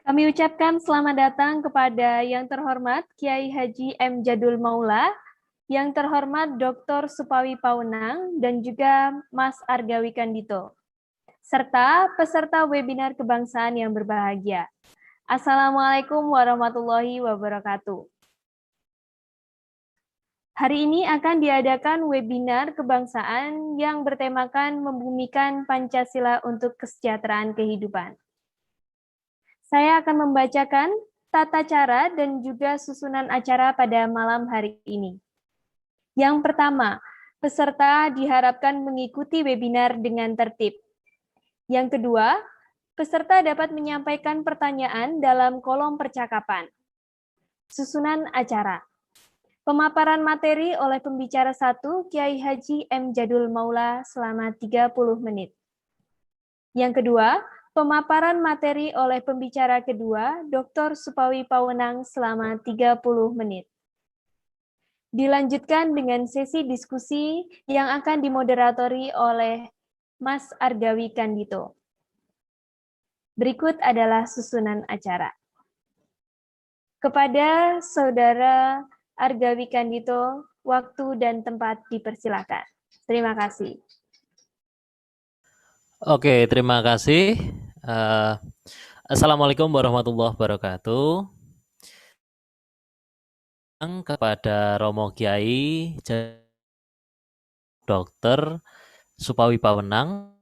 Kami ucapkan selamat datang kepada yang terhormat Kiai Haji M. Jadul Maula, yang terhormat Dr. Supawi Paunang, dan juga Mas Argawi Kandito, serta peserta webinar kebangsaan yang berbahagia. Assalamualaikum warahmatullahi wabarakatuh. Hari ini akan diadakan webinar kebangsaan yang bertemakan membumikan Pancasila untuk kesejahteraan kehidupan. Saya akan membacakan tata cara dan juga susunan acara pada malam hari ini. Yang pertama, peserta diharapkan mengikuti webinar dengan tertib. Yang kedua, peserta dapat menyampaikan pertanyaan dalam kolom percakapan. Susunan acara. Pemaparan materi oleh pembicara 1, Kiai Haji M. Jadul Maula selama 30 menit. Yang kedua, pemaparan materi oleh pembicara kedua, Dr. Supawi Pawenang selama 30 menit. Dilanjutkan dengan sesi diskusi yang akan dimoderatori oleh Mas Argawi Kandito. Berikut adalah susunan acara. Kepada Saudara Argawi Kandito, waktu dan tempat dipersilakan. Terima kasih. Oke, terima kasih. Assalamualaikum warahmatullahi wabarakatuh. Kepada Romo Kiai Dr. Supawi Pawenang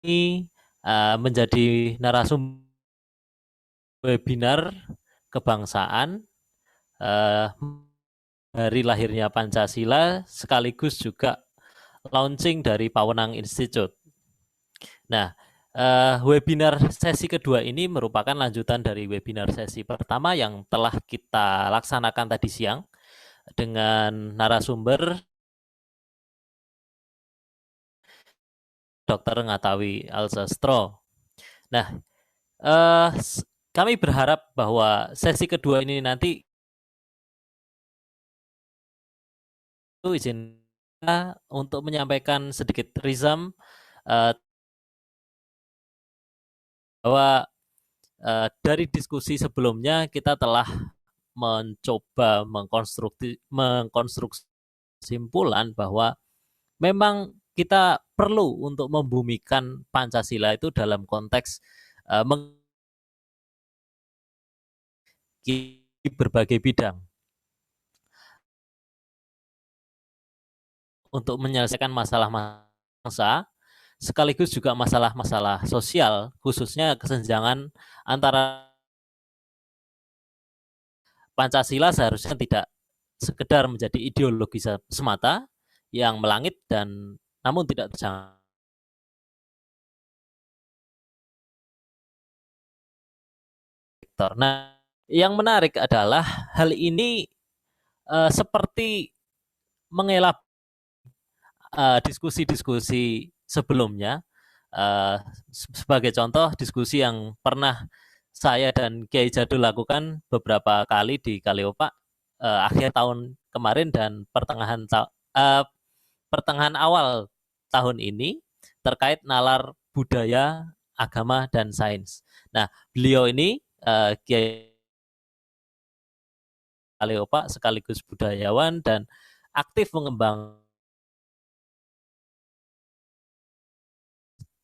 ini menjadi narasumber webinar kebangsaan hari lahirnya Pancasila sekaligus juga launching dari Pawenang Institute. Nah, webinar sesi kedua ini merupakan lanjutan dari webinar sesi pertama yang telah kita laksanakan tadi siang dengan narasumber Dr. Ngatawi Alsastro. Nah, kami berharap bahwa sesi kedua ini nanti izin untuk menyampaikan sedikit rizam bahwa dari diskusi sebelumnya kita telah mencoba mengkonstruksi kesimpulan bahwa memang kita perlu untuk membumikan Pancasila itu dalam konteks berbagai bidang untuk menyelesaikan masalah bangsa sekaligus juga masalah-masalah sosial, khususnya kesenjangan antara Pancasila seharusnya tidak sekedar menjadi ideologi semata yang melangit dan namun tidak terjangkau. Nah, yang menarik adalah hal ini seperti mengelak diskusi-diskusi sebelumnya. Sebagai contoh, diskusi yang pernah saya dan Kiai Jadul lakukan beberapa kali di Kaleopak akhir tahun kemarin dan pertengahan awal tahun ini terkait nalar budaya, agama, dan sains. Nah, beliau ini Kiai Kaleopak sekaligus budayawan dan aktif mengembang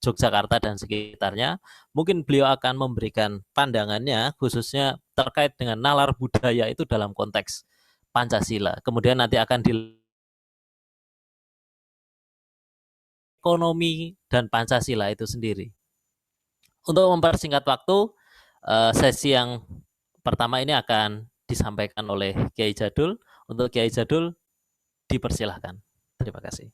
Yogyakarta dan sekitarnya. Mungkin beliau akan memberikan pandangannya khususnya terkait dengan nalar budaya itu dalam konteks Pancasila. Kemudian nanti akan di ekonomi dan Pancasila itu sendiri. Untuk mempersingkat waktu, sesi yang pertama ini akan disampaikan oleh Kiai Jadul. Untuk Kiai Jadul, dipersilahkan. Terima kasih.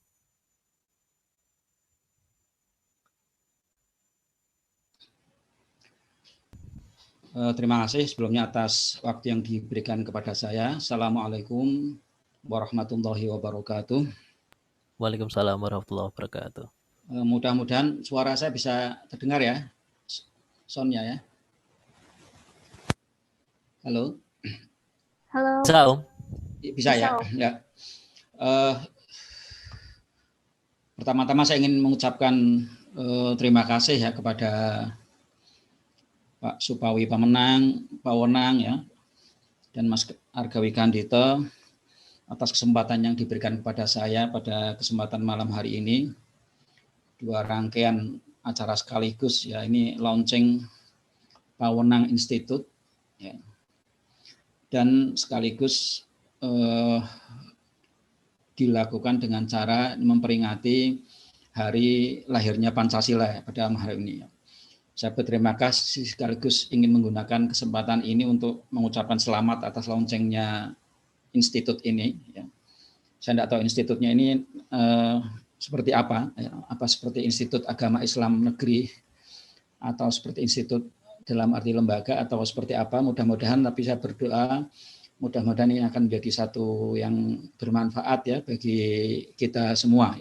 Terima kasih sebelumnya atas waktu yang diberikan kepada saya. Assalamualaikum warahmatullahi wabarakatuh. Waalaikumsalam warahmatullahi wabarakatuh. Mudah-mudahan suara saya bisa terdengar ya, soundnya ya. Halo. Halo. Bisa ya. Ya. Pertama-tama saya ingin mengucapkan terima kasih ya kepada Pak Supawi Pawenang ya, dan Mas Argawi Kandito atas kesempatan yang diberikan kepada saya pada kesempatan malam hari ini. Dua rangkaian acara sekaligus ya, ini launching Pawenang Institute ya, dan sekaligus dilakukan dengan cara memperingati hari lahirnya Pancasila pada malam hari ini. Saya berterima kasih sekaligus ingin menggunakan kesempatan ini untuk mengucapkan selamat atas launchingnya institut ini. Ya. Saya tidak tahu institutnya ini seperti apa, ya. Apa seperti Institut Agama Islam Negeri atau seperti institut dalam arti lembaga atau seperti apa. Mudah-mudahan, tapi saya berdoa mudah-mudahan ini akan menjadi satu yang bermanfaat ya bagi kita semua.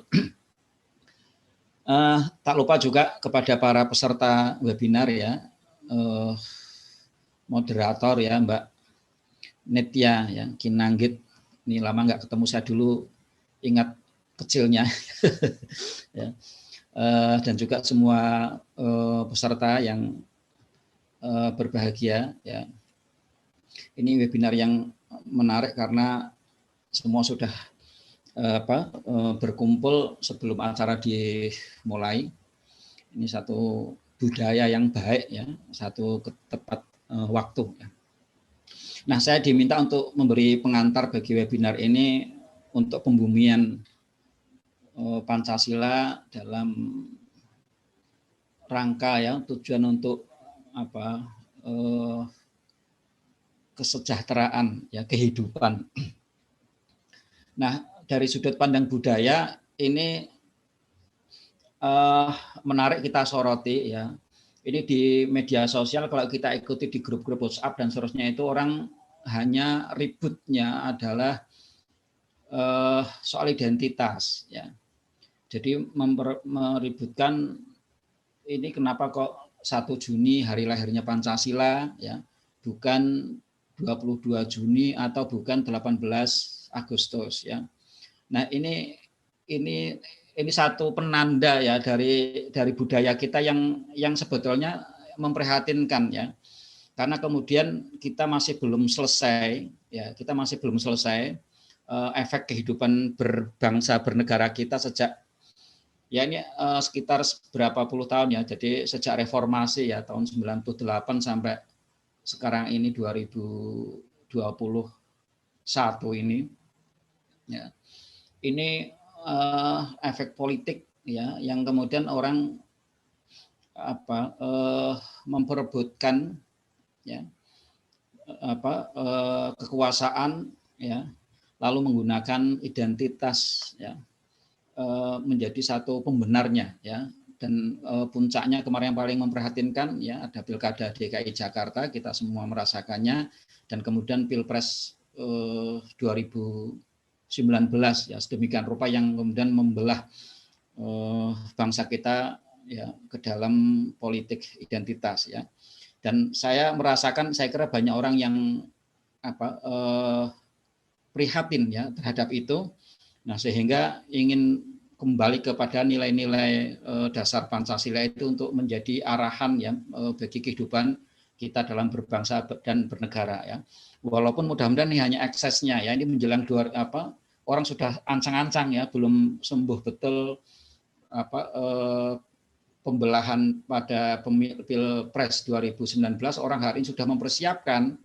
Tak lupa juga kepada para peserta webinar ya, moderator ya Mbak Netya ya, Kinanggit, ini lama nggak ketemu, saya dulu ingat kecilnya ya. Dan juga semua peserta yang berbahagia ya. Ini webinar yang menarik karena semua sudah berkumpul sebelum acara dimulai. Ini satu budaya yang baik ya, satu tepat waktu ya. Nah, saya diminta untuk memberi pengantar bagi webinar ini untuk pembumian Pancasila dalam rangka ya, tujuan untuk kesejahteraan ya, kehidupan. Nah, dari sudut pandang budaya ini menarik kita soroti ya. Ini di media sosial kalau kita ikuti di grup-grup WhatsApp dan seterusnya itu orang hanya ributnya adalah soal identitas ya. Jadi meributkan ini kenapa kok 1 Juni hari lahirnya Pancasila ya, bukan 22 Juni atau bukan 18 Agustus ya. Nah, ini satu penanda ya dari budaya kita yang sebetulnya memprihatinkan ya. Karena kemudian kita masih belum selesai ya, efek kehidupan berbangsa bernegara kita sejak ya ini sekitar berapa puluh tahun ya. Jadi sejak reformasi ya tahun 98 sampai sekarang ini 2021 ini ya. Ini efek politik ya yang kemudian orang memperebutkan ya kekuasaan ya, lalu menggunakan identitas ya menjadi satu pembenarnya ya. Dan puncaknya kemarin yang paling memprihatinkan ya ada Pilkada DKI Jakarta, kita semua merasakannya, dan kemudian Pilpres 2019 ya, sedemikian rupa yang kemudian membelah bangsa kita ya ke dalam politik identitas ya. Dan saya merasakan, saya kira banyak orang yang prihatin ya terhadap itu. Nah, sehingga ingin kembali kepada nilai-nilai dasar Pancasila itu untuk menjadi arahan ya bagi kehidupan kita dalam berbangsa dan bernegara ya. Walaupun mudah-mudahan ini hanya eksesnya ya, ini menjelang orang sudah ancang-ancang ya, belum sembuh betul pembelahan pada Pilpres 2019, orang hari ini sudah mempersiapkan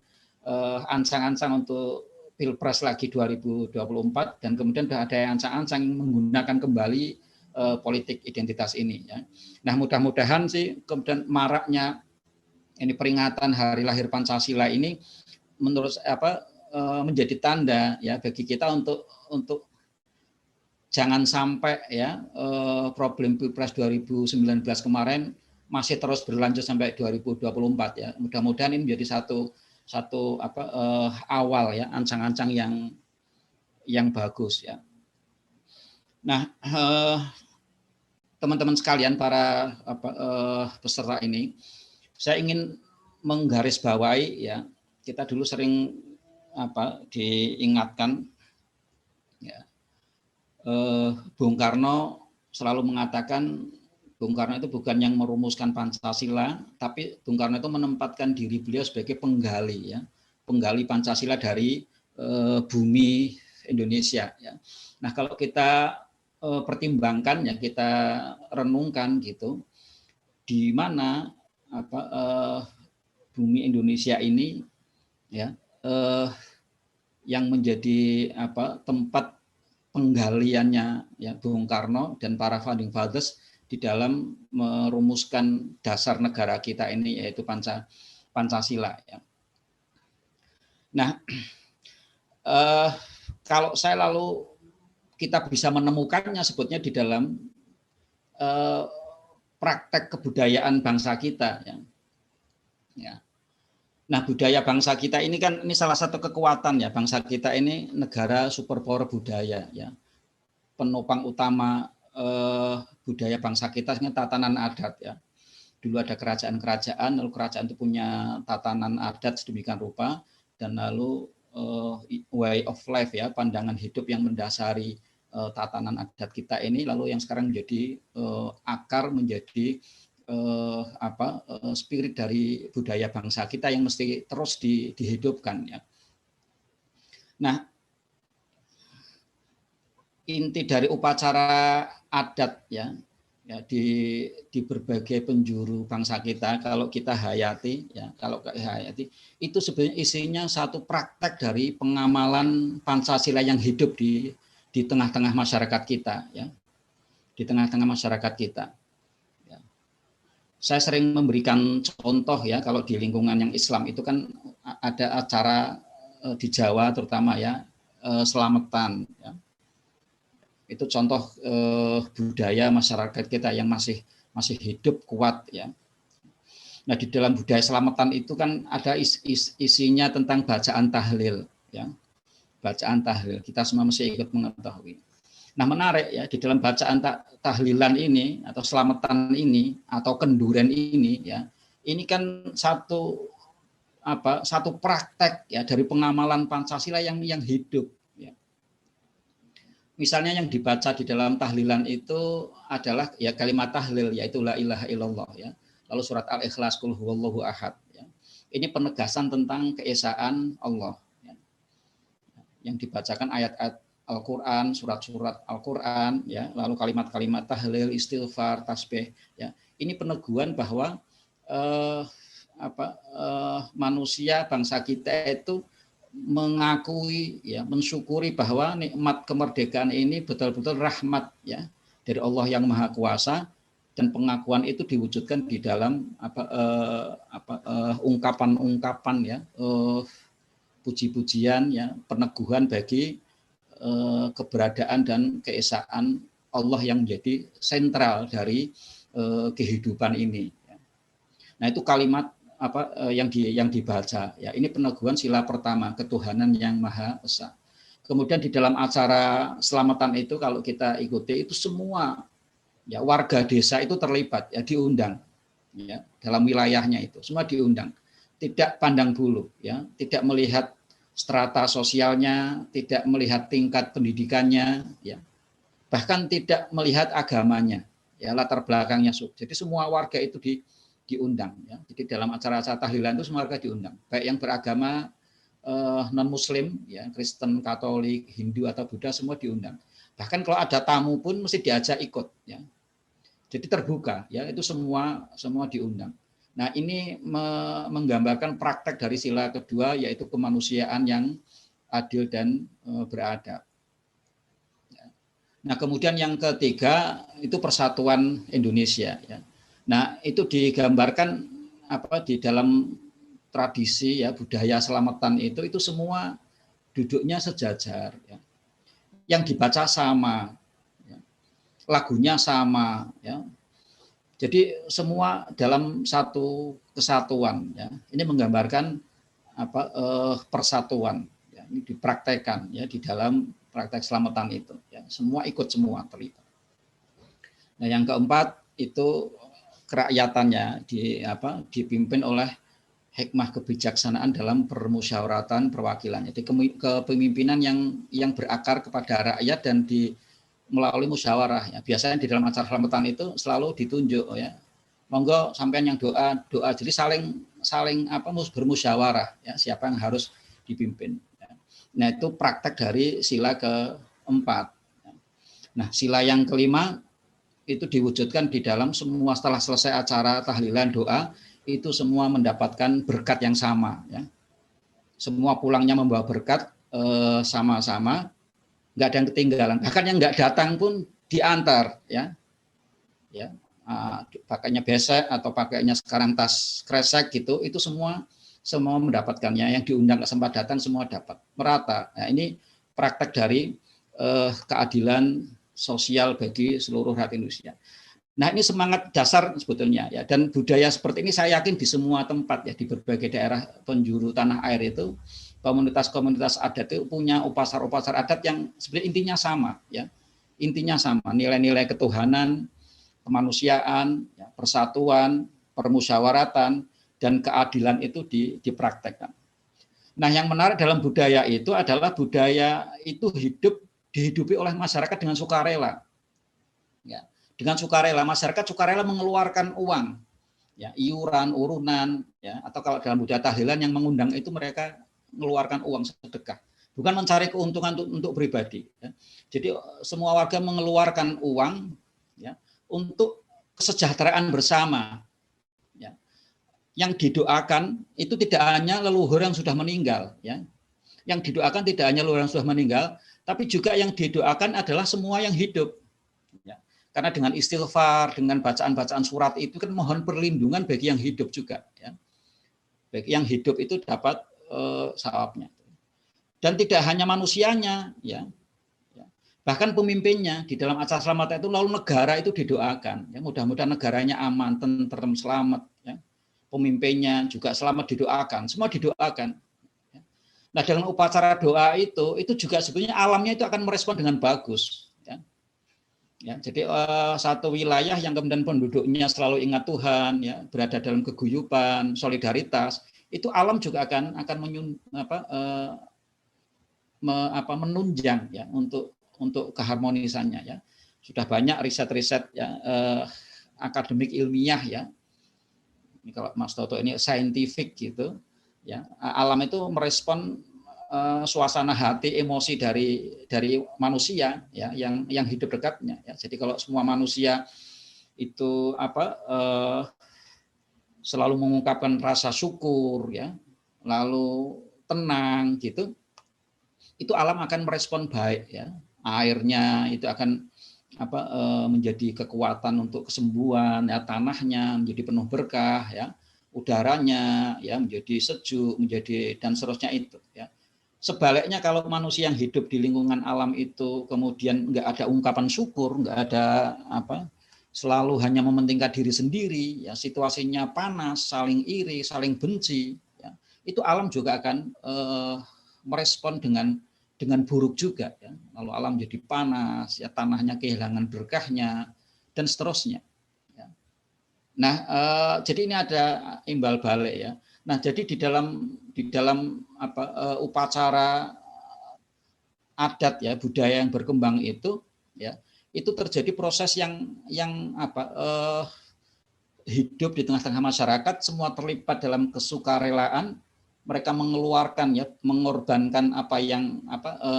ancang-ancang untuk Pilpres lagi 2024, dan kemudian sudah ada yang ancang-ancang menggunakan kembali politik identitas ini ya. Nah, mudah-mudahan sih kemudian maraknya ini peringatan hari lahir Pancasila ini menurut menjadi tanda ya bagi kita untuk jangan sampai ya problem Pilpres 2019 kemarin masih terus berlanjut sampai 2024 ya. Mudah-mudahan ini menjadi satu awal ya, ancang-ancang yang bagus ya. Nah, teman-teman sekalian, para peserta ini, saya ingin menggarisbawahi ya, kita dulu sering diingatkan ya, Bung Karno selalu mengatakan Bung Karno itu bukan yang merumuskan Pancasila, tapi Bung Karno itu menempatkan diri beliau sebagai penggali, ya, penggali Pancasila dari bumi Indonesia. Ya. Nah, kalau kita pertimbangkan, ya, kita renungkan gitu, di mana bumi Indonesia ini, ya, yang menjadi tempat penggaliannya, ya, Bung Karno dan para founding fathers di dalam merumuskan dasar negara kita ini, yaitu Pancasila. Ya. Nah, kalau saya lalu kita bisa menemukannya sebetulnya di dalam praktek kebudayaan bangsa kita. Ya. Ya. Nah, budaya bangsa kita ini kan ini salah satu kekuatan, ya, bangsa kita ini negara superpower budaya, ya. Penopang utama budaya bangsa kita ini tatanan adat, ya. Dulu ada kerajaan-kerajaan, lalu kerajaan itu punya tatanan adat sedemikian rupa, dan lalu way of life, ya, pandangan hidup yang mendasari tatanan adat kita ini, lalu yang sekarang menjadi akar, menjadi spirit dari budaya bangsa kita yang mesti terus dihidupkan, ya. Nah, inti dari upacara adat, ya, di berbagai penjuru bangsa kita, kalau kita hayati, ya, itu sebenarnya isinya satu praktek dari pengamalan Pancasila yang hidup di tengah-tengah masyarakat kita, ya, di tengah-tengah masyarakat kita. Ya. Saya sering memberikan contoh, ya, kalau di lingkungan yang Islam itu kan ada acara di Jawa terutama, ya, selamatan, ya. Itu contoh budaya masyarakat kita yang masih hidup kuat, ya. Nah, di dalam budaya selamatan itu kan ada isinya tentang bacaan tahlil, ya. Bacaan tahlil, kita semua mesti ikut mengetahui. Nah, menarik, ya, di dalam bacaan tahlilan ini atau selamatan ini atau kenduren ini, ya, ini kan satu praktek, ya, dari pengamalan Pancasila yang hidup. Misalnya yang dibaca di dalam tahlilan itu adalah, ya, kalimat tahlil, yaitu la ilaha illallah, ya. Lalu surat Al-Ikhlas, qul huwallahu ahad, ya. Ini penegasan tentang keesaan Allah, ya. Yang dibacakan ayat-ayat Al-Qur'an, surat-surat Al-Qur'an, ya, lalu kalimat-kalimat tahlil, istighfar, tasbih, ya. Ini peneguhan bahwa manusia bangsa kita itu mengakui, ya, mensyukuri bahwa nikmat kemerdekaan ini betul-betul rahmat, ya, dari Allah yang Maha Kuasa, dan pengakuan itu diwujudkan di dalam ungkapan-ungkapan, ya, puji-pujian, ya, peneguhan bagi keberadaan dan keesaan Allah yang menjadi sentral dari kehidupan ini. Nah, itu kalimat yang dibaca, ya, ini peneguhan sila pertama, ketuhanan yang Maha Esa. Kemudian di dalam acara selamatan itu kalau kita ikuti itu semua, ya, warga desa itu terlibat, ya, diundang, ya, dalam wilayahnya itu semua diundang, tidak pandang bulu, ya, tidak melihat strata sosialnya, tidak melihat tingkat pendidikannya, ya, bahkan tidak melihat agamanya, ya, latar belakangnya. Jadi semua warga itu diundang, ya. Jadi dalam acara-acara tahlilan itu semua warga diundang, baik yang beragama non Muslim, ya, Kristen, Katolik, Hindu atau Buddha, semua diundang. Bahkan kalau ada tamu pun mesti diajak ikut, ya. Jadi terbuka, ya, itu semua diundang. Nah, ini menggambarkan praktek dari sila kedua, yaitu kemanusiaan yang adil dan beradab. Nah, kemudian yang ketiga itu persatuan Indonesia, ya. Nah, itu digambarkan di dalam tradisi, ya, budaya selamatan itu semua duduknya sejajar, ya. Yang dibaca sama, ya. Lagunya sama, ya. Jadi semua dalam satu kesatuan, ya. Ini menggambarkan persatuan, ya. Ini dipraktekkan, ya, di dalam praktek selamatan itu, ya. Semua ikut, semua terlibat. Nah, yang keempat itu kerakyatannya dipimpin oleh hikmah kebijaksanaan dalam permusyawaratan perwakilan. Jadi kepemimpinan yang berakar kepada rakyat dan melalui musyawarah ya. Biasanya di dalam acara selamatan itu selalu ditunjuk ya. Monggo sampean yang doa. Jadi saling bermusyawarah ya, siapa yang harus dipimpin. Ya. Nah, itu praktek dari sila keempat. Nah, sila yang kelima itu diwujudkan di dalam semua setelah selesai acara tahlilan doa itu semua mendapatkan berkat yang sama ya. Semua pulangnya membawa berkat sama-sama, nggak ada yang ketinggalan. Bahkan yang nggak datang pun diantar ya. Ya. Pakainya besek atau pakainya sekarang tas kresek gitu, itu semua mendapatkannya. Yang diundang sempat datang semua dapat merata. Nah, ini praktek dari keadilan sosial bagi seluruh rakyat Indonesia. Nah, ini semangat dasar sebetulnya ya, dan budaya seperti ini saya yakin di semua tempat ya, di berbagai daerah penjuru tanah air itu komunitas-komunitas adat itu punya upacara-upacara adat yang sebenarnya intinya sama ya. Intinya sama, nilai-nilai ketuhanan, kemanusiaan, ya, persatuan, permusyawaratan, dan keadilan itu dipraktekkan. Nah, yang menarik dalam budaya itu adalah budaya itu dihidupi oleh masyarakat dengan sukarela. Ya, dengan sukarela, masyarakat sukarela mengeluarkan uang, ya, iuran, urunan, ya, atau kalau dalam budaya tahlilan yang mengundang itu mereka mengeluarkan uang sedekah, bukan mencari keuntungan untuk pribadi. Ya. Jadi semua warga mengeluarkan uang, ya, untuk kesejahteraan bersama. Ya. Yang didoakan itu tidak hanya leluhur yang sudah meninggal, ya. Yang didoakan tidak hanya leluhur yang sudah meninggal, tapi juga yang didoakan adalah semua yang hidup. Ya. Karena dengan istighfar, dengan bacaan-bacaan surat itu kan mohon perlindungan bagi yang hidup juga. Ya. Bagi yang hidup itu dapat sawabnya. Dan tidak hanya manusianya, ya. Bahkan pemimpinnya di dalam acara selamatan itu lalu negara itu didoakan. Ya, mudah-mudahan negaranya aman, tentrem, selamat. Ya. Pemimpinnya juga selamat didoakan, semua didoakan. Ya. Nah, dengan upacara doa itu juga sebenarnya alamnya itu akan merespon dengan bagus. Ya. Ya, jadi satu wilayah yang kemudian penduduknya selalu ingat Tuhan, ya, berada dalam keguyuban, solidaritas, itu alam juga akan menunjang ya untuk keharmonisannya ya. Sudah banyak riset-riset ya, akademik ilmiah ya. Ini kalau Mas Toto ini scientific gitu ya. Alam itu merespon suasana hati, emosi dari manusia ya yang hidup dekatnya ya. Jadi kalau semua manusia itu selalu mengungkapkan rasa syukur ya, lalu tenang gitu, itu alam akan merespon baik ya. Airnya itu akan menjadi kekuatan untuk kesembuhan ya, tanahnya menjadi penuh berkah ya, udaranya ya menjadi sejuk, menjadi dan seterusnya itu ya. Sebaliknya kalau manusia yang hidup di lingkungan alam itu kemudian nggak ada ungkapan syukur, nggak ada selalu hanya mementingkan diri sendiri ya, situasinya panas, saling iri, saling benci ya, itu alam juga akan merespon dengan buruk juga ya. Lalu alam jadi panas ya, tanahnya kehilangan berkahnya dan seterusnya ya. Nah, jadi ini ada imbal balik ya. Nah, jadi di dalam upacara adat ya, budaya yang berkembang itu ya, itu terjadi proses yang hidup di tengah-tengah masyarakat, semua terlibat dalam kesukarelaan. Mereka mengeluarkan ya, mengorbankan apa yang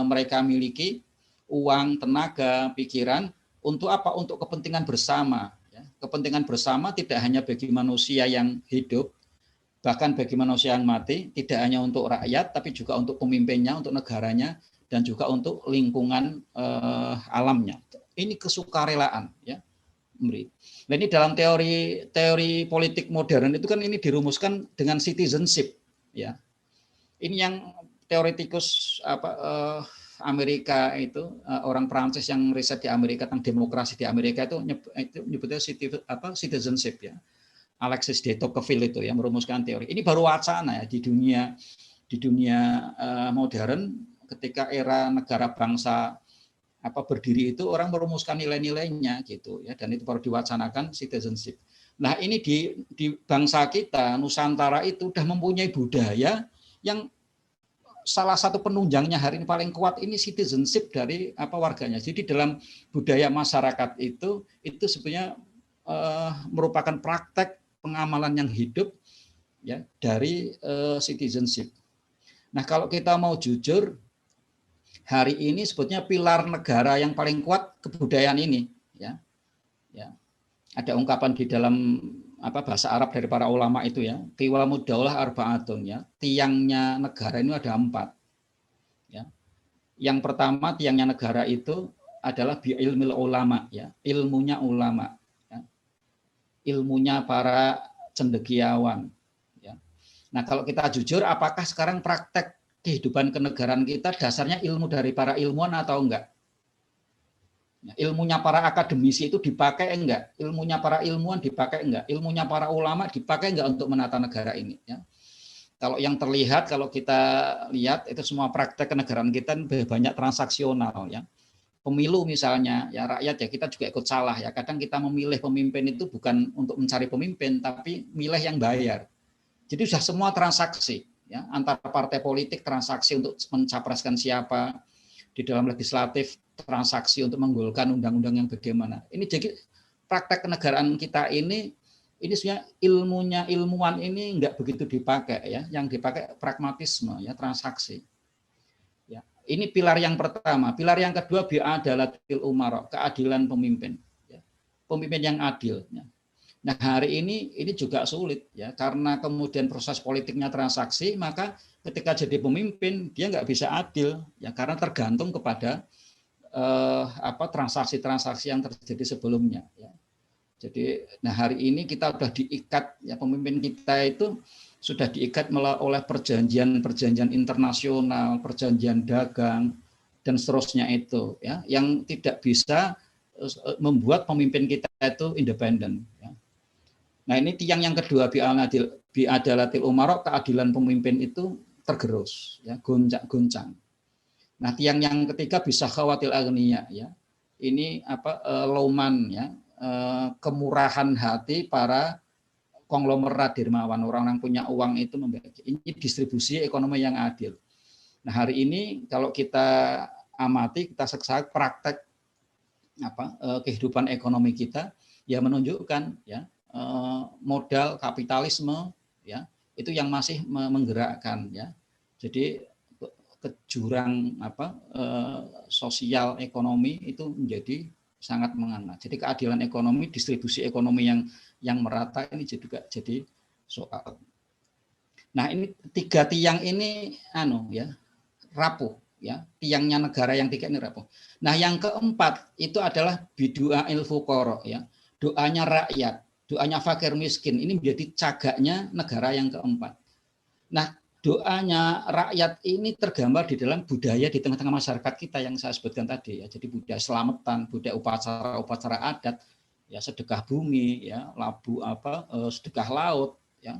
mereka miliki, uang, tenaga, pikiran untuk apa? Untuk kepentingan bersama. Ya. Kepentingan bersama tidak hanya bagi manusia yang hidup, bahkan bagi manusia yang mati, tidak hanya untuk rakyat, tapi juga untuk pemimpinnya, untuk negaranya, dan juga untuk lingkungan alamnya. Ini kesukarelaan, ya. Nah, ini dalam teori politik modern itu kan ini dirumuskan dengan citizenship. Ya, ini yang teoretikus Amerika itu orang Prancis yang riset di Amerika tentang demokrasi di Amerika itu nyebutnya citizenship ya. Alexis de Tocqueville itu yang merumuskan teori. Ini baru wacana ya di dunia modern ketika era negara bangsa berdiri itu orang merumuskan nilai-nilainya gitu ya, dan itu baru diwacanakan citizenship. Nah, ini di bangsa kita Nusantara itu sudah mempunyai budaya yang salah satu penunjangnya hari ini paling kuat ini citizenship dari warganya. Jadi dalam budaya masyarakat itu sebenarnya merupakan praktek pengamalan yang hidup ya dari citizenship. Nah, kalau kita mau jujur, hari ini sebetulnya pilar negara yang paling kuat kebudayaan ini ya. Ya. Ada ungkapan di dalam bahasa Arab dari para ulama itu ya, qiwamud daulah arba'atun ya. Tiangnya negara ini ada 4. Ya. Yang pertama tiangnya negara itu adalah bi ilmil ulama ya, ilmunya ulama ya. Ilmunya para cendekiawan ya. Nah, kalau kita jujur, apakah sekarang praktek kehidupan kenegaraan kita dasarnya ilmu dari para ilmuwan atau enggak? Ilmunya para akademisi itu dipakai enggak? Ilmunya para ilmuwan dipakai enggak? Ilmunya para ulama dipakai enggak untuk menata negara ini? Ya. Kalau yang terlihat, kalau kita lihat itu semua praktek kenegaraan kita banyak transaksional ya. Pemilu misalnya, ya rakyat ya kita juga ikut salah ya. Kadang kita memilih pemimpin itu bukan untuk mencari pemimpin, tapi milih yang bayar. Jadi sudah semua transaksi ya, antar partai politik transaksi untuk mencapreskan siapa, di dalam legislatif transaksi untuk menggolkan undang-undang yang bagaimana. Ini jadi praktek kenegaraan kita ini sebenarnya ilmunya ilmuwan ini enggak begitu dipakai ya, yang dipakai pragmatisme ya, transaksi. Ya, ini pilar yang pertama. Pilar yang kedua bi'adalatil umara, keadilan pemimpin. Ya. Pemimpin yang adil. Ya. Nah, hari ini juga sulit ya, karena kemudian proses politiknya transaksi, maka ketika jadi pemimpin dia nggak bisa adil ya, karena tergantung kepada transaksi-transaksi yang terjadi sebelumnya ya. Jadi nah hari ini kita sudah diikat ya, pemimpin kita itu sudah diikat oleh perjanjian internasional, perjanjian dagang dan seterusnya itu ya, yang tidak bisa membuat pemimpin kita itu independen ya. Nah, ini tiang yang kedua bi'adalatil umara, keadilan pemimpin itu tergerus ya, goncang. Nah, tiang yang ketiga bisa khawatil agniya ya. Ini loman ya, kemurahan hati para konglomerat dermawan, orang-orang punya uang itu membagi. Ini distribusi ekonomi yang adil. Nah, hari ini kalau kita amati, kita seksai praktek kehidupan ekonomi kita ya, menunjukkan ya modal kapitalisme ya, itu yang masih menggerakkan ya. Jadi ke jurang sosial ekonomi itu menjadi sangat mengena. Jadi keadilan ekonomi, distribusi ekonomi yang merata ini juga jadi soal. Nah, ini 3 tiang ini rapuh ya. Tiangnya negara yang 3 ini rapuh. Nah, yang keempat itu adalah bidu'ail fuqara ya. Doanya rakyat, doanya fakir miskin, ini menjadi cagaknya negara yang keempat. Nah, doanya rakyat ini tergambar di dalam budaya di tengah-tengah masyarakat kita yang saya sebutkan tadi ya. Jadi budaya selamatan, budaya upacara adat, ya sedekah bumi, ya labu sedekah laut, ya.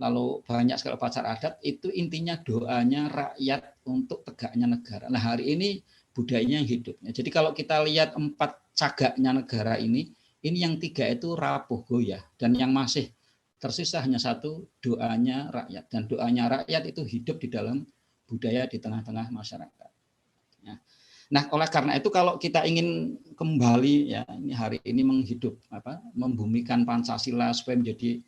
Lalu banyak sekali upacara adat, itu intinya doanya rakyat untuk tegaknya negara. Nah, hari ini budayanya yang hidup. Jadi kalau kita lihat 4 cagaknya negara ini yang 3 itu rapuh goyah, dan yang masih tersisa hanya 1, doanya rakyat. Dan doanya rakyat itu hidup di dalam budaya di tengah-tengah masyarakat. Nah, oleh karena itu kalau kita ingin kembali ya, ini hari ini membumikan Pancasila supaya menjadi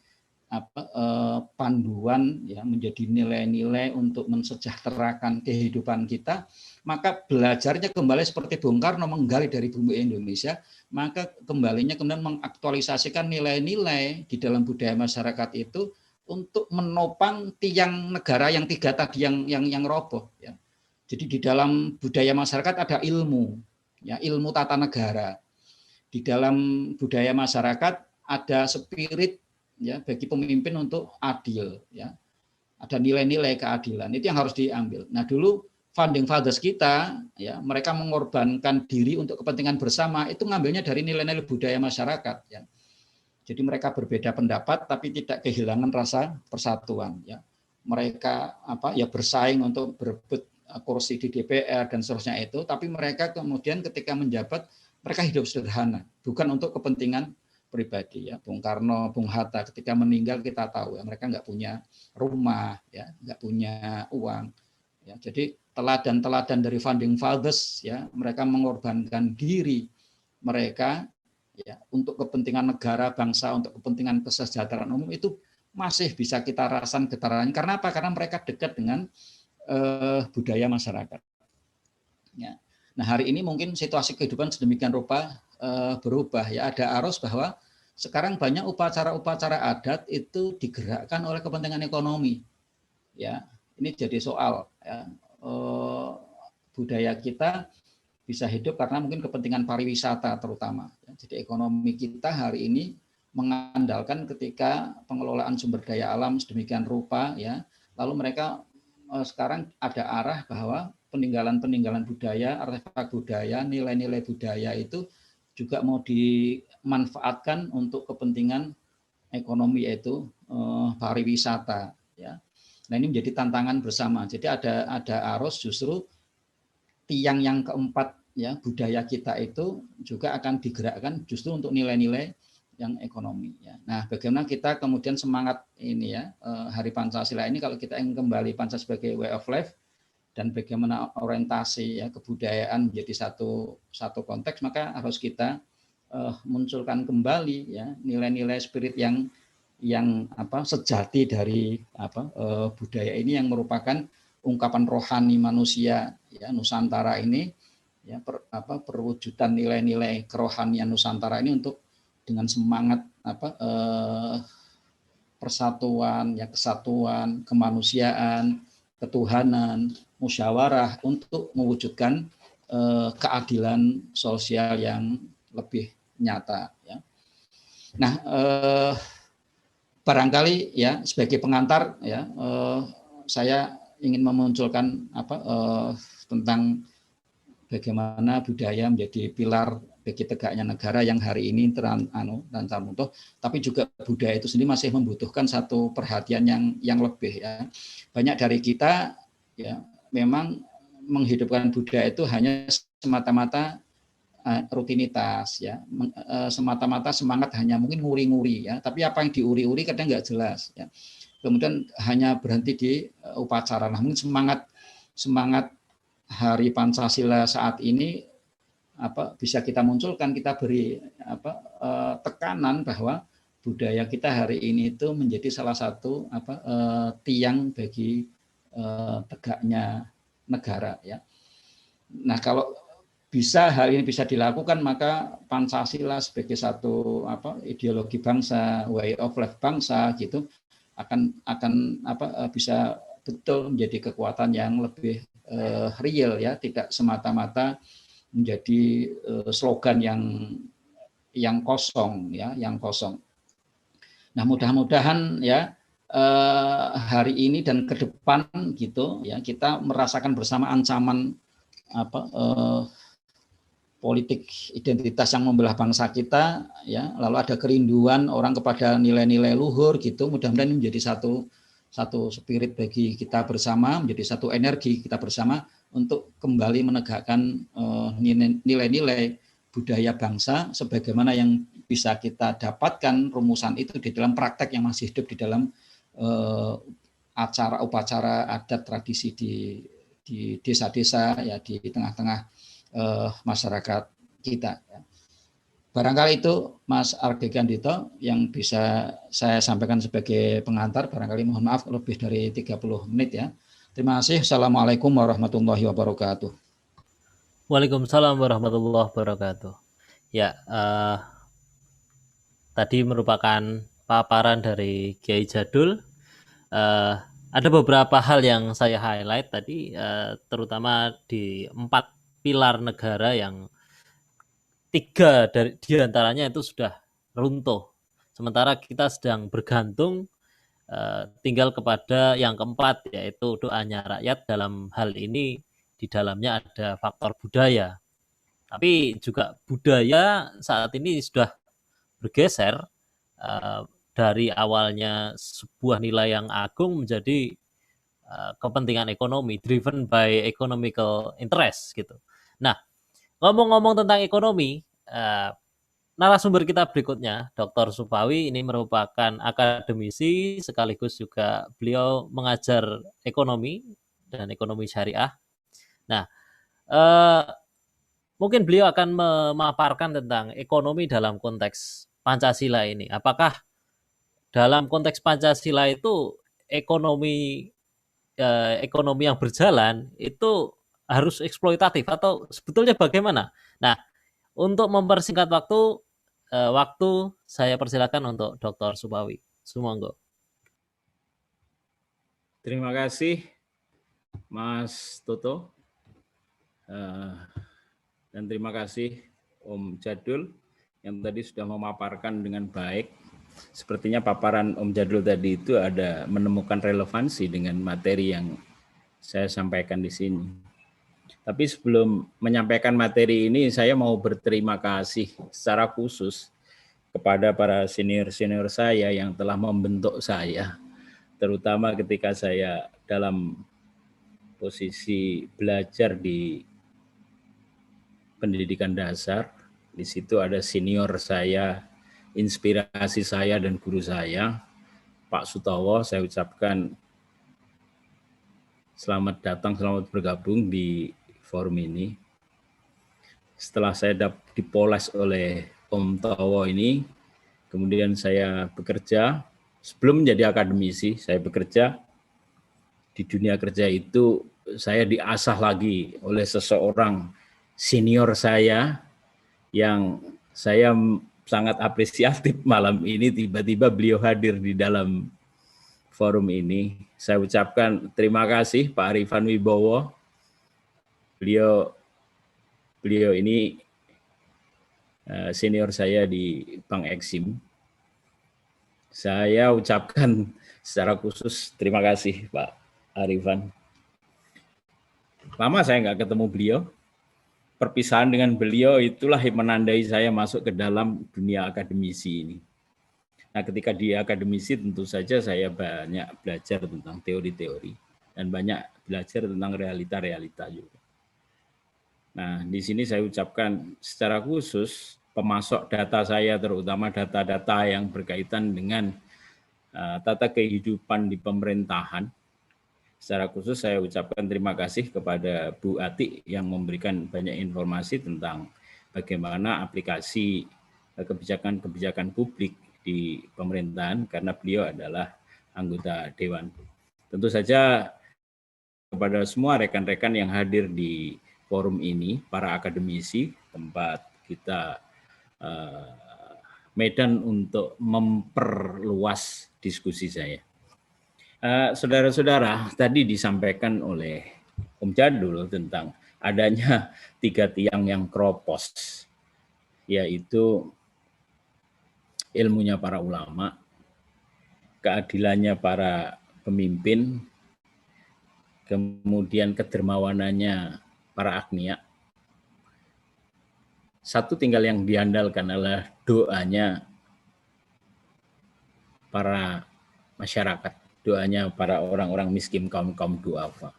panduan ya, menjadi nilai-nilai untuk mensejahterakan kehidupan kita, maka belajarnya kembali seperti Bung Karno menggali dari bumi Indonesia, maka kembalinya kemudian mengaktualisasikan nilai-nilai di dalam budaya masyarakat itu untuk menopang tiang negara yang 3 tadi yang roboh ya. Jadi di dalam budaya masyarakat ada ilmu ya, ilmu tata negara. Di dalam budaya masyarakat ada spirit ya bagi pemimpin untuk adil ya. Ada nilai-nilai keadilan. Itu yang harus diambil. Nah, dulu founding fathers kita ya, mereka mengorbankan diri untuk kepentingan bersama, itu ngambilnya dari nilai-nilai budaya masyarakat ya. Jadi mereka berbeda pendapat tapi tidak kehilangan rasa persatuan ya. Mereka bersaing untuk berebut kursi di DPR dan seterusnya itu, tapi mereka kemudian ketika menjabat mereka hidup sederhana, bukan untuk kepentingan pribadi ya. Bung Karno, Bung Hatta ketika meninggal kita tahu ya, mereka nggak punya rumah ya, nggak punya uang. Ya, jadi teladan-teladan dari founding fathers, ya, mereka mengorbankan diri mereka, ya, untuk kepentingan negara, bangsa, untuk kepentingan kesejahteraan umum, itu masih bisa kita rasakan getarannya. Karena apa? Karena mereka dekat dengan budaya masyarakat. Ya. Nah, hari ini mungkin situasi kehidupan sedemikian rupa berubah, ya. Ada arus bahwa sekarang banyak upacara-upacara adat itu digerakkan oleh kepentingan ekonomi. Ya, ini jadi soal, ya. Budaya kita bisa hidup karena mungkin kepentingan pariwisata terutama. Jadi ekonomi kita hari ini mengandalkan ketika pengelolaan sumber daya alam sedemikian rupa, ya. Lalu mereka sekarang ada arah bahwa peninggalan-peninggalan budaya, artefak budaya, nilai-nilai budaya itu juga mau dimanfaatkan untuk kepentingan ekonomi, yaitu pariwisata, ya. Nah, ini menjadi tantangan bersama. Jadi ada arus justru tiang yang keempat, ya, budaya kita itu juga akan digerakkan justru untuk nilai-nilai yang ekonomi, ya. Nah, bagaimana kita kemudian semangat ini, ya, Hari Pancasila ini, kalau kita ingin kembali Pancasila sebagai way of life dan bagaimana orientasi, ya, kebudayaan menjadi satu konteks, maka harus kita munculkan kembali, ya, nilai-nilai spirit yang sejati dari budaya ini, yang merupakan ungkapan rohani manusia, ya, Nusantara ini, ya, perwujudan nilai-nilai kerohanian Nusantara ini untuk dengan semangat persatuan, ya, kesatuan, kemanusiaan, ketuhanan, musyawarah untuk mewujudkan keadilan sosial yang lebih nyata, ya. Nah, barangkali, ya, sebagai pengantar, ya, saya ingin memunculkan tentang bagaimana budaya menjadi pilar bagi tegaknya negara yang hari ini terancam runtuh, tapi juga budaya itu sendiri masih membutuhkan satu perhatian yang lebih, ya. Banyak dari kita, ya, memang menghidupkan budaya itu hanya semata-mata rutinitas, ya, semata-mata semangat hanya mungkin nguri-nguri, ya, tapi apa yang diuri-uri kadang nggak jelas, ya. Kemudian hanya berhenti di upacara. Nah, mungkin semangat Hari Pancasila saat ini bisa kita munculkan, kita beri tekanan bahwa budaya kita hari ini itu menjadi salah satu tiang bagi tegaknya negara, ya. Nah, kalau hal ini bisa dilakukan, maka Pancasila sebagai satu ideologi bangsa, way of life bangsa, gitu, akan bisa betul menjadi kekuatan yang lebih real, ya, tidak semata-mata menjadi slogan yang kosong, ya, yang kosong. Nah, mudah-mudahan, ya, hari ini dan ke depan, gitu, ya, kita merasakan bersama ancaman politik identitas yang membelah bangsa kita, ya, lalu ada kerinduan orang kepada nilai-nilai luhur, gitu. Mudah-mudahan ini menjadi satu spirit bagi kita bersama, menjadi satu energi kita bersama untuk kembali menegakkan nilai-nilai budaya bangsa sebagaimana yang bisa kita dapatkan rumusan itu di dalam praktek yang masih hidup di dalam acara upacara adat tradisi di desa-desa, ya, di tengah-tengah masyarakat kita, ya. Barangkali itu, Mas Arge Gandito, yang bisa saya sampaikan sebagai pengantar. Barangkali mohon maaf lebih dari 30 menit, ya. Terima kasih. Assalamualaikum warahmatullahi wabarakatuh. Waalaikumsalam warahmatullahi wabarakatuh. Ya, tadi merupakan paparan dari Kiai Jadul. Ada beberapa hal yang saya highlight tadi, terutama di 4 pilar negara yang 3 di antaranya itu sudah runtuh. Sementara kita sedang bergantung tinggal kepada yang keempat, yaitu doanya rakyat. Dalam hal ini di dalamnya ada faktor budaya. Tapi juga budaya saat ini sudah bergeser dari awalnya sebuah nilai yang agung menjadi kepentingan ekonomi, driven by economical interest, gitu. Nah, ngomong-ngomong tentang ekonomi, narasumber kita berikutnya, Dr. Supawi, ini merupakan akademisi sekaligus juga beliau mengajar ekonomi dan ekonomi syariah. Nah, mungkin beliau akan memaparkan tentang ekonomi dalam konteks Pancasila ini. Apakah dalam konteks Pancasila itu ekonomi yang berjalan itu harus eksploitatif atau sebetulnya bagaimana? Nah, untuk mempersingkat waktu saya persilakan untuk Dr. Supawi. Sumangga. Terima kasih Mas Toto. Dan terima kasih Om Jadul yang tadi sudah memaparkan dengan baik. Sepertinya paparan Om Jadul tadi itu ada menemukan relevansi dengan materi yang saya sampaikan di sini. Tapi sebelum menyampaikan materi ini, saya mau berterima kasih secara khusus kepada para senior-senior saya yang telah membentuk saya, terutama ketika saya dalam posisi belajar di pendidikan dasar. Di situ ada senior saya, inspirasi saya dan guru saya, Pak Sutowo. Saya ucapkan selamat datang, selamat bergabung di forum ini. Setelah saya dipoles oleh Om Towo ini, kemudian saya bekerja. Sebelum menjadi akademisi, saya bekerja. Di dunia kerja itu saya diasah lagi oleh seseorang senior saya yang saya sangat apresiatif malam ini, tiba-tiba beliau hadir di dalam forum ini. Saya ucapkan terima kasih Pak Arifan Wibowo. Beliau ini senior saya di Bank Eksim. Saya ucapkan secara khusus terima kasih Pak Arifan. Lama saya nggak ketemu beliau. Perpisahan dengan beliau itulah yang menandai saya masuk ke dalam dunia akademisi ini. Nah, ketika di akademisi tentu saja saya banyak belajar tentang teori-teori dan banyak belajar tentang realita-realita juga. Nah, di sini saya ucapkan secara khusus pemasok data saya, terutama data-data yang berkaitan dengan tata kehidupan di pemerintahan. Secara khusus saya ucapkan terima kasih kepada Bu Ati yang memberikan banyak informasi tentang bagaimana aplikasi kebijakan-kebijakan publik di pemerintahan, karena beliau adalah anggota Dewan. Tentu saja kepada semua rekan-rekan yang hadir di forum ini, para akademisi, tempat kita medan untuk memperluas diskusi saya. Saudara-saudara, tadi disampaikan oleh Om Jadul tentang adanya 3 tiang yang kropos, yaitu ilmunya para ulama, keadilannya para pemimpin, kemudian kedermawanannya para agnia. Satu tinggal yang diandalkan adalah doanya para masyarakat, doanya para orang-orang miskin, kaum duafa.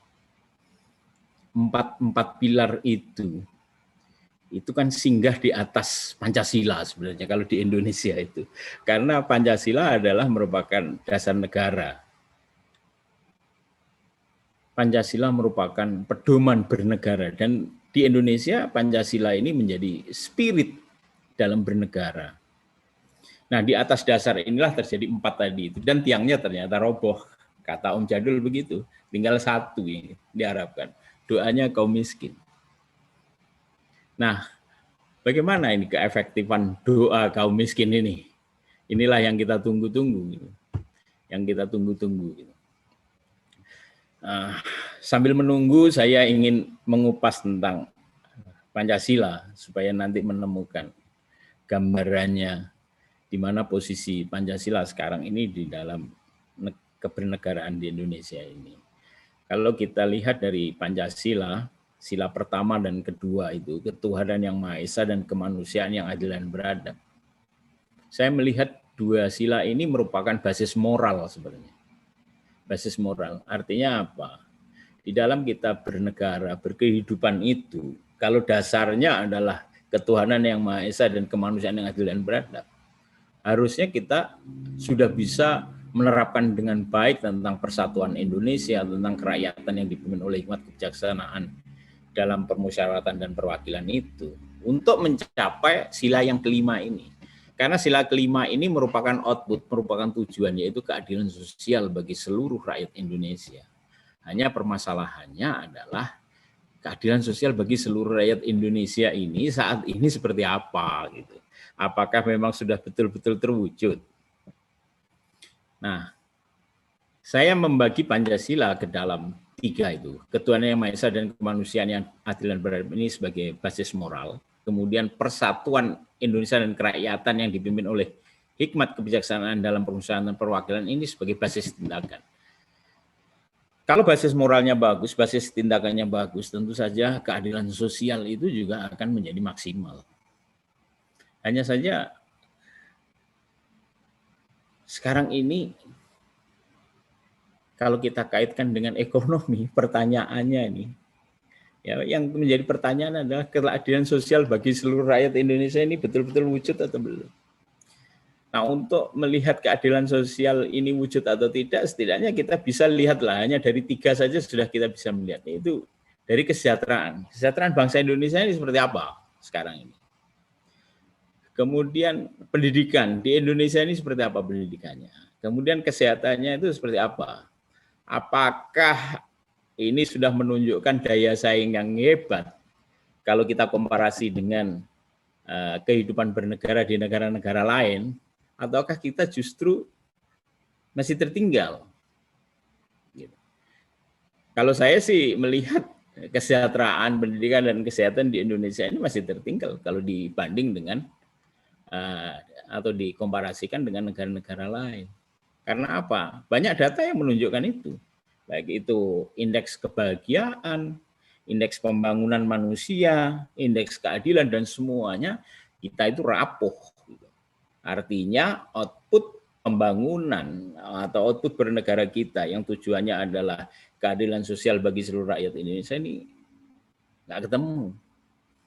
Empat pilar itu kan singgah di atas Pancasila sebenarnya kalau di Indonesia itu. Karena Pancasila adalah merupakan dasar negara. Pancasila merupakan pedoman bernegara, dan di Indonesia Pancasila ini menjadi spirit dalam bernegara. Nah, di atas dasar inilah terjadi 4 tadi itu, dan tiangnya ternyata roboh. Kata Om Jadul begitu, tinggal 1 ini diharapkan, doanya kaum miskin. Nah, bagaimana ini keefektifan doa kaum miskin ini? Inilah yang kita tunggu-tunggu, sambil menunggu, saya ingin mengupas tentang Pancasila supaya nanti menemukan gambarannya di mana posisi Pancasila sekarang ini di dalam kebernegaraan di Indonesia ini. Kalau kita lihat dari Pancasila, sila pertama dan kedua itu ketuhanan yang Maha Esa dan kemanusiaan yang adil dan beradab. Saya melihat 2 sila ini merupakan basis moral sebenarnya. Basis moral artinya apa? Di dalam kita bernegara, berkehidupan itu, kalau dasarnya adalah ketuhanan yang Maha Esa dan kemanusiaan yang adil dan beradab, harusnya kita sudah bisa menerapkan dengan baik tentang persatuan Indonesia, tentang kerakyatan yang dipimpin oleh hikmat kebijaksanaan dalam permusyawaratan dan perwakilan itu untuk mencapai sila yang kelima ini. Karena sila kelima ini merupakan output, merupakan tujuan, yaitu keadilan sosial bagi seluruh rakyat Indonesia. Hanya permasalahannya adalah keadilan sosial bagi seluruh rakyat Indonesia ini saat ini seperti apa gitu. Apakah memang sudah betul-betul terwujud? Nah, saya membagi Pancasila ke dalam 3 itu. Ketuhanan Yang Maha Esa dan kemanusiaan yang adil dan beradab ini sebagai basis moral. Kemudian persatuan Indonesia dan kerakyatan yang dipimpin oleh hikmat kebijaksanaan dalam permusyawaratan dan perwakilan ini sebagai basis tindakan. Kalau basis moralnya bagus, basis tindakannya bagus, tentu saja keadilan sosial itu juga akan menjadi maksimal. Hanya saja sekarang ini kalau kita kaitkan dengan ekonomi, pertanyaannya ini, ya, yang menjadi pertanyaan adalah keadilan sosial bagi seluruh rakyat Indonesia ini betul-betul wujud atau belum. Nah, untuk melihat keadilan sosial ini wujud atau tidak, setidaknya kita bisa lihatlah, hanya dari 3 saja sudah kita bisa melihat, yaitu dari kesejahteraan. Kesejahteraan bangsa Indonesia ini seperti apa sekarang ini? Kemudian pendidikan di Indonesia ini seperti apa pendidikannya? Kemudian kesehatannya itu seperti apa? Apakah ini sudah menunjukkan daya saing yang hebat kalau kita komparasi dengan kehidupan bernegara di negara-negara lain, ataukah kita justru masih tertinggal? Gitu. Kalau saya sih melihat kesejahteraan, pendidikan, dan kesehatan di Indonesia ini masih tertinggal kalau dibanding dengan atau dikomparasikan dengan negara-negara lain. Karena apa? Banyak data yang menunjukkan itu. Baik itu indeks kebahagiaan, indeks pembangunan manusia, indeks keadilan, dan semuanya kita itu rapuh. Artinya output pembangunan atau output bernegara kita yang tujuannya adalah keadilan sosial bagi seluruh rakyat Indonesia ini nggak ketemu.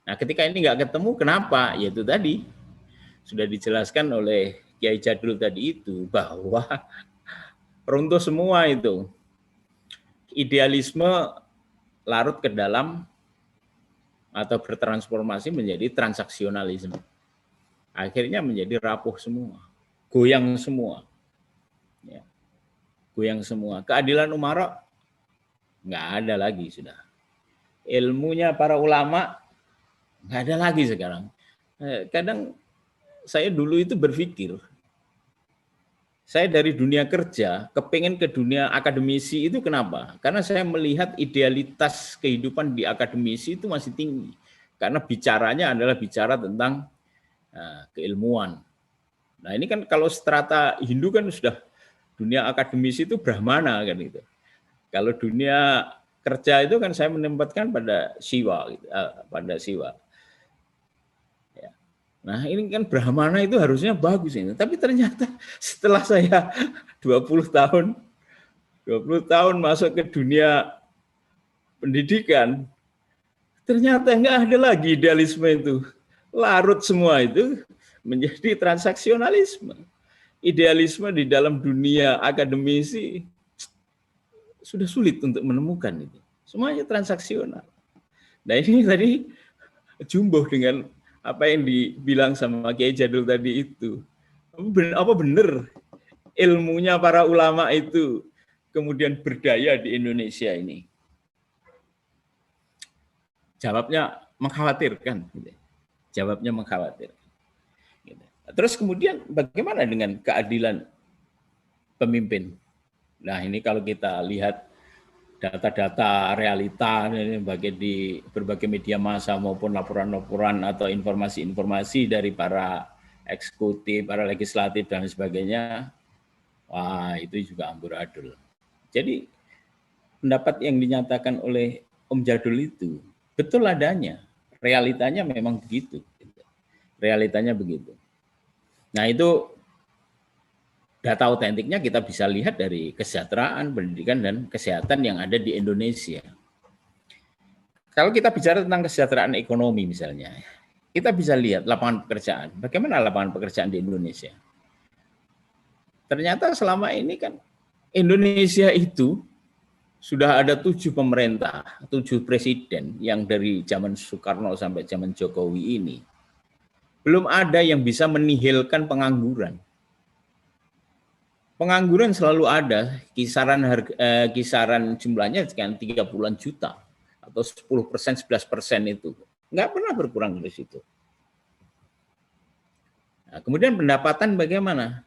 Nah, ketika ini nggak ketemu, kenapa? Yaitu tadi sudah dijelaskan oleh Kiai Jadul tadi itu, bahwa runtuh semua itu. Idealisme larut ke dalam atau bertransformasi menjadi transaksionalisme. Akhirnya menjadi rapuh semua, goyang semua. Ya. Goyang semua. Keadilan umara nggak ada lagi sudah. Ilmunya para ulama nggak ada lagi sekarang. Kadang saya dulu itu berpikir, saya dari dunia kerja, kepengen ke dunia akademisi itu kenapa? Karena saya melihat idealitas kehidupan di akademisi itu masih tinggi. Karena bicaranya adalah bicara tentang keilmuan. Nah, ini kan kalau strata Hindu kan sudah dunia akademisi itu Brahmana kan itu. Kalau dunia kerja itu kan saya menempatkan pada Siwa, gitu, pada Siwa. Ya. Nah, ini kan Brahmana itu harusnya bagus ini. Tapi ternyata setelah saya 20 tahun masuk ke dunia pendidikan, ternyata nggak ada lagi idealisme itu. Larut semua itu menjadi transaksionalisme. Idealisme di dalam dunia akademisi sudah sulit untuk menemukan itu. Semuanya transaksional. Nah, ini tadi jumbo dengan apa yang dibilang sama Kiai Jadul tadi itu. Apa benar ilmunya para ulama itu kemudian berdaya di Indonesia ini? Jawabnya mengkhawatirkan. Jawabnya mengkhawatirkan. Terus kemudian bagaimana dengan keadilan pemimpin? Nah, ini kalau kita lihat data-data realita di berbagai media massa maupun laporan-laporan atau informasi-informasi dari para eksekutif, para legislatif dan sebagainya, wah itu juga amburadul. Jadi pendapat yang dinyatakan oleh Om Jadul itu betul adanya, realitanya memang begitu. Realitanya begitu. Nah, itu data autentiknya kita bisa lihat dari kesejahteraan, pendidikan, dan kesehatan yang ada di Indonesia. Kalau kita bicara tentang kesejahteraan ekonomi misalnya, kita bisa lihat lapangan pekerjaan. Bagaimana lapangan pekerjaan di Indonesia? Ternyata selama ini kan Indonesia itu sudah ada 7 pemerintah, 7 presiden yang dari zaman Soekarno sampai zaman Jokowi ini. Belum ada yang bisa menihilkan pengangguran. Pengangguran selalu ada, kisaran jumlahnya sekian 30-an juta atau 10%, 11% itu. Nggak pernah berkurang dari situ. Nah, kemudian pendapatan bagaimana?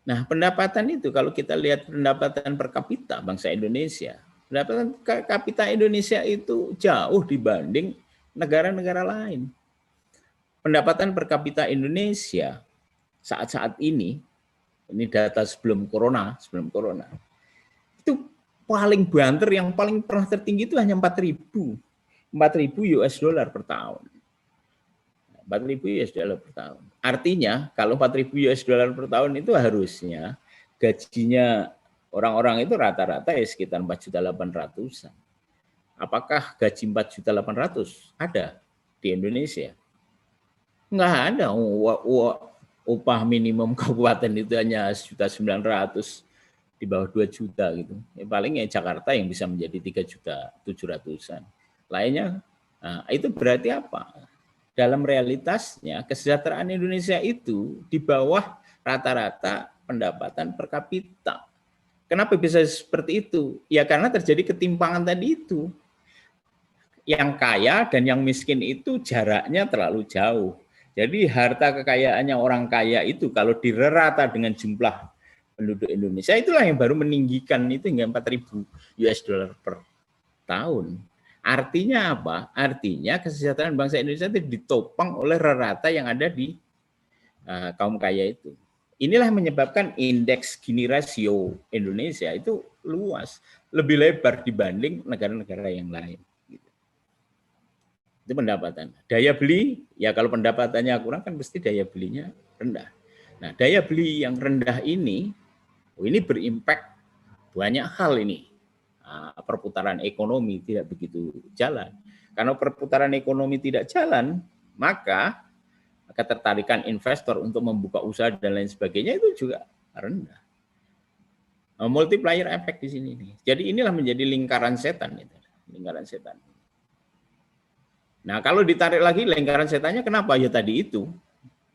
Nah, pendapatan itu kalau kita lihat pendapatan per kapita bangsa Indonesia, pendapatan per kapita Indonesia itu jauh dibanding negara-negara lain. Pendapatan per kapita Indonesia saat-saat ini data sebelum corona, itu paling banter, yang paling pernah tertinggi itu hanya 4.000 US dollar per tahun. 4.000 US dollar per tahun. Artinya kalau 4.000 US dollar per tahun itu harusnya gajinya orang-orang itu rata-rata ya sekitar 4.800.000. Apakah gaji 4.800.000 ada di Indonesia? Enggak ada. Upah minimum kabupaten itu hanya 1.900.000, di bawah 2 juta gitu. Ya, paling ya Jakarta yang bisa menjadi 3.700.000-an. Lainnya, nah, itu berarti apa? Dalam realitasnya kesejahteraan Indonesia itu di bawah rata-rata pendapatan per kapita. Kenapa bisa seperti itu? Ya karena terjadi ketimpangan tadi itu. Yang kaya dan yang miskin itu jaraknya terlalu jauh. Jadi harta kekayaannya orang kaya itu kalau dirata dengan jumlah penduduk Indonesia, itulah yang baru meninggikan itu hingga 4.000 US dollar per tahun. Artinya apa? Artinya kesejahteraan bangsa Indonesia itu ditopang oleh rata yang ada di kaum kaya itu. Inilah menyebabkan indeks Gini rasio Indonesia itu luas, lebih lebar dibanding negara-negara yang lain. Itu pendapatan. Daya beli, ya kalau pendapatannya kurang kan pasti daya belinya rendah. Nah, daya beli yang rendah ini berimpact banyak hal ini. Perputaran ekonomi tidak begitu jalan. Karena perputaran ekonomi tidak jalan, maka ketertarikan investor untuk membuka usaha dan lain sebagainya itu juga rendah. Multiplier effect di sini nih. Jadi inilah menjadi lingkaran setan itu. Lingkaran setan. Nah, kalau ditarik lagi lingkaran setannya kenapa? Ya tadi itu.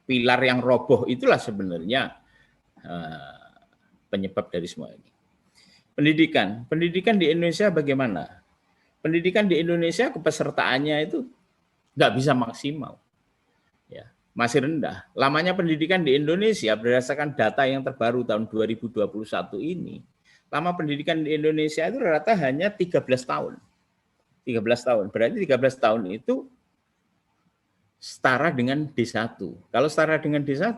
Pilar yang roboh itulah sebenarnya penyebab dari semua ini. Pendidikan di Indonesia bagaimana? Pendidikan di Indonesia kepesertaannya itu nggak bisa maksimal, ya masih rendah. Lamanya pendidikan di Indonesia berdasarkan data yang terbaru tahun 2021 ini, lama pendidikan di Indonesia itu rata hanya 13 tahun. 13 tahun, berarti 13 tahun itu setara dengan D1. Kalau setara dengan D1,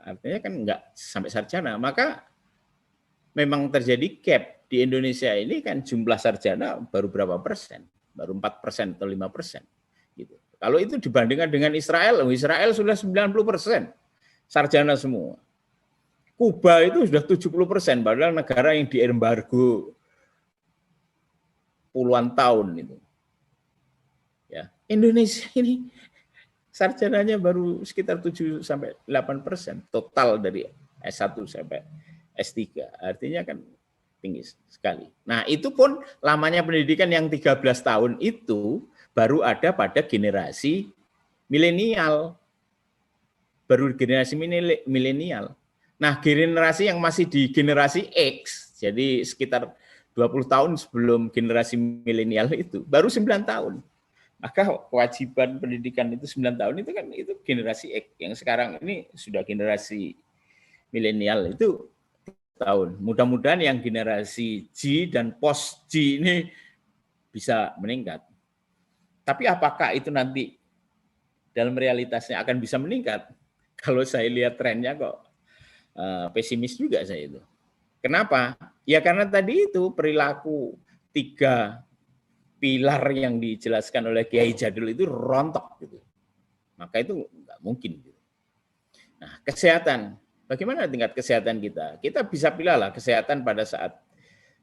artinya kan nggak sampai sarjana, maka memang terjadi gap di Indonesia ini kan jumlah sarjana baru berapa persen, baru 4% atau 5%. Gitu. Kalau itu dibandingkan dengan Israel sudah 90% sarjana semua. Kuba itu sudah 70%, padahal negara yang diembargo puluhan tahun itu. Ya, Indonesia ini sarjananya baru sekitar 7-8% total dari S1 sampai S3. Artinya kan tinggi sekali. Nah, itu pun lamanya pendidikan yang 13 tahun itu baru ada pada generasi milenial. Baru generasi milenial. Nah, generasi yang masih di generasi X, jadi sekitar 20 tahun sebelum generasi milenial itu, baru 9 tahun. Maka kewajiban pendidikan itu 9 tahun itu kan itu generasi X. Yang sekarang ini sudah generasi milenial itu tahun. Mudah-mudahan yang generasi G dan post G ini bisa meningkat. Tapi apakah itu nanti dalam realitasnya akan bisa meningkat? Kalau saya lihat trennya kok pesimis juga saya itu. Kenapa? Ya karena tadi itu perilaku 3 pilar yang dijelaskan oleh Kiai Jadul itu rontok gitu. Maka itu nggak mungkin. Nah, kesehatan. Bagaimana tingkat kesehatan kita? Kita bisa pilihlah kesehatan pada saat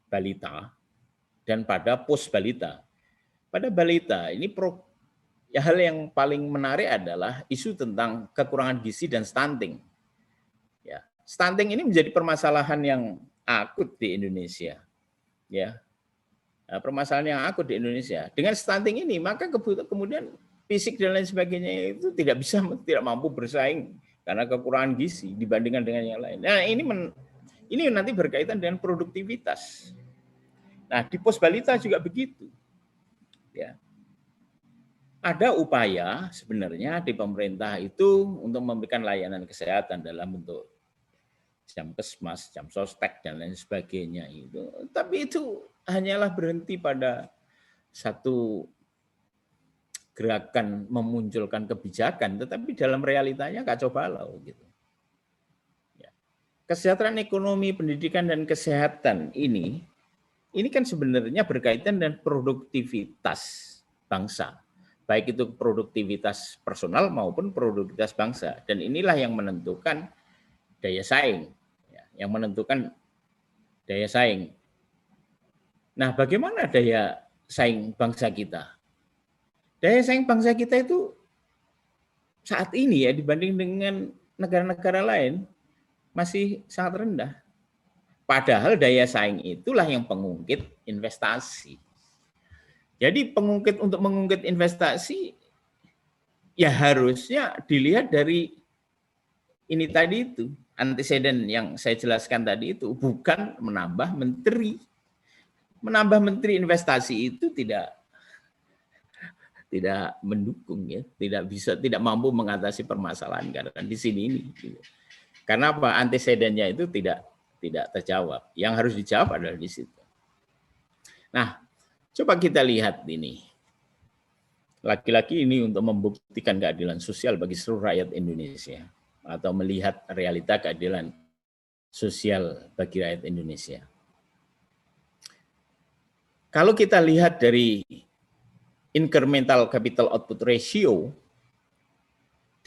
balita dan pada post balita. Pada balita ini hal yang paling menarik adalah isu tentang kekurangan gizi dan stunting. Ya, stunting ini menjadi permasalahan yang akut di Indonesia. Ya. Nah, permasalahan yang akut di Indonesia. Dengan stunting ini, maka kemudian fisik dan lain sebagainya itu tidak mampu bersaing karena kekurangan gizi dibandingkan dengan yang lain. Nah, ini nanti berkaitan dengan produktivitas. Nah, di pos balita juga begitu. Ya. Ada upaya sebenarnya di pemerintah itu untuk memberikan layanan kesehatan dalam bentuk jam kesmas, jam sostek, dan lain sebagainya itu. Tapi itu hanyalah berhenti pada satu gerakan memunculkan kebijakan, tetapi dalam realitanya kacau balau gitu. Ya. Kesejahteraan ekonomi, pendidikan, dan kesehatan ini kan sebenarnya berkaitan dengan produktivitas bangsa. Baik itu produktivitas personal maupun produktivitas bangsa. Dan inilah yang menentukan daya saing. Yang menentukan daya saing. Nah, bagaimana daya saing bangsa kita? Daya saing bangsa kita itu saat ini ya dibanding dengan negara-negara lain masih sangat rendah. Padahal daya saing itulah yang pengungkit investasi. Jadi untuk mengungkit investasi ya harusnya dilihat dari ini tadi itu, anteseden yang saya jelaskan tadi itu, bukan menambah menteri. Menambah menteri investasi itu tidak mendukung ya, tidak mampu mengatasi permasalahan karena di sini ini. Karena apa? Antesedennya itu tidak terjawab. Yang harus dijawab adalah di situ. Nah, coba kita lihat ini. Laki-laki ini untuk membuktikan keadilan sosial bagi seluruh rakyat Indonesia atau melihat realita keadilan sosial bagi rakyat Indonesia. Kalau kita lihat dari incremental capital output ratio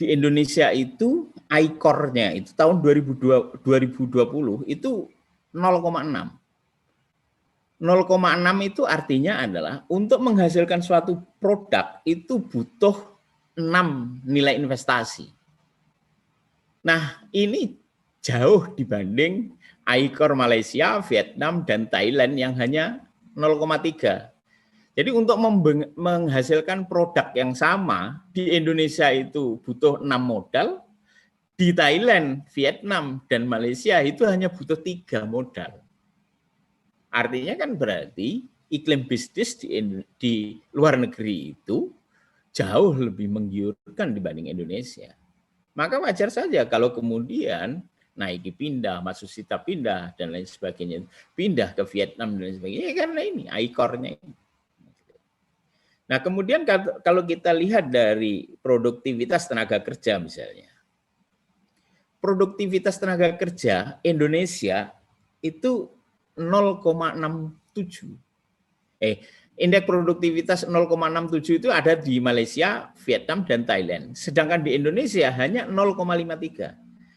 di Indonesia itu ICOR-nya itu tahun 2020 itu 0,6. 0,6 itu artinya adalah untuk menghasilkan suatu produk itu butuh 6 nilai investasi. Nah, ini jauh dibanding ICOR Malaysia, Vietnam, dan Thailand yang hanya 0,3. Jadi untuk menghasilkan produk yang sama di Indonesia itu butuh 6 modal, di Thailand, Vietnam, dan Malaysia itu hanya butuh 3 modal. Artinya kan berarti iklim bisnis di luar negeri itu jauh lebih menggiurkan dibanding Indonesia. Maka wajar saja kalau kemudian Nike pindah, Matsushita pindah, dan lain sebagainya. Pindah ke Vietnam dan lain sebagainya. Ya karena ini, ICOR-nya ini. Nah kemudian kalau kita lihat dari produktivitas tenaga kerja misalnya. Produktivitas tenaga kerja Indonesia itu 0,67. Indeks produktivitas 0,67 itu ada di Malaysia, Vietnam, dan Thailand. Sedangkan di Indonesia hanya 0,53.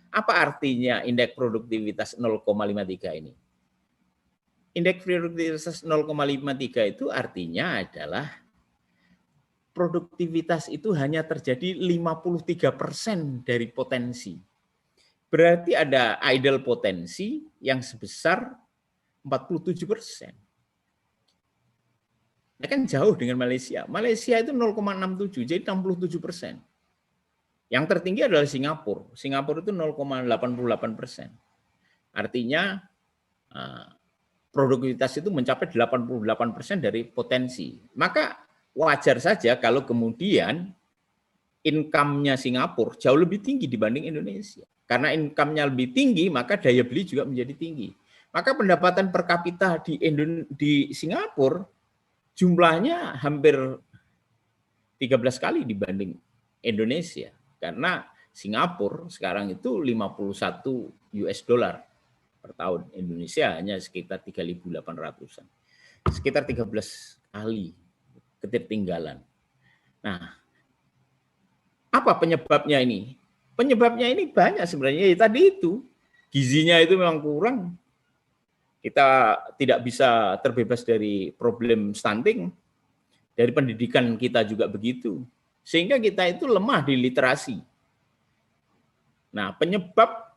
Apa artinya indeks produktivitas 0,53 ini? Indeks produktivitas 0,53 itu artinya adalah produktivitas itu hanya terjadi 53% dari potensi. Berarti ada idle potensi yang sebesar 47%. Nah, kan jauh dengan Malaysia. Malaysia itu 0,67, jadi 67%. Yang tertinggi adalah Singapura. Singapura itu 0,88%. Artinya produktivitas itu mencapai 88% dari potensi. Maka wajar saja kalau kemudian income-nya Singapura jauh lebih tinggi dibanding Indonesia. Karena income-nya lebih tinggi, maka daya beli juga menjadi tinggi. Maka pendapatan per kapita di Singapura jumlahnya hampir 13 kali dibanding Indonesia. Karena Singapura sekarang itu 51 US dollar per tahun. Indonesia hanya sekitar 3.800-an. Sekitar 13 kali ketertinggalan. Nah, apa penyebabnya ini? Penyebabnya ini banyak sebenarnya. Ya, tadi itu, gizinya itu memang kurang. Kita tidak bisa terbebas dari problem stunting. Dari pendidikan kita juga begitu. Sehingga kita itu lemah di literasi. Nah, penyebab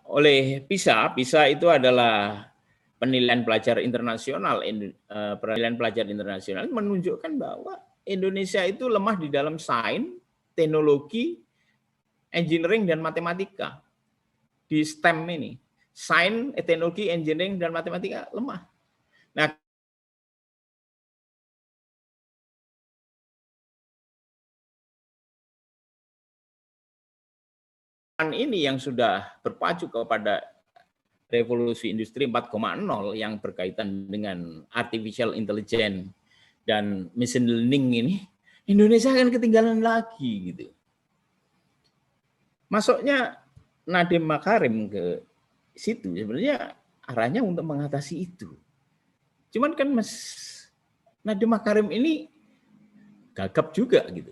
oleh PISA. PISA itu adalah penilaian pelajar internasional. Penilaian pelajar internasional menunjukkan bahwa Indonesia itu lemah di dalam sains, teknologi, engineering, dan matematika. Di STEM ini, sains, teknologi, engineering, dan matematika lemah. Nah, ini yang sudah berpacu kepada revolusi industri 4.0 yang berkaitan dengan artificial intelligence dan machine learning ini, Indonesia akan ketinggalan lagi gitu. Masuknya Nadiem Makarim ke situ sebenarnya arahnya untuk mengatasi itu. Cuman kan Mas Nadiem Makarim ini gagap juga gitu.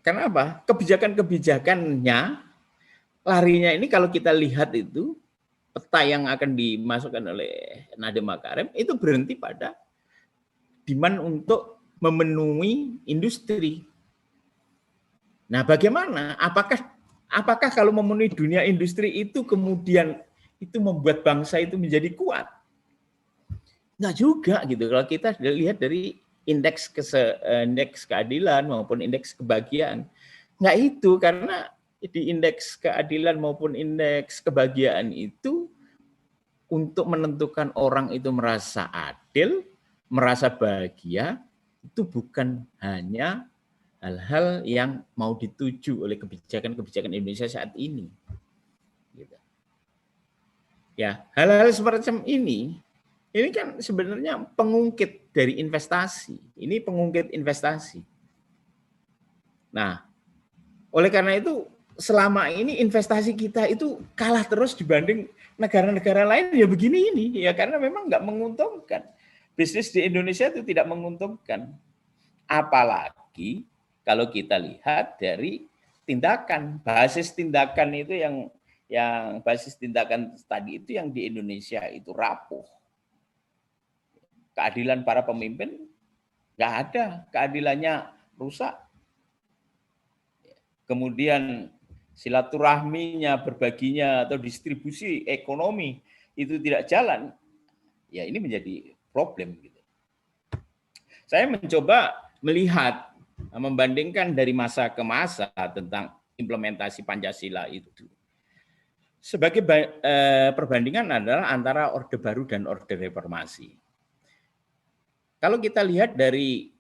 Karena apa? Kebijakan-kebijakannya larinya ini kalau kita lihat itu peta yang akan dimasukkan oleh Nadiem Makarim itu berhenti pada demand untuk memenuhi industri. Nah, bagaimana? Apakah kalau memenuhi dunia industri itu kemudian itu membuat bangsa itu menjadi kuat? Enggak juga gitu. Kalau kita lihat dari indeks keadilan maupun indeks kebahagiaan, enggak itu, karena di indeks keadilan maupun indeks kebahagiaan itu untuk menentukan orang itu merasa adil, merasa bahagia, itu bukan hanya hal-hal yang mau dituju oleh kebijakan-kebijakan Indonesia saat ini. Ya, hal-hal semacam ini kan sebenarnya pengungkit dari investasi. Ini pengungkit investasi. Nah, oleh karena itu selama ini investasi kita itu kalah terus dibanding negara-negara lain ya begini ini ya, karena memang nggak menguntungkan. Bisnis di Indonesia itu tidak menguntungkan. Apalagi kalau kita lihat dari tindakan, basis tindakan itu yang basis tindakan tadi itu yang di Indonesia itu rapuh. Keadilan para pemimpin nggak ada, keadilannya rusak. Kemudian silaturahminya, berbaginya atau distribusi ekonomi itu tidak jalan, ya ini menjadi problem gitu. Saya mencoba melihat, membandingkan dari masa ke masa tentang implementasi Pancasila itu. Sebagai perbandingan adalah antara Orde Baru dan Orde Reformasi. Kalau kita lihat dari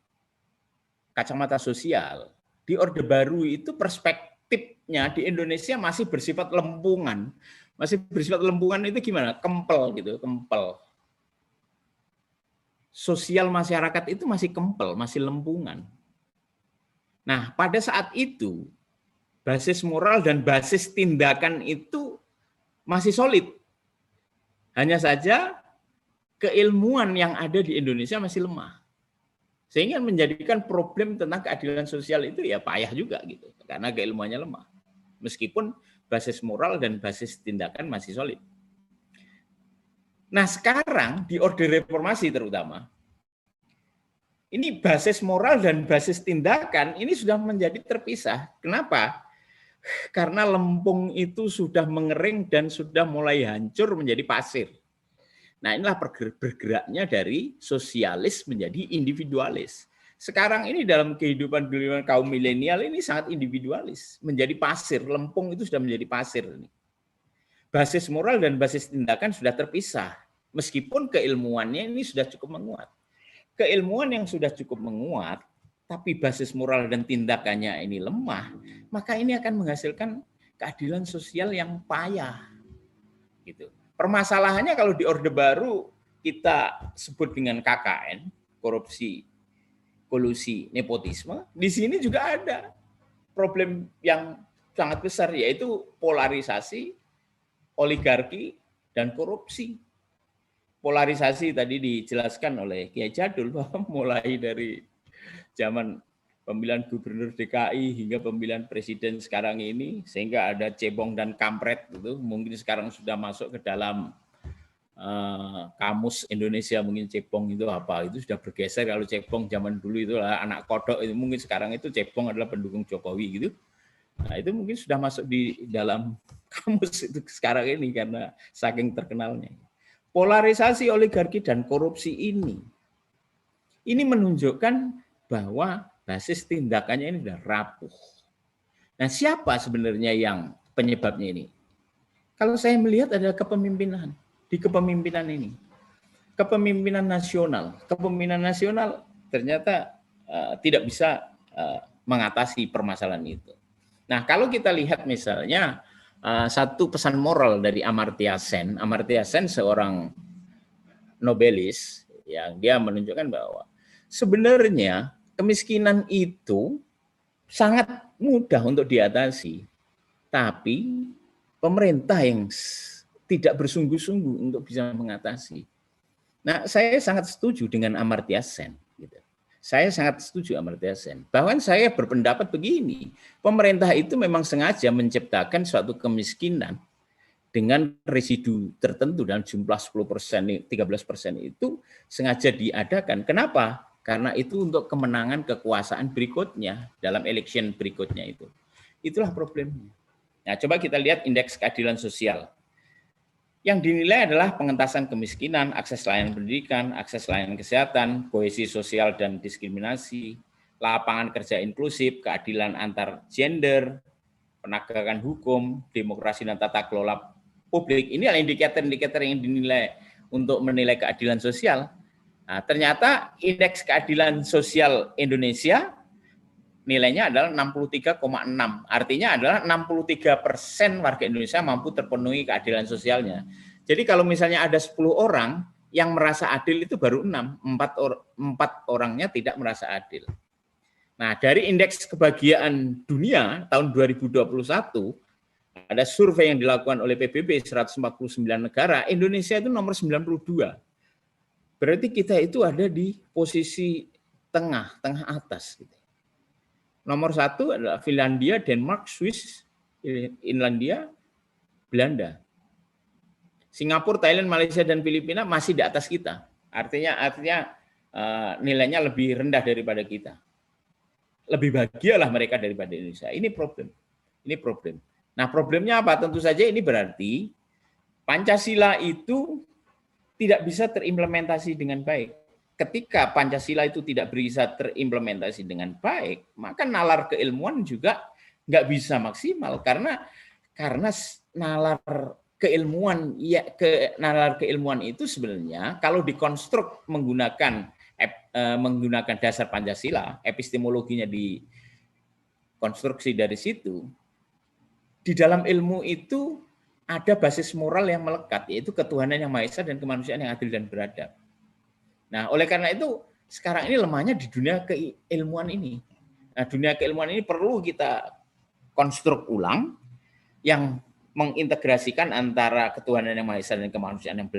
kacamata sosial, di Orde Baru itu perspektifnya di Indonesia masih bersifat lempungan. Masih bersifat lempungan itu gimana? Kempel gitu, kempel. Sosial masyarakat itu masih kempel, masih lempungan. Nah, pada saat itu basis moral dan basis tindakan itu masih solid. Hanya saja keilmuan yang ada di Indonesia masih lemah. Sehingga menjadikan problem tentang keadilan sosial itu ya payah juga gitu, karena keilmuannya lemah. Meskipun basis moral dan basis tindakan masih solid. Nah, sekarang di Orde Reformasi terutama, ini basis moral dan basis tindakan ini sudah menjadi terpisah. Kenapa? Karena lempung itu sudah mengering dan sudah mulai hancur menjadi pasir. Nah, inilah bergeraknya dari sosialis menjadi individualis. Sekarang ini dalam kehidupan kaum milenial ini sangat individualis, menjadi pasir. Lempung itu sudah menjadi pasir. Basis moral dan basis tindakan sudah terpisah, meskipun keilmuannya ini sudah cukup menguat. Keilmuan yang sudah cukup menguat, tapi basis moral dan tindakannya ini lemah, maka ini akan menghasilkan keadilan sosial yang payah. Gitu. Permasalahannya kalau di Orde Baru kita sebut dengan KKN, korupsi, kolusi, nepotisme, di sini juga ada problem yang sangat besar, yaitu polarisasi, oligarki, dan korupsi. Polarisasi tadi dijelaskan oleh Kiai Jadul bahwa mulai dari zaman pemilihan gubernur DKI hingga pemilihan presiden sekarang ini, sehingga ada cebong dan kampret itu mungkin sekarang sudah masuk ke dalam kamus Indonesia. Mungkin cebong itu apa, itu sudah bergeser. Kalau cebong zaman dulu itu anak kodok, itu mungkin sekarang itu cebong adalah pendukung Jokowi gitu. Nah, itu mungkin sudah masuk di dalam kamus itu sekarang ini karena saking terkenalnya. Polarisasi oligarki dan korupsi ini menunjukkan bahwa basis tindakannya ini sudah rapuh. Nah, siapa sebenarnya yang penyebabnya ini? Kalau saya melihat ada kepemimpinan. Di kepemimpinan ini. Kepemimpinan nasional ternyata tidak bisa mengatasi permasalahan itu. Nah, kalau kita lihat misalnya satu pesan moral dari Amartya Sen. Amartya Sen seorang nobelis yang dia menunjukkan bahwa sebenarnya kemiskinan itu sangat mudah untuk diatasi, tapi pemerintah yang tidak bersungguh-sungguh untuk bisa mengatasi. Nah, saya sangat setuju dengan Amartya Sen. Gitu. Saya sangat setuju Amartya Sen. Bahkan saya berpendapat begini, pemerintah itu memang sengaja menciptakan suatu kemiskinan dengan residu tertentu dalam jumlah 10%, 13% itu sengaja diadakan. Kenapa? Karena itu untuk kemenangan kekuasaan berikutnya, dalam election berikutnya itu. Itulah problemnya. Nah, coba kita lihat indeks keadilan sosial. Yang dinilai adalah pengentasan kemiskinan, akses layanan pendidikan, akses layanan kesehatan, kohesi sosial dan diskriminasi, lapangan kerja inklusif, keadilan antar gender, penegakan hukum, demokrasi dan tata kelola publik. Ini adalah indikator-indikator yang dinilai untuk menilai keadilan sosial. Nah, ternyata indeks keadilan sosial Indonesia nilainya adalah 63,6. Artinya adalah 63% warga Indonesia mampu terpenuhi keadilan sosialnya. Jadi kalau misalnya ada 10 orang yang merasa adil itu baru 6, 4 orangnya tidak merasa adil. Nah, dari indeks kebahagiaan dunia tahun 2021, ada survei yang dilakukan oleh PBB 149 negara, Indonesia itu nomor 92. Berarti kita itu ada di posisi tengah atas. Nomor 1 adalah Finlandia, Denmark, Swiss, Irlandia, Belanda. Singapura, Thailand, Malaysia, dan Filipina masih di atas kita. Artinya nilainya lebih rendah daripada kita. Lebih bahagialah mereka daripada Indonesia. Ini problem. Nah, problemnya apa? Tentu saja ini berarti Pancasila itu tidak bisa terimplementasi dengan baik. Ketika Pancasila itu tidak bisa terimplementasi dengan baik, maka nalar keilmuan juga nggak bisa maksimal karena nalar keilmuan itu sebenarnya kalau dikonstruk menggunakan dasar Pancasila, epistemologinya dikonstruksi dari situ, di dalam ilmu itu ada basis moral yang melekat, yaitu ketuhanan yang Maha Esa dan kemanusiaan yang adil dan beradab. Nah, oleh karena itu sekarang ini lemahnya di dunia keilmuan ini. Nah, dunia keilmuan ini perlu kita konstruk ulang yang mengintegrasikan antara ketuhanan yang Maha Esa dan kemanusiaan yang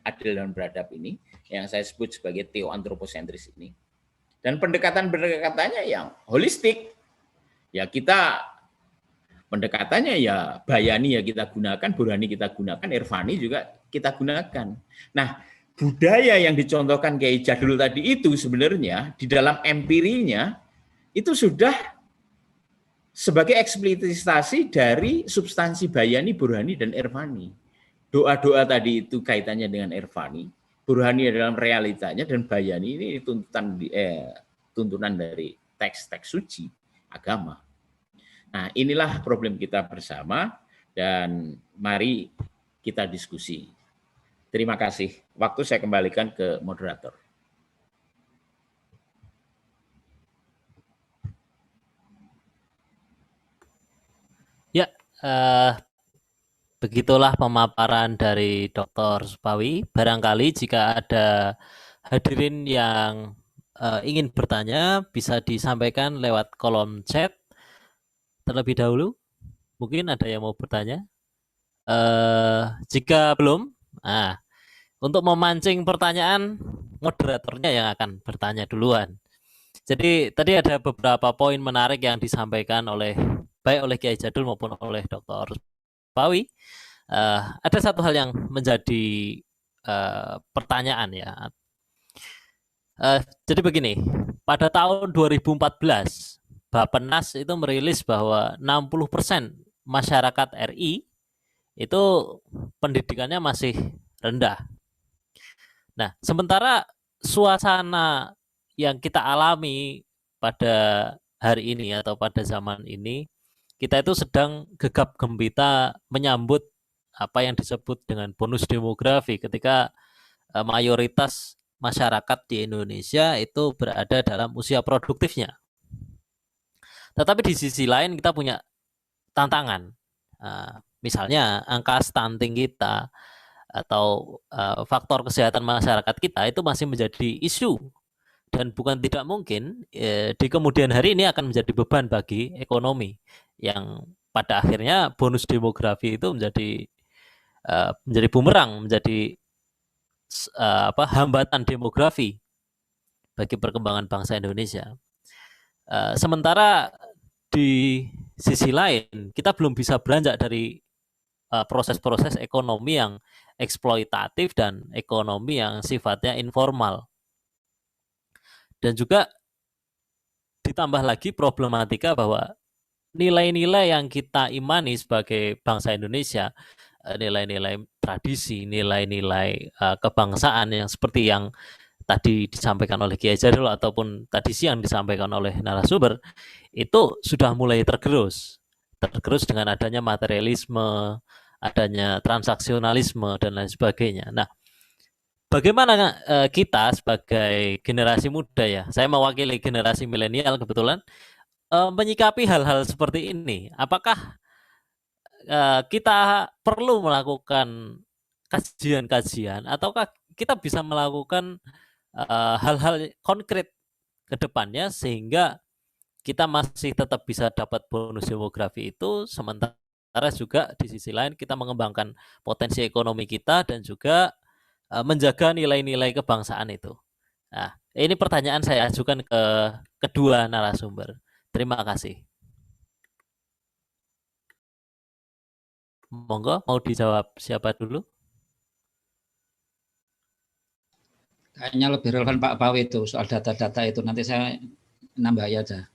adil dan beradab ini, yang saya sebut sebagai teoantropocentris ini. Dan pendekatannya yang holistik. Ya kita pendekatannya ya Bayani ya kita gunakan, Burhani kita gunakan, Irfani juga kita gunakan. Nah, budaya yang dicontohkan Kiai Jadul tadi itu sebenarnya di dalam empirinya itu sudah sebagai eksplisitasi dari substansi Bayani, Burhani, dan Irfani. Doa-doa tadi itu kaitannya dengan Irfani, Burhani dalam realitanya, dan Bayani ini tuntunan dari teks-teks suci agama. Nah, inilah problem kita bersama dan mari kita diskusi. Terima kasih. Waktu saya kembalikan ke moderator. Ya, begitulah pemaparan dari Dr. Supawi. Barangkali jika ada hadirin yang ingin bertanya, bisa disampaikan lewat kolom chat terlebih dahulu. Mungkin ada yang mau bertanya. Jika belum, untuk memancing pertanyaan, moderatornya yang akan bertanya duluan. Jadi tadi ada beberapa poin menarik yang disampaikan baik oleh Kiai Jadul maupun oleh Dr. Supawi. Ada satu hal yang menjadi pertanyaan ya. Jadi begini, pada tahun 2014 Bappenas itu merilis bahwa 60% masyarakat RI itu pendidikannya masih rendah. Nah, sementara suasana yang kita alami pada hari ini atau pada zaman ini, kita itu sedang gegap gempita menyambut apa yang disebut dengan bonus demografi ketika mayoritas masyarakat di Indonesia itu berada dalam usia produktifnya. Tetapi di sisi lain kita punya tantangan. Misalnya angka stunting kita atau faktor kesehatan masyarakat kita itu masih menjadi isu dan bukan tidak mungkin di kemudian hari ini akan menjadi beban bagi ekonomi yang pada akhirnya bonus demografi itu menjadi bumerang, menjadi hambatan demografi bagi perkembangan bangsa Indonesia. Sementara di sisi lain kita belum bisa beranjak dari proses-proses ekonomi yang eksploitatif dan ekonomi yang sifatnya informal. Dan juga ditambah lagi problematika bahwa nilai-nilai yang kita imani sebagai bangsa Indonesia, nilai-nilai tradisi, nilai-nilai kebangsaan yang seperti yang tadi disampaikan oleh Kiai Jadul ataupun tadi siang disampaikan oleh narasumber, itu sudah mulai tergerus dengan adanya materialisme, adanya transaksionalisme dan lain sebagainya. Nah, bagaimana kita sebagai generasi muda ya, saya mewakili generasi milenial kebetulan, menyikapi hal-hal seperti ini? Apakah kita perlu melakukan kajian-kajian ataukah kita bisa melakukan hal-hal konkret ke depannya sehingga kita masih tetap bisa dapat bonus demografi itu, sementara juga di sisi lain kita mengembangkan potensi ekonomi kita dan juga menjaga nilai-nilai kebangsaan itu. Nah, ini pertanyaan saya ajukan ke kedua narasumber. Terima kasih. Monggo, mau dijawab siapa dulu? Kayaknya lebih relevan Pak Pawe itu soal data-data itu. Nanti saya nambah aja.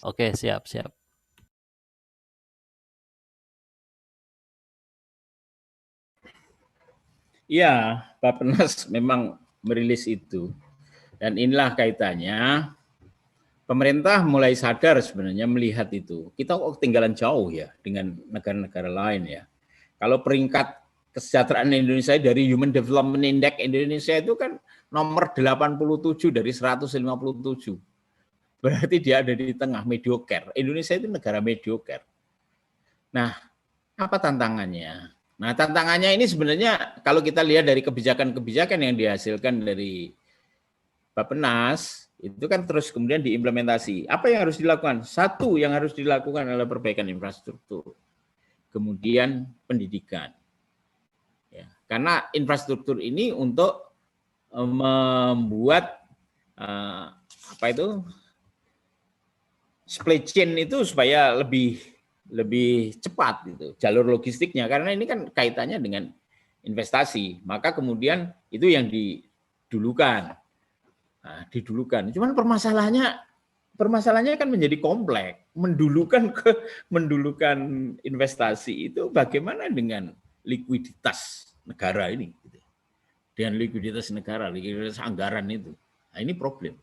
Oke, siap. Iya, Bappenas memang merilis itu. Dan inilah kaitannya, pemerintah mulai sadar sebenarnya melihat itu. Kita kok ketinggalan jauh ya dengan negara-negara lain ya. Kalau peringkat kesejahteraan Indonesia dari Human Development Index Indonesia itu kan nomor 87 dari 157. Berarti dia ada di tengah, mediocre. Indonesia itu negara mediocre. Nah, apa tantangannya? Nah, tantangannya ini sebenarnya kalau kita lihat dari kebijakan-kebijakan yang dihasilkan dari Bappenas, itu kan terus kemudian diimplementasi. Apa yang harus dilakukan? Satu yang harus dilakukan adalah perbaikan infrastruktur. Kemudian pendidikan. Ya, karena infrastruktur ini untuk membuat supply chain itu supaya lebih cepat gitu, jalur logistiknya, karena ini kan kaitannya dengan investasi, maka kemudian itu yang didulukan. Nah, didulukan. Cuman permasalahannya kan menjadi kompleks. Mendulukan investasi itu bagaimana dengan likuiditas negara ini? Dengan likuiditas negara, likuiditas anggaran itu. Nah, ini problem.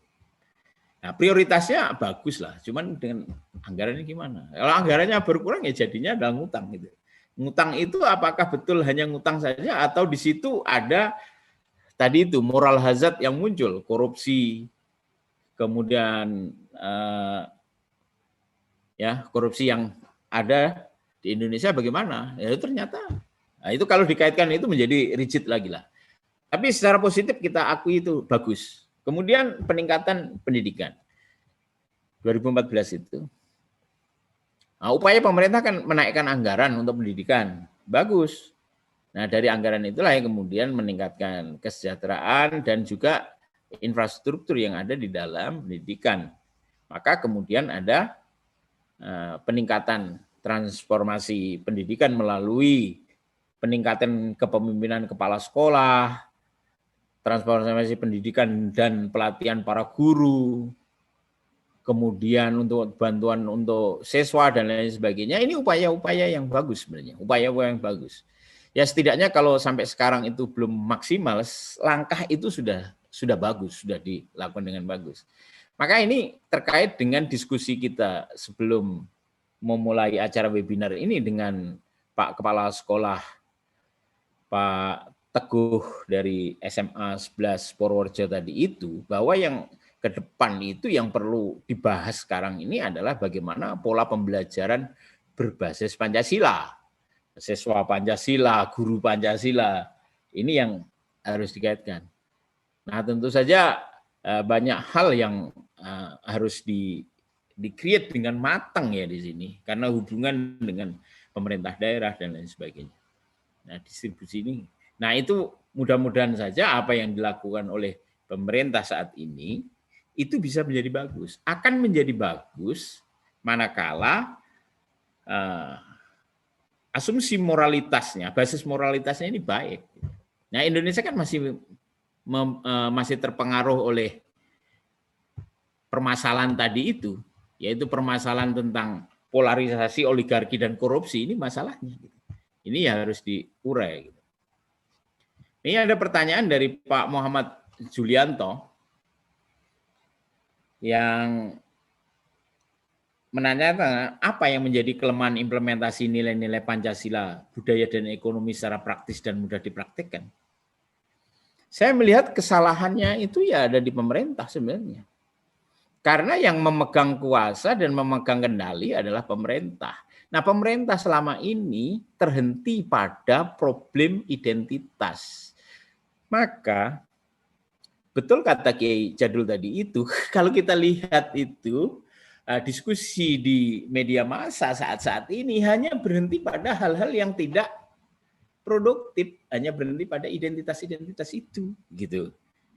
Nah, prioritasnya bagus lah, cuman dengan anggarannya gimana? Kalau anggarannya berkurang ya jadinya adalah ngutang gitu. Ngutang itu apakah betul hanya ngutang saja atau di situ ada tadi itu moral hazard yang muncul, korupsi, kemudian korupsi yang ada di Indonesia bagaimana? Ya ternyata, nah itu kalau dikaitkan itu menjadi rigid lagi lah. Tapi secara positif kita akui itu bagus. Kemudian peningkatan pendidikan 2014 itu. Nah, upaya pemerintah kan menaikkan anggaran untuk pendidikan. Bagus. Nah, dari anggaran itulah yang kemudian meningkatkan kesejahteraan dan juga infrastruktur yang ada di dalam pendidikan. Maka kemudian ada peningkatan transformasi pendidikan melalui peningkatan kepemimpinan kepala sekolah, transformasi pendidikan dan pelatihan para guru, kemudian untuk bantuan untuk siswa dan lain sebagainya, ini upaya-upaya yang bagus sebenarnya, upaya-upaya yang bagus. Ya setidaknya kalau sampai sekarang itu belum maksimal, langkah itu sudah bagus, sudah dilakukan dengan bagus. Maka ini terkait dengan diskusi kita sebelum memulai acara webinar ini dengan Pak Kepala Sekolah, Pak Teguh dari SMA 11 Purworejo tadi itu, bahwa yang ke depan itu yang perlu dibahas sekarang ini adalah bagaimana pola pembelajaran berbasis Pancasila. Siswa Pancasila, guru Pancasila, ini yang harus dikaitkan. Nah tentu saja banyak hal yang harus di-create dengan matang ya di sini, karena hubungan dengan pemerintah daerah dan lain sebagainya. Nah distribusi ini, nah itu mudah-mudahan saja apa yang dilakukan oleh pemerintah saat ini itu bisa menjadi bagus. Akan menjadi bagus manakala asumsi moralitasnya, basis moralitasnya ini baik. Nah Indonesia kan masih terpengaruh oleh permasalahan tadi itu, yaitu permasalahan tentang polarisasi, oligarki dan korupsi. Ini masalahnya. Ini harus diurai. Ini ada pertanyaan dari Pak Muhammad Julianto yang menanyakan apa yang menjadi kelemahan implementasi nilai-nilai Pancasila, budaya dan ekonomi secara praktis dan mudah dipraktikkan. Saya melihat kesalahannya itu ya ada di pemerintah sebenarnya. Karena yang memegang kuasa dan memegang kendali adalah pemerintah. Nah, pemerintah selama ini terhenti pada problem identitas. Maka betul kata Kiai Jadul tadi itu, kalau kita lihat itu diskusi di media massa saat-saat ini hanya berhenti pada hal-hal yang tidak produktif, hanya berhenti pada identitas-identitas itu, gitu.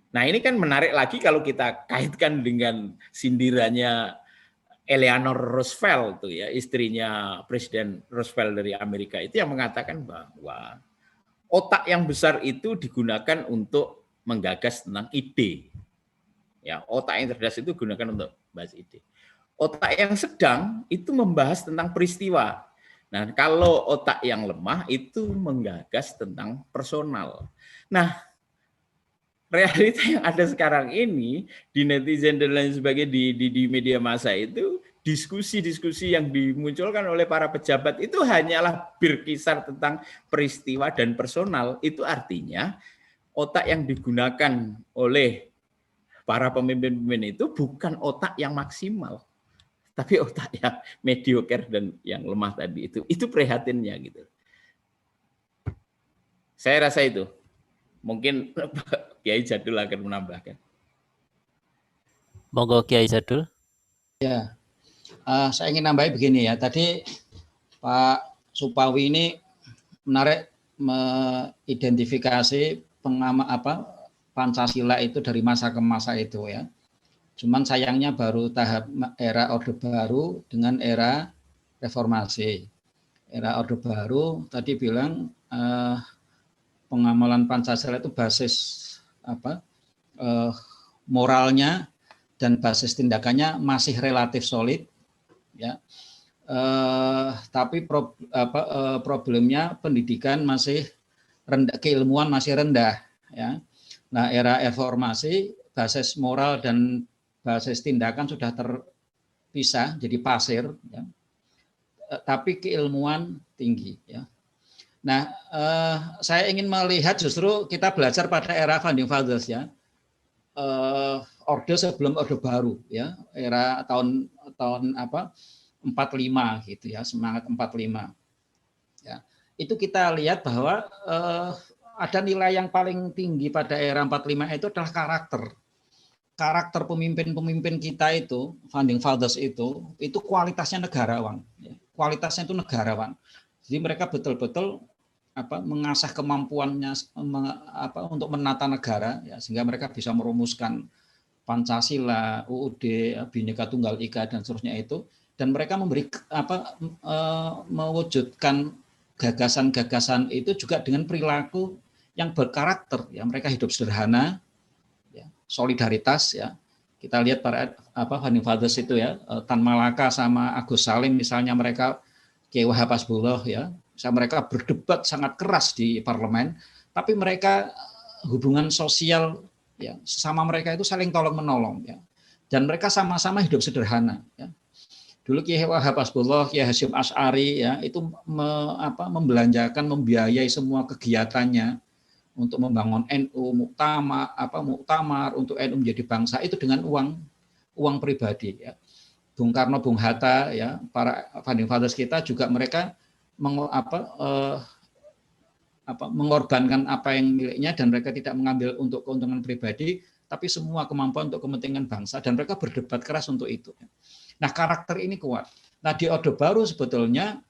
Nah ini kan menarik lagi kalau kita kaitkan dengan sindirannya Eleanor Roosevelt, tuh ya, istrinya Presiden Roosevelt dari Amerika itu yang mengatakan bahwa otak yang besar itu digunakan untuk menggagas tentang ide. Ya, otak yang cerdas itu digunakan untuk bahas ide. Otak yang sedang itu membahas tentang peristiwa. Nah, kalau otak yang lemah itu menggagas tentang personal. Nah, realita yang ada sekarang ini di netizen dan lain sebagainya di media massa itu, diskusi-diskusi yang dimunculkan oleh para pejabat itu hanyalah berkisar tentang peristiwa dan personal. Itu artinya otak yang digunakan oleh para pemimpin-pemimpin itu bukan otak yang maksimal, tapi otak yang mediocre dan yang lemah tadi itu. Itu prihatinnya gitu. Saya rasa itu. Mungkin Kiai Jadul akan menambahkan. Monggo Kiai Jadul. Ya, saya ingin nambahin begini ya. Tadi Pak Supawi ini menarik mengidentifikasi Pancasila itu dari masa ke masa itu ya. Cuman sayangnya baru tahap era Orde Baru dengan era reformasi. Era Orde Baru tadi bilang pengamalan Pancasila itu basis moralnya dan basis tindakannya masih relatif solid ya. Tapi problemnya pendidikan masih rendah, keilmuan masih rendah ya. Nah, era reformasi basis moral dan basis tindakan sudah terpisah jadi pasir ya. Tapi keilmuan tinggi ya. Nah, saya ingin melihat justru kita belajar pada era Founding Fathers ya. Orde sebelum Orde Baru ya, era tahun 45 gitu ya, semangat 45. Ya. Itu kita lihat bahwa ada nilai yang paling tinggi pada era 45 itu adalah karakter pemimpin-pemimpin kita itu, Founding Fathers itu kualitasnya negarawan, ya. Kualitasnya itu negarawan. Jadi mereka betul-betul mengasah kemampuannya untuk menata negara, ya, sehingga mereka bisa merumuskan Pancasila, UUD, Bhinneka Tunggal Ika dan seterusnya itu, dan mereka mewujudkan gagasan-gagasan itu juga dengan perilaku yang berkarakter, ya, mereka hidup sederhana, ya, solidaritas, ya, Kita lihat para founding fathers itu ya, Tan Malaka sama Agus Salim misalnya, mereka Kiai Wahab Hasbullah ya, mereka berdebat sangat keras di parlemen, tapi mereka hubungan sosial ya sesama mereka itu saling tolong menolong ya, dan mereka sama-sama hidup sederhana ya. Dulu Kiai Wahab Hasbullah, Kiai Hasyim Asy'ari ya itu membelanjakan, membiayai semua kegiatannya untuk membangun NU, muktamar untuk NU menjadi bangsa itu dengan uang pribadi ya. Bung Karno, Bung Hatta ya, para founding fathers kita juga mereka mengorbankan apa yang miliknya, dan mereka tidak mengambil untuk keuntungan pribadi, tapi semua kemampuan untuk kepentingan bangsa, dan mereka berdebat keras untuk itu. Nah, karakter ini kuat. Nah, di Orde Baru sebetulnya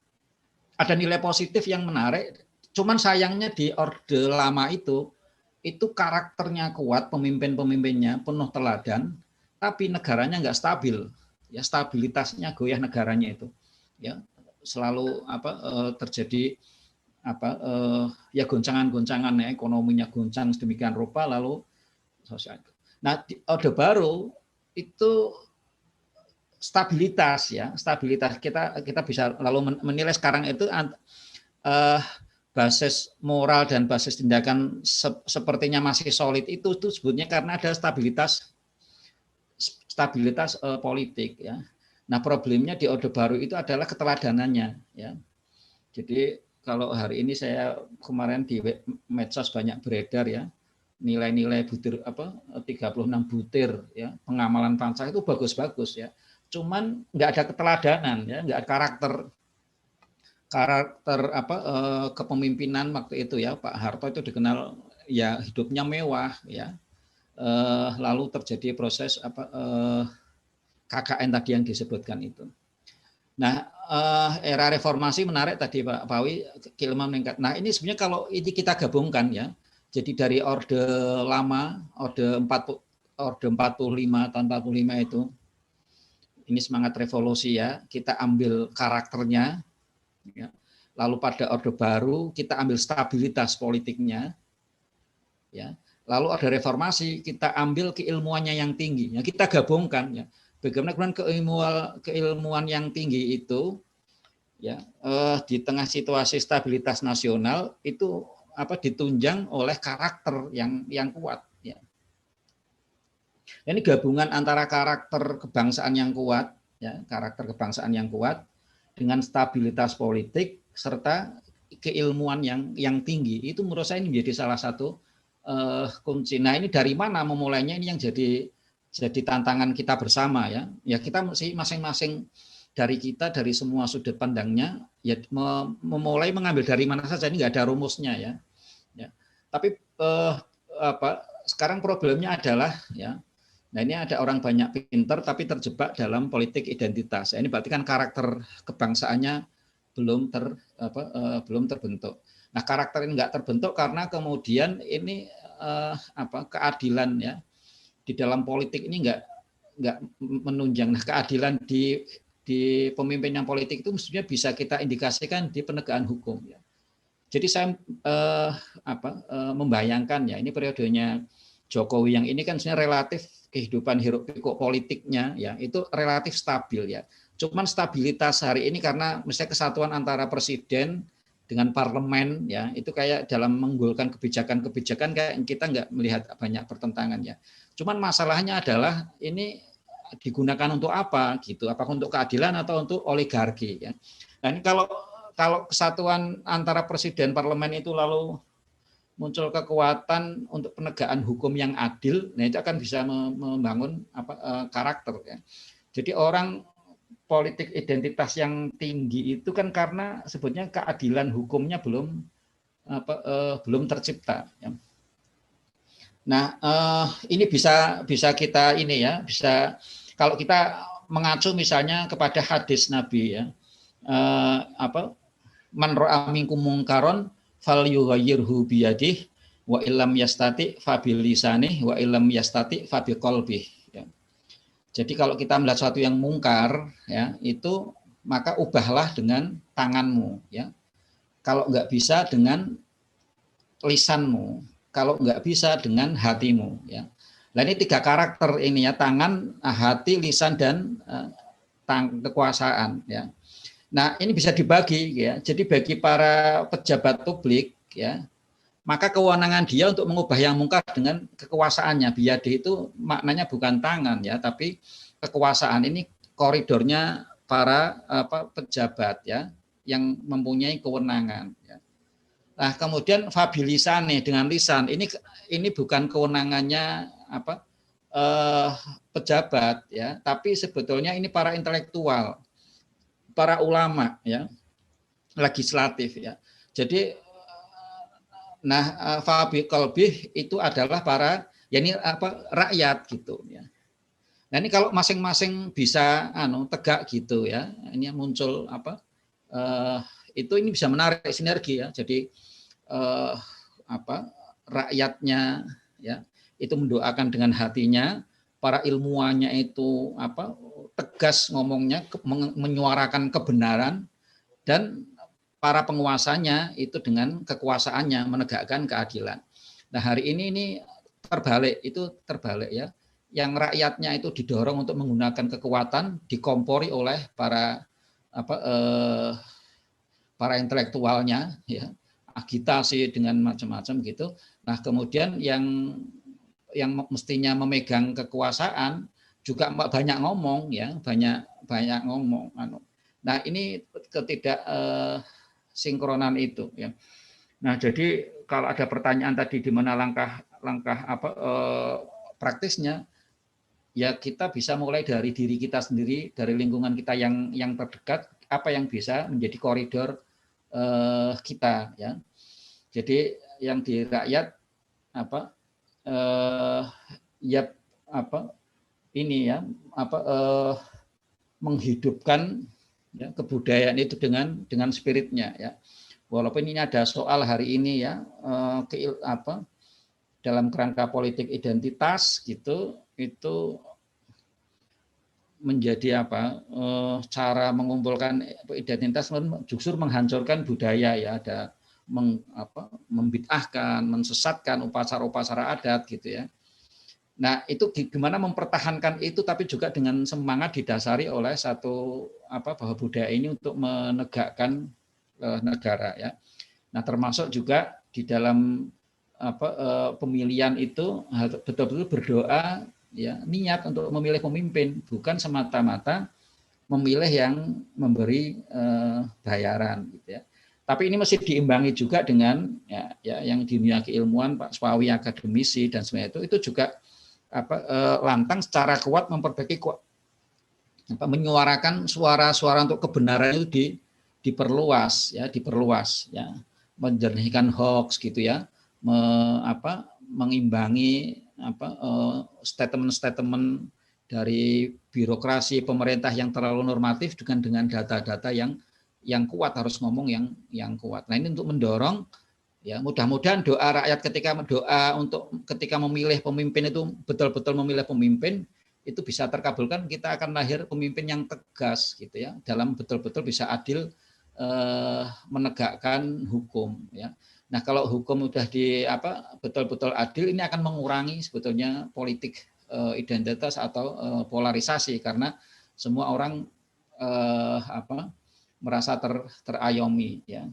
ada nilai positif yang menarik, cuman sayangnya di Orde Lama itu karakternya kuat, pemimpin-pemimpinnya penuh teladan, tapi negaranya nggak stabil. Ya, stabilitasnya goyah negaranya itu. Ya, selalu terjadi ya goncangan-goncangan ya, ekonominya goncang sedemikian rupa, lalu sosial. Nah, di Orde Baru itu stabilitas kita bisa lalu menilai sekarang itu basis moral dan basis tindakan sepertinya masih solid itu sebetulnya karena ada stabilitas politik ya. Nah, problemnya di Orde Baru itu adalah keteladanannya ya. Jadi kalau hari ini saya kemarin di medsos banyak beredar ya, nilai-nilai butir 36 butir ya, pengamalan Pancasila itu bagus-bagus ya. Cuman nggak ada keteladanan ya, nggak ada karakter kepemimpinan waktu itu ya. Pak Harto itu dikenal ya hidupnya mewah ya. Lalu terjadi proses KKN tadi yang disebutkan itu. Nah, era reformasi menarik tadi Pak Pawi, keilmuan meningkat. Nah, ini sebenarnya kalau ini kita gabungkan ya. Jadi dari Orde Lama, Orde 45 tahun 45 itu, ini semangat revolusi ya, kita ambil karakternya, ya. Lalu pada Orde Baru kita ambil stabilitas politiknya, ya. Lalu ada reformasi, kita ambil keilmuannya yang tinggi, ya. Kita gabungkan ya. Bagaimana kemudian keilmuan yang tinggi itu, ya, di tengah situasi stabilitas nasional itu ditunjang oleh karakter yang kuat. Ya. Ini gabungan antara karakter kebangsaan yang kuat, ya, karakter kebangsaan yang kuat dengan stabilitas politik serta keilmuan yang tinggi. Itu menurut saya ini menjadi salah satu kunci. Nah, ini dari mana memulainya, ini yang jadi tantangan kita bersama ya. Ya kita mesti masing-masing dari semua sudut pandangnya ya memulai mengambil dari mana saja, ini nggak ada rumusnya ya. Ya. Tapi sekarang problemnya adalah ya. Nah, ini ada orang banyak pintar tapi terjebak dalam politik identitas. Ini berarti kan karakter kebangsaannya belum terbentuk. Nah, karakter ini nggak terbentuk karena kemudian ini keadilan ya di dalam politik ini nggak menunjang. Nah, keadilan di pemimpin yang politik itu mestinya bisa kita indikasikan di penegakan hukum ya. Jadi saya membayangkan ya, ini periodenya Jokowi yang ini kan sebenarnya relatif kehidupan hiruk pikuk politiknya ya itu relatif stabil ya. Cuman stabilitas hari ini karena misalnya kesatuan antara presiden dengan parlemen ya itu kayak dalam menggolkan kebijakan kayak kita nggak melihat banyak pertentangan ya. Cuman masalahnya adalah ini digunakan untuk apa gitu? Apakah untuk keadilan atau untuk oligarki ya? Nah, ini kalau kesatuan antara presiden parlemen itu lalu muncul kekuatan untuk penegakan hukum yang adil, nah itu akan bisa membangun karakter ya. Jadi orang politik identitas yang tinggi itu kan karena sebetulnya keadilan hukumnya belum tercipta. Ya. Nah, ini bisa kita ini ya, bisa kalau kita mengacu misalnya kepada hadis Nabi ya, man ra'a minkum mungkaron fal yughayyirhu biyadihi wa illam yastati fa bilisanihi wa illam yastati fa biqalbihi. Ya. Jadi kalau kita melihat sesuatu yang mungkar ya, itu maka ubahlah dengan tanganmu ya. Kalau enggak bisa dengan lisanmu, kalau enggak bisa dengan hatimu ya. Nah ini 3 karakter ini ya, tangan, hati, lisan, dan kekuasaan ya. Nah ini bisa dibagi ya. Jadi bagi para pejabat publik ya, maka kewenangan dia untuk mengubah yang mungkar dengan kekuasaannya. Biyadih itu maknanya bukan tangan ya, tapi kekuasaan. Ini koridornya para pejabat ya, yang mempunyai kewenangan ya. Nah, kemudian fabilisane dengan lisan. Ini bukan kewenangannya pejabat ya, tapi sebetulnya ini para intelektual, para ulama ya, legislatif ya. Jadi fabi qalbih itu adalah para rakyat gitu ya. Nah, ini kalau masing-masing bisa tegak gitu ya. Ini muncul ini bisa menarik sinergi ya. Jadi rakyatnya ya itu mendoakan dengan hatinya, para ilmuwannya itu tegas ngomongnya, menyuarakan kebenaran, dan para penguasanya itu dengan kekuasaannya menegakkan keadilan. Nah, hari ini terbalik ya. Yang rakyatnya itu didorong untuk menggunakan kekuatan, dikompori oleh para intelektualnya ya, agitasi dengan macam-macam gitu. Nah, kemudian yang mestinya memegang kekuasaan juga banyak ngomong ya, banyak ngomong. Nah, ini ketidak sinkronan itu ya. Nah, jadi kalau ada pertanyaan tadi di mana langkah praktisnya, ya kita bisa mulai dari diri kita sendiri, dari lingkungan kita yang terdekat, apa yang bisa menjadi koridor kita ya. Jadi yang di rakyat menghidupkan ya, kebudayaan itu dengan spiritnya ya. Walaupun ini ada soal hari ini ya, dalam kerangka politik identitas gitu, itu menjadi cara mengumpulkan identitas justru menghancurkan budaya ya, ada membid'ahkan, mensesatkan upacara-upacara adat gitu ya. Nah, itu gimana mempertahankan itu tapi juga dengan semangat didasari oleh satu bahwa budaya ini untuk menegakkan negara ya. Nah, termasuk juga di dalam pemilihan itu betul-betul berdoa ya, niat untuk memilih pemimpin, bukan semata-mata memilih yang memberi bayaran gitu ya. Tapi ini mesti diimbangi juga dengan ya yang di dunia keilmuan, Pak Swawi, akademisi dan sebagainya itu juga lantang secara kuat memperbaiki menyuarakan suara-suara untuk kebenaran itu diperluas ya, menjernihkan hoax gitu ya, mengimbangi statement-statement dari birokrasi pemerintah yang terlalu normatif dengan data-data yang kuat, harus ngomong yang kuat. Nah, ini untuk mendorong ya, mudah-mudahan doa rakyat ketika memilih pemimpin itu betul-betul memilih pemimpin itu bisa terkabulkan, kita akan lahir pemimpin yang tegas gitu ya, dalam betul-betul bisa adil menegakkan hukum ya. Nah, kalau hukum udah betul-betul adil, ini akan mengurangi sebetulnya politik identitas atau polarisasi, karena semua orang merasa terayomi ya.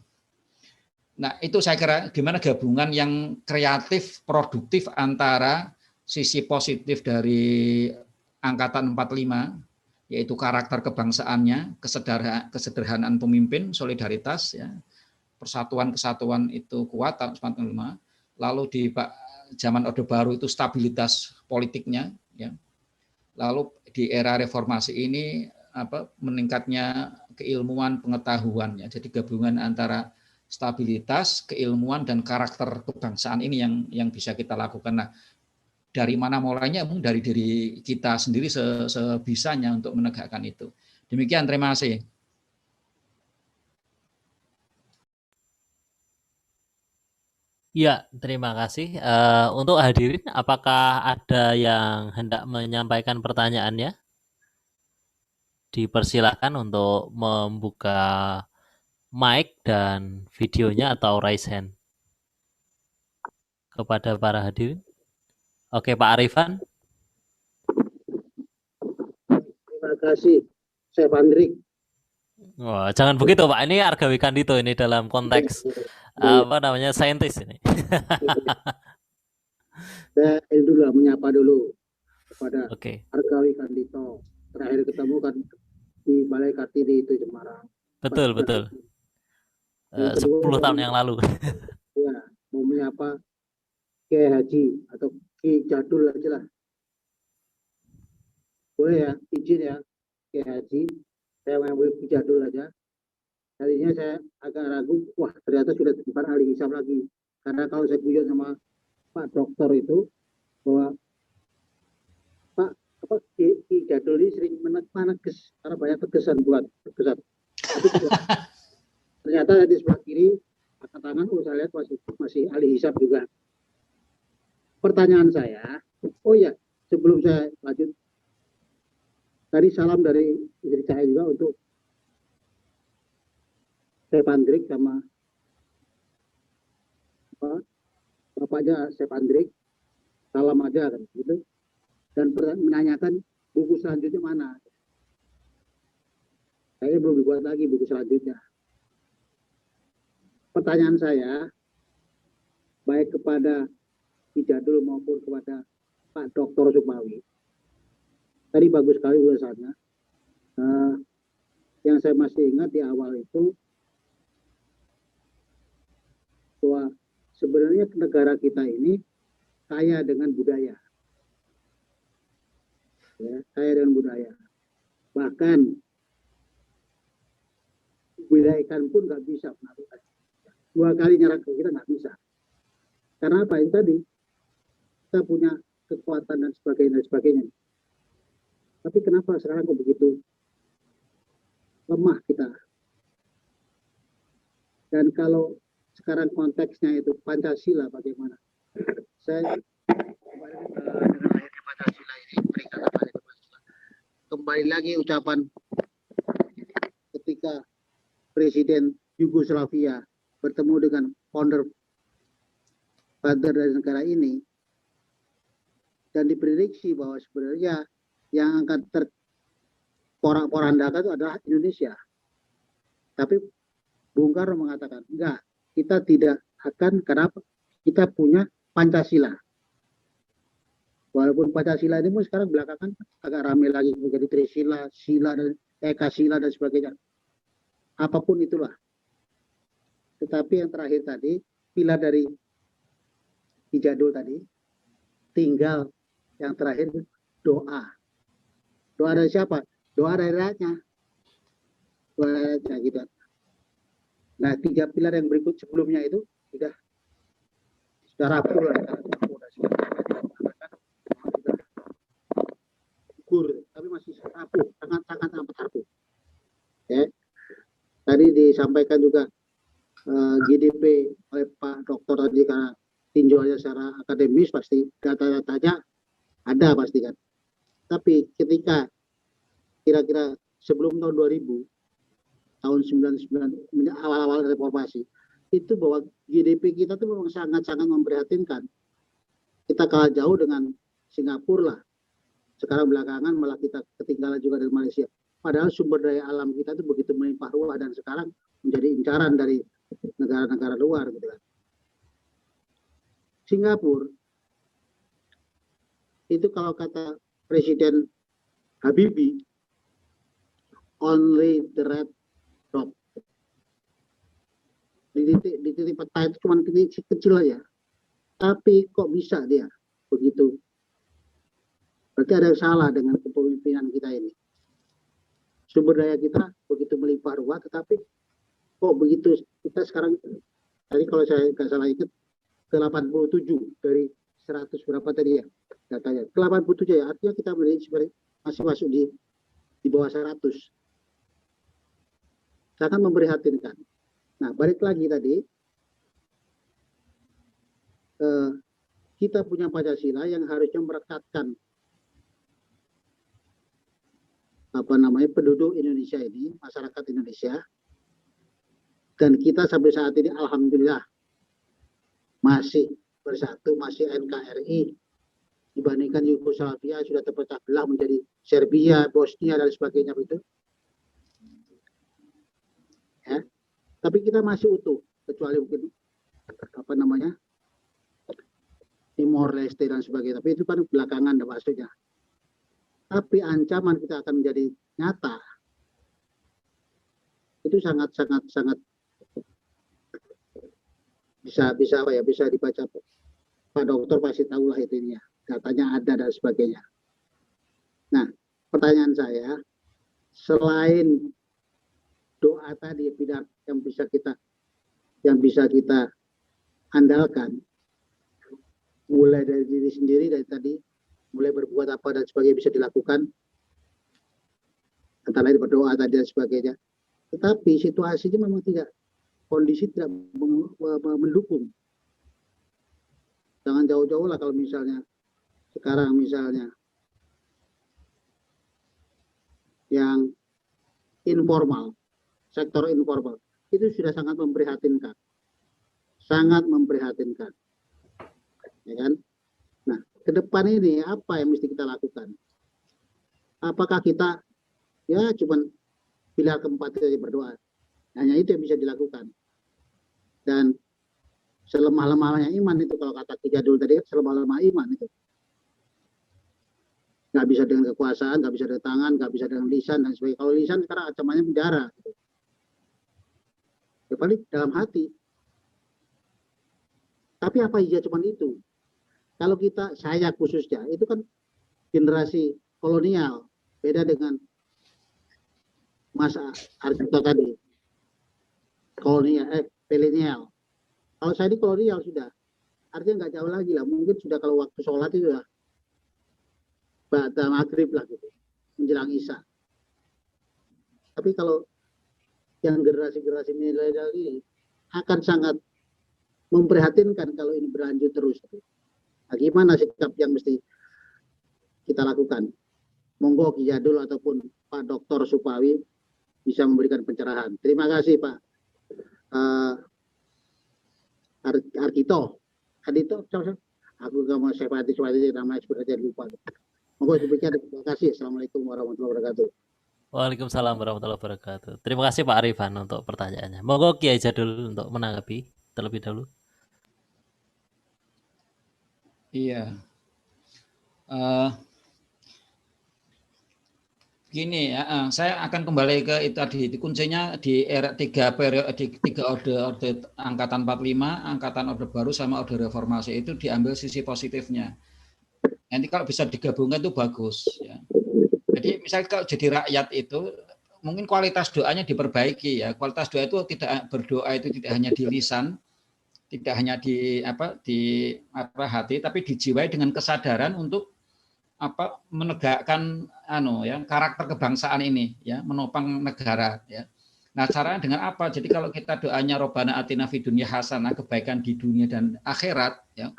Nah, itu saya kira gimana gabungan yang kreatif, produktif antara sisi positif dari angkatan 45, yaitu karakter kebangsaannya, kesederhanaan pemimpin, solidaritas ya, persatuan-kesatuan itu kuat tahun 45. Lalu di zaman Orde Baru itu stabilitas politiknya ya. Lalu di era reformasi ini meningkatnya keilmuan, pengetahuan ya. Jadi gabungan antara stabilitas, keilmuan, dan karakter kebangsaan ini yang bisa kita lakukan. Nah, dari mana mulainya? Dari diri kita sendiri sebisanya untuk menegakkan itu. Demikian, terima kasih. Ya, terima kasih. Untuk hadirin, apakah ada yang hendak menyampaikan pertanyaannya? Dipersilakan untuk membuka mic dan videonya atau raise hand kepada para hadirin. Oke, Pak Arifan. Terima kasih, Chef Andrik. Wah, jangan begitu Pak. Ini Argawi Kandito ini dalam konteks apa namanya saintis ini. Saya ini dulu lah, menyapa dulu kepada Oke, Argawi Kandito. Terakhir ketemu kan di Balai Kartini itu Semarang. betul betul. Yang 10 kedua, tahun yang lalu. ya, mau menyapa Kiai Haji atau Ki Jadul aja lah. Boleh ya, izin ya Kiai Haji. Saya mau Ki Jadul aja. Tadinya saya agak ragu, wah ternyata sudah bukan ahli hisab lagi. Karena kalau saya guyon sama Pak Dokter itu, bahwa Pak Ki Jadul ini sering meneges karena banyak tegesan buat tegesan. Tapi ternyata di sebelah kiri angkat tangan, saya lihat masih ahli hisab juga. Pertanyaan saya, oh ya sebelum saya lanjut, tadi salam dari istri saya juga untuk Chef Andrik sama bapaknya Chef Andrik, salam aja kan gitu, dan menanyakan buku selanjutnya mana. Saya belum dibuat lagi buku selanjutnya. Pertanyaan saya baik kepada Ki Jadul maupun kepada Pak Dr. Sukmawi. Tadi bagus sekali ulasannya. Yang saya masih ingat di awal itu bahwa sebenarnya negara kita ini kaya dengan budaya. Ya, kaya dengan budaya. Bahkan budaya ikan pun nggak bisa menaklukkan. 2 kali nyerang ke kita nggak bisa. Karena apa? Itu tadi kita punya kekuatan dan sebagainya. Tapi kenapa sekarang kok begitu lemah kita? Dan kalau sekarang konteksnya itu Pancasila bagaimana? Saya dengan lahirnya Pancasila ini peringatan hari Pancasila. Kembali lagi ucapan ketika Presiden Yugoslavia bertemu dengan founder dari negara ini dan diprediksi bahwa sebenarnya yang akan terporak-porandakan itu adalah Indonesia. Tapi Bung Karno mengatakan, enggak, kita tidak akan, karena kita punya Pancasila. Walaupun Pancasila ini pun sekarang belakangan agak ramai lagi menjadi Trisila, Sila, dan Ekasila dan sebagainya. Apapun itulah. Tetapi yang terakhir tadi, pilar dari Ki Jadul tadi, tinggal yang terakhir doa. Doa dari siapa? Doa dari rakyatnya. Doa dari rakyatnya gitu. Nah, 3 pilar yang berikut sebelumnya itu sudah rapuh lah. Gugur, tapi masih rapuh, sangat rapuh. Ya. Tadi disampaikan juga GDP oleh Pak Dokter tadi, karena tinjauannya secara akademis pasti data-datanya ada pasti kan. Tapi ketika kira-kira sebelum tahun 2000, tahun 99, awal-awal reformasi, itu bahwa GDP kita tuh memang sangat-sangat memprihatinkan. Kita kalah jauh dengan Singapura lah. Sekarang belakangan malah kita ketinggalan juga dari Malaysia. Padahal sumber daya alam kita itu begitu melimpah ruah dan sekarang menjadi incaran dari negara-negara luar gitu kan. Singapura itu kalau kata Presiden Habibie, only the red drop. Di titik peta itu cuma titik kecil aja. Tapi kok bisa dia begitu? Berarti ada yang salah dengan kepemimpinan kita ini. Sumber daya kita begitu melimpah ruah, tetapi kok begitu kita sekarang, tadi kalau saya nggak salah ingat, ke 87 dari 100 berapa tadi ya datanya, ke 87 ya, artinya kita masih masuk di bawah 100. Sangat memprihatinkan. Nah, balik lagi tadi, kita punya Pancasila yang harusnya merekatkan penduduk Indonesia ini, masyarakat Indonesia, dan kita sampai saat ini alhamdulillah masih bersatu, masih NKRI, dibandingkan Yugoslavia sudah terpecah belah menjadi Serbia, Bosnia dan sebagainya itu. Ya. Tapi kita masih utuh, kecuali mungkin apa namanya Timor Leste dan sebagainya. Tapi itu kan belakangan maksudnya. Tapi ancaman kita akan menjadi nyata. Itu sangat bisa apa ya, bisa dibaca. Pak Dokter pasti tahulah itu ini ya, datanya ada dan sebagainya. Nah, pertanyaan saya, selain doa tadi yang bisa kita andalkan, mulai dari diri sendiri dari tadi, mulai berbuat apa dan sebagainya bisa dilakukan, antara lain berdoa tadi dan sebagainya. Tetapi situasinya memang kondisi tidak mendukung. Jangan jauh-jauh lah kalau misalnya sekarang misalnya yang informal, sektor informal itu sudah sangat memprihatinkan, ya kan? Nah, ke depan ini apa yang mesti kita lakukan? Apakah kita ya cuman pilar keempat itu berdoa? Hanya itu yang bisa dilakukan. Dan selemah-lemahnya iman itu, kalau kata Ki Jadul tadi, selemah-lemah iman itu. Nggak bisa dengan kekuasaan, nggak bisa dengan tangan, nggak bisa dengan lisan dan sebagainya. Kalau lisan sekarang ancamannya penjara. Gitu. Ya paling dalam hati. Tapi apa iya cuma itu? Kalau saya khususnya, itu kan generasi kolonial, beda dengan masa Arjito tadi. Milenial. Kalau saya di kolonial sudah, artinya nggak jauh lagi lah. Mungkin sudah kalau waktu sholat itu sudah ba'da maghrib lah gitu, menjelang isya. Tapi kalau yang generasi milenial ini akan sangat memprihatinkan kalau ini berlanjut terus. Nah, gimana sikap yang mesti kita lakukan? Monggo Ki Jadul ataupun Pak Dr. Supawi bisa memberikan pencerahan. Terima kasih Pak Ardito, aku nggak mau sepati nama sebenarnya lupa. Monggo demikian, terima kasih. Assalamualaikum warahmatullahi wabarakatuh. Waalaikumsalam warahmatullahi wabarakatuh. Terima kasih Pak Arifan untuk pertanyaannya. Monggo Kiai Jadul untuk menanggapi terlebih dahulu. Iya. Gini ya, saya akan kembali ke itu tadi. Kuncinya di era tiga orde angkatan 45, angkatan orde baru sama orde reformasi itu diambil sisi positifnya. Nanti kalau bisa digabungkan itu bagus. Ya. Jadi misalnya kalau jadi rakyat itu mungkin kualitas doanya diperbaiki ya. Kualitas doa itu berdoa itu tidak hanya di lisan, tidak hanya di hati, tapi dijiwai dengan kesadaran untuk menegakkan karakter kebangsaan ini ya, menopang negara ya. Nah, caranya dengan apa? Jadi kalau kita doanya Robbana atina fid dunya hasanah, kebaikan di dunia dan akhirat ya.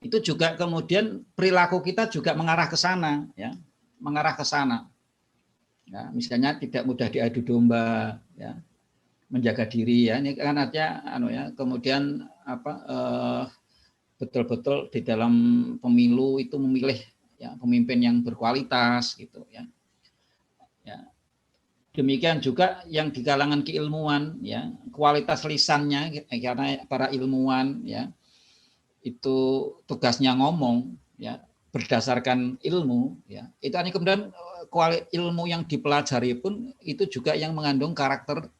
Itu juga kemudian perilaku kita juga mengarah ke sana ya, mengarah ke sana. Ya, misalnya tidak mudah diadu domba ya. Menjaga diri ya. Ini kan artinya kemudian betul-betul di dalam pemilu itu memilih ya, pemimpin yang berkualitas gitu ya. Ya. Demikian juga yang di kalangan keilmuan ya, kualitas lisannya karena para ilmuwan ya itu tugasnya ngomong ya berdasarkan ilmu ya. Itu hanya kemudian ilmu yang dipelajari pun itu juga yang mengandung karakter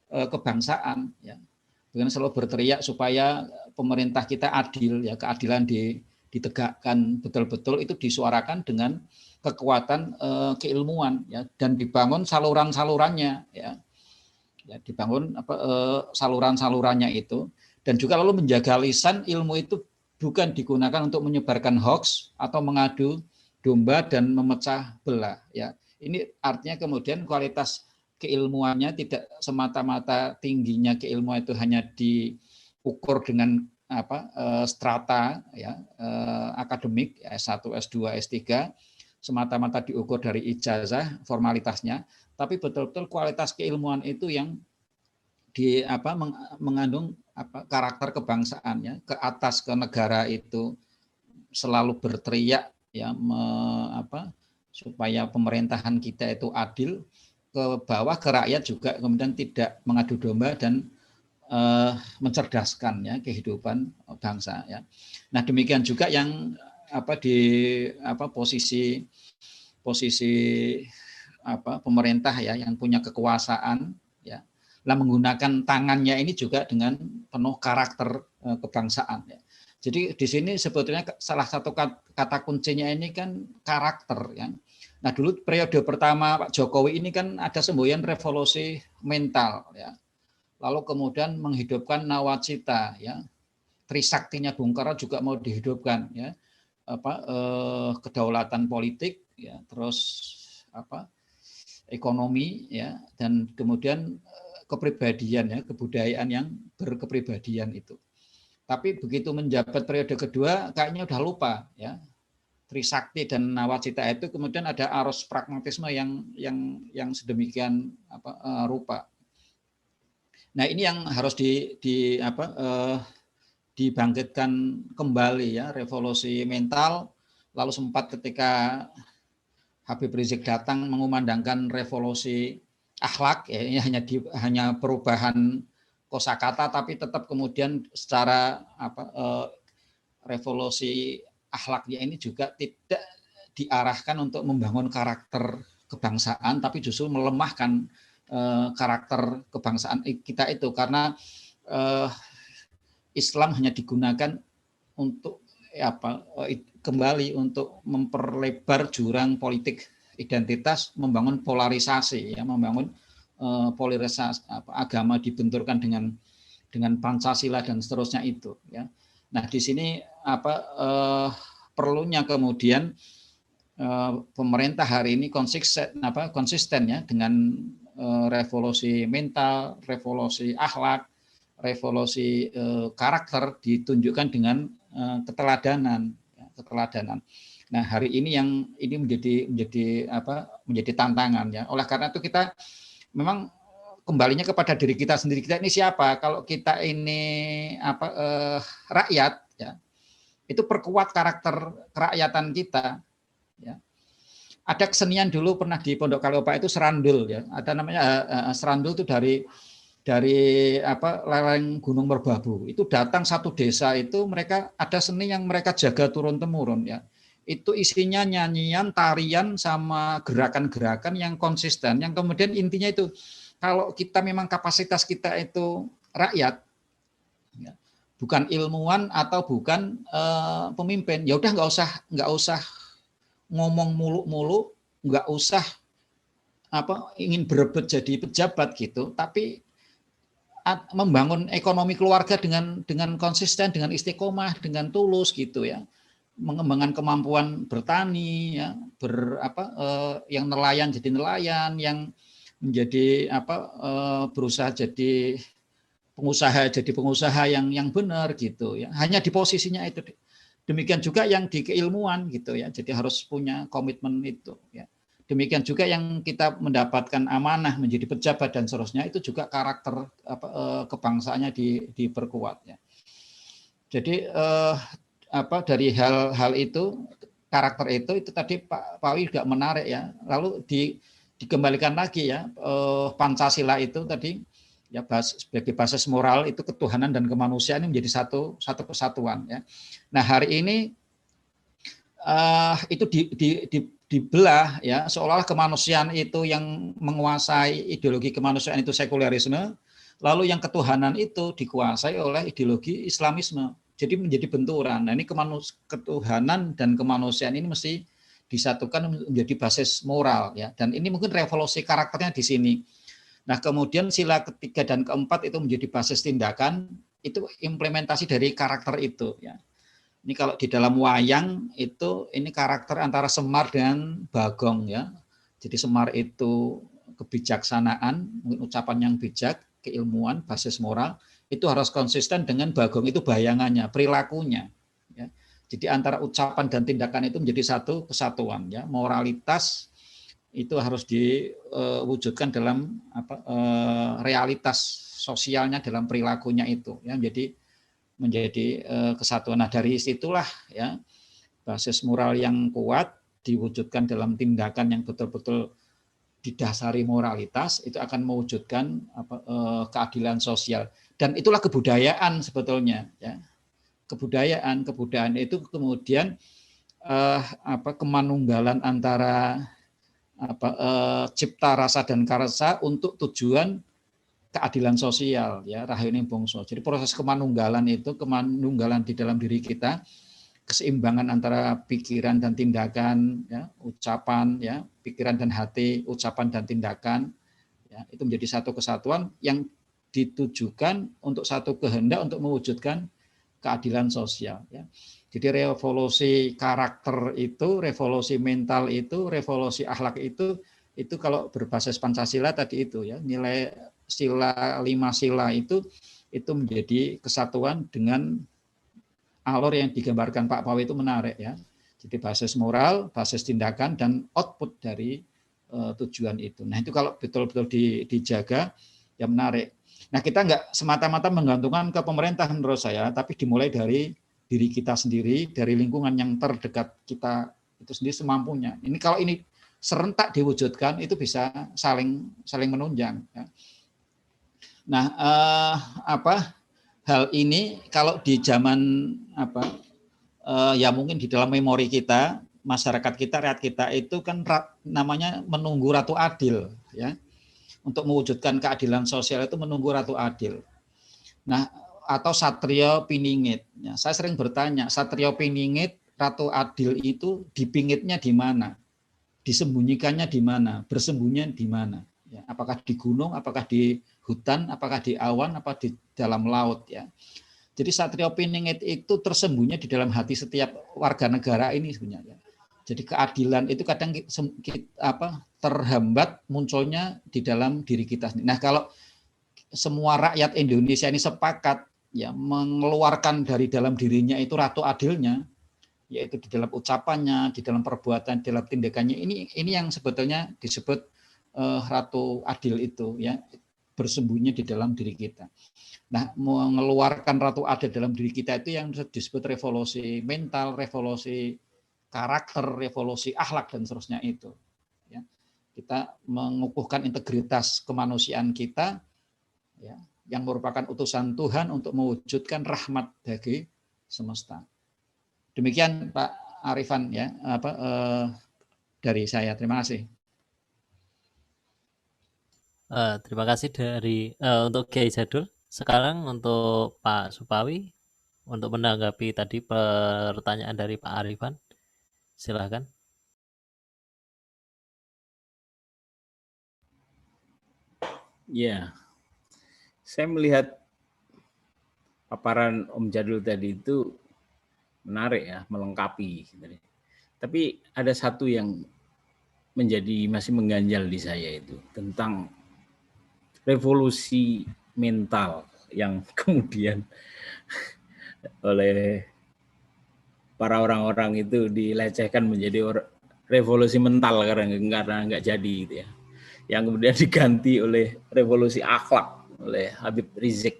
kebangsaan ya. Dengan selalu berteriak supaya pemerintah kita adil ya, keadilan ditegakkan betul-betul, itu disuarakan dengan kekuatan keilmuan ya, dan dibangun saluran-salurannya ya. Ya, dibangun saluran-salurannya itu, dan juga lalu menjaga lisan. Ilmu itu bukan digunakan untuk menyebarkan hoax atau mengadu domba dan memecah belah ya. Ini artinya kemudian kualitas keilmuannya tidak semata-mata tingginya keilmuan itu hanya diukur dengan strata ya, akademik S1, S2, S3 semata-mata diukur dari ijazah formalitasnya, tapi betul-betul kualitas keilmuan itu yang mengandung karakter kebangsaannya ke atas, ke negara itu selalu berteriak ya supaya pemerintahan kita itu adil, ke bawah ke rakyat juga kemudian tidak mengadu domba dan mencerdaskan ya kehidupan bangsa ya. Nah, demikian juga yang posisi pemerintah ya yang punya kekuasaan ya. Lah menggunakan tangannya ini juga dengan penuh karakter kebangsaan ya. Jadi di sini sebetulnya salah satu kata kuncinya ini kan karakter ya. Nah, dulu periode pertama Pak Jokowi ini kan ada semboyan revolusi mental ya. Lalu kemudian menghidupkan nawacita ya. Trisaktinya Bung Karno juga mau dihidupkan ya. Kedaulatan politik ya, terus ekonomi ya, dan kemudian kepribadian ya, kebudayaan yang berkepribadian itu. Tapi begitu menjabat periode kedua kayaknya udah lupa ya. Trisakti dan nawacita itu kemudian ada arus pragmatisme yang sedemikian rupa. Nah, ini yang harus dibangkitkan kembali ya, revolusi mental. Lalu sempat ketika Habib Rizik datang mengumandangkan revolusi akhlak ya, ini hanya perubahan kosakata tapi tetap kemudian secara revolusi akhlaknya ini juga tidak diarahkan untuk membangun karakter kebangsaan tapi justru melemahkan karakter kebangsaan kita itu, karena Islam hanya digunakan untuk kembali untuk memperlebar jurang politik identitas, membangun polarisasi ya, membangun polarisasi agama dibenturkan dengan Pancasila dan seterusnya itu ya. Nah, di sini perlunya kemudian pemerintah hari ini konsisten ya dengan revolusi mental, revolusi akhlak, revolusi karakter ditunjukkan dengan keteladanan. Nah, hari ini menjadi tantangan ya. Oleh karena itu kita memang kembalinya kepada diri kita sendiri. Kita ini siapa? Kalau kita ini rakyat ya, itu perkuat karakter kerakyatan kita ya. Ada kesenian dulu pernah di Pondok Kalopa itu serandul ya. Ada namanya serandul itu dari lereng Gunung Merbabu. Itu datang satu desa itu mereka ada seni yang mereka jaga turun temurun ya. Itu isinya nyanyian, tarian sama gerakan-gerakan yang konsisten, yang kemudian intinya itu kalau kita memang kapasitas kita itu rakyat ya, bukan ilmuwan atau bukan pemimpin, ya udah nggak usah ngomong muluk-muluk, nggak usah ingin berebut jadi pejabat gitu, tapi membangun ekonomi keluarga dengan konsisten, dengan istiqomah, dengan tulus gitu ya, mengembangkan kemampuan bertani ya, yang nelayan jadi nelayan, yang menjadi berusaha jadi pengusaha yang benar gitu ya, hanya di posisinya itu. Demikian juga yang di keilmuan gitu ya, jadi harus punya komitmen itu ya. Demikian juga yang kita mendapatkan amanah menjadi pejabat dan seterusnya, itu juga karakter kebangsaannya diperkuat ya. Jadi dari hal itu, karakter itu tadi Pak Wi juga menarik ya. Lalu dikembalikan lagi ya, Pancasila itu tadi ya sebagai basis moral itu ketuhanan dan kemanusiaan ini menjadi satu kesatuan ya. Nah, hari ini itu dibelah ya, seolah-olah kemanusiaan itu yang menguasai, ideologi kemanusiaan itu sekulerisme, lalu yang ketuhanan itu dikuasai oleh ideologi Islamisme. Jadi menjadi benturan. Nah, ini ketuhanan dan kemanusiaan ini mesti disatukan menjadi basis moral ya. Dan ini mungkin revolusi karakternya di sini. Nah, kemudian sila ketiga dan keempat itu menjadi basis tindakan, itu implementasi dari karakter itu ya. Ini kalau di dalam wayang itu ini karakter antara Semar dengan Bagong ya. Jadi Semar itu kebijaksanaan, ucapan yang bijak, keilmuan, basis moral, itu harus konsisten dengan Bagong itu bayangannya, perilakunya. Ya. Jadi antara ucapan dan tindakan itu menjadi satu kesatuan ya. Moralitas itu harus diwujudkan dalam realitas sosialnya dalam perilakunya itu ya, menjadi kesatuan. Nah, dari situlah ya basis moral yang kuat diwujudkan dalam tindakan yang betul-betul didasari moralitas, itu akan mewujudkan keadilan sosial. Dan itulah kebudayaan sebetulnya, ya. Kebudayaan itu kemudian kemanunggalan antara cipta rasa dan karsa untuk tujuan keadilan sosial, ya, Rahayu Bangsa. Jadi proses kemanunggalan itu kemanunggalan di dalam diri kita, keseimbangan antara pikiran dan tindakan, ya, ucapan, ya, pikiran dan hati, ucapan dan tindakan, ya, itu menjadi satu kesatuan yang ditujukan untuk satu kehendak untuk mewujudkan keadilan sosial, ya. Jadi revolusi karakter itu, revolusi mental itu, revolusi akhlak itu kalau berbasis Pancasila tadi itu, ya, nilai sila 5 sila itu menjadi kesatuan dengan alur yang digambarkan Pak Pawi itu menarik, ya. Jadi basis moral, basis tindakan, dan output dari tujuan itu. Nah, itu kalau betul-betul dijaga, ya menarik. Nah, kita nggak semata-mata menggantungkan ke pemerintah menurut saya, tapi dimulai dari diri kita sendiri, dari lingkungan yang terdekat kita itu sendiri semampunya. Ini kalau ini serentak diwujudkan, itu bisa saling menunjang, ya. Nah, hal ini kalau di zaman ya mungkin di dalam memori kita, masyarakat kita, rakyat kita itu kan namanya menunggu Ratu Adil, ya. Untuk mewujudkan keadilan sosial itu menunggu Ratu Adil. Nah, atau Satrio Piningit. Ya, saya sering bertanya, Satrio Piningit, Ratu Adil itu dipingitnya di mana? Disembunyikannya di mana? Bersembunyinya di mana? Ya, apakah di gunung, apakah di hutan, apakah di awan, apa di dalam laut, ya. Jadi Satrio Piningit itu tersembunyi di dalam hati setiap warga negara ini sebenarnya. Jadi keadilan itu kadang terhambat munculnya di dalam diri kita sendiri. Nah, kalau semua rakyat Indonesia ini sepakat, ya, mengeluarkan dari dalam dirinya itu Ratu Adilnya, yaitu di dalam ucapannya, di dalam perbuatan, di dalam tindakannya, ini yang sebetulnya disebut Ratu Adil itu, ya, bersembunyi di dalam diri kita. Nah, mengeluarkan Ratu Adil dalam diri kita itu yang disebut revolusi mental, revolusi karakter, revolusi akhlak, dan seterusnya itu, ya. Kita mengukuhkan integritas kemanusiaan kita, ya, yang merupakan utusan Tuhan untuk mewujudkan rahmat bagi semesta. Demikian Pak Arifan, ya, dari saya. Terima kasih. Terima kasih untuk Kiai Jadul. Sekarang untuk Pak Supawi untuk menanggapi tadi pertanyaan dari Pak Arifan. Silakan. Ya, saya melihat paparan Om Jadul tadi itu menarik, ya, melengkapi. Tapi ada satu yang masih mengganjal di saya, itu tentang revolusi mental yang kemudian oleh para orang-orang itu dilecehkan menjadi revolusi mental karena nggak jadi, gitu ya. Yang kemudian diganti oleh revolusi akhlak oleh Habib Rizik.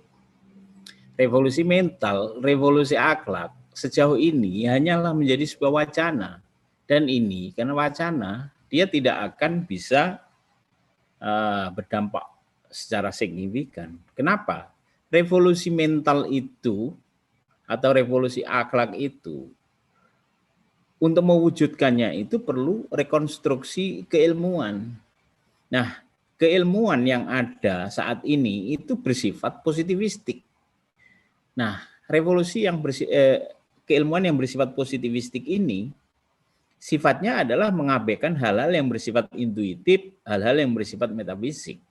Revolusi mental, revolusi akhlak sejauh ini hanyalah menjadi sebuah wacana, dan ini karena wacana dia tidak akan bisa berdampak secara signifikan. Kenapa? Revolusi mental itu atau revolusi akhlak itu, untuk mewujudkannya itu perlu rekonstruksi keilmuan. Nah, keilmuan yang ada saat ini itu bersifat positivistik. Nah, keilmuan yang bersifat positivistik ini sifatnya adalah mengabaikan hal-hal yang bersifat intuitif, hal-hal yang bersifat metafisik.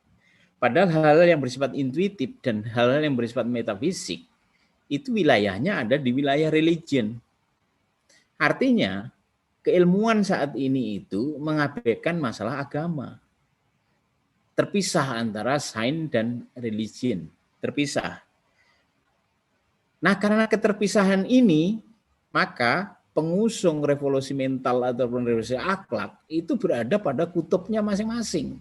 Padahal hal-hal yang bersifat intuitif dan hal-hal yang bersifat metafisik itu wilayahnya ada di wilayah religion. Artinya, keilmuan saat ini itu mengabaikan masalah agama. Terpisah antara sains dan religion, terpisah. Nah, karena keterpisahan ini, maka pengusung revolusi mental ataupun revolusi akhlak itu berada pada kutubnya masing-masing.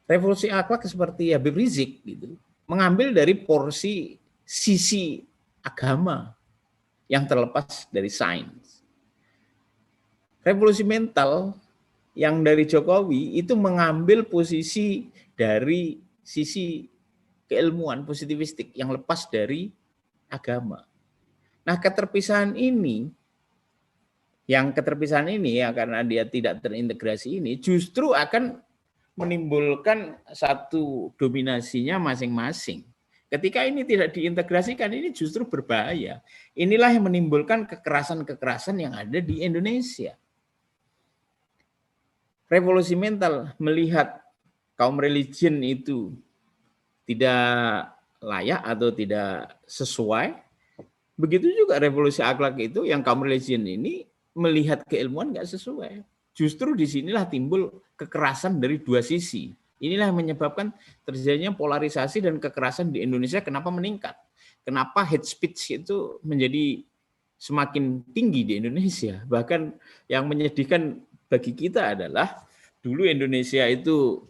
Revolusi akhlak seperti Habib Rizik gitu, mengambil dari porsi sisi agama. yang terlepas dari sains. Revolusi mental yang dari Jokowi itu mengambil posisi dari sisi keilmuan positivistik yang lepas dari agama. Nah, keterpisahan ini ya karena dia tidak terintegrasi ini justru akan menimbulkan satu dominasinya masing-masing. Ketika ini tidak diintegrasikan, ini justru berbahaya. Inilah yang menimbulkan kekerasan-kekerasan yang ada di Indonesia. Revolusi mental melihat kaum religion itu tidak layak atau tidak sesuai. Begitu juga revolusi akhlak itu yang kaum religion ini melihat keilmuan nggak sesuai. Justru disinilah timbul kekerasan dari dua sisi. Inilah yang menyebabkan terjadinya polarisasi dan kekerasan di Indonesia kenapa meningkat. Kenapa hate speech itu menjadi semakin tinggi di Indonesia. Bahkan yang menyedihkan bagi kita adalah dulu Indonesia itu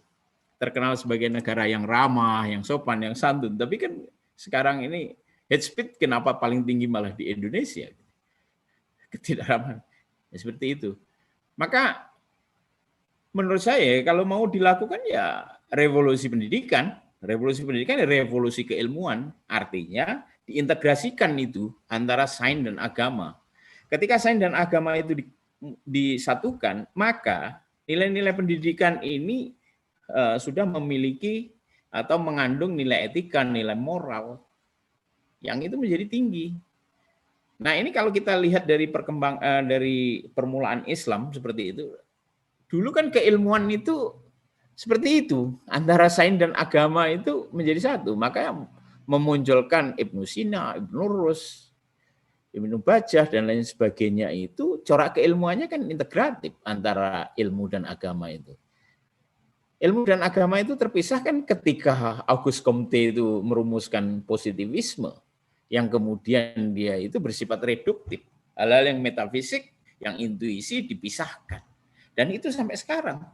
terkenal sebagai negara yang ramah, yang sopan, yang santun. Tapi kan sekarang ini hate speech kenapa paling tinggi malah di Indonesia? Ketidakramah. Ya, seperti itu. Maka menurut saya kalau mau dilakukan ya revolusi pendidikan ya revolusi keilmuan, artinya diintegrasikan itu antara sains dan agama. Ketika sains dan agama itu disatukan, maka nilai-nilai pendidikan ini sudah memiliki atau mengandung nilai etika, nilai moral yang itu menjadi tinggi. Nah, ini kalau kita lihat dari dari permulaan Islam seperti itu, dulu kan keilmuan itu seperti itu, antara sains dan agama itu menjadi satu. Makanya memunculkan Ibnu Sina, Ibnu Rus, Ibnu Bajjah dan lain sebagainya itu corak keilmuannya kan integratif antara ilmu dan agama itu. Ilmu dan agama itu terpisah kan ketika Auguste Comte itu merumuskan positivisme yang kemudian dia itu bersifat reduktif. Hal-hal yang metafisik, yang intuisi dipisahkan. Dan itu sampai sekarang.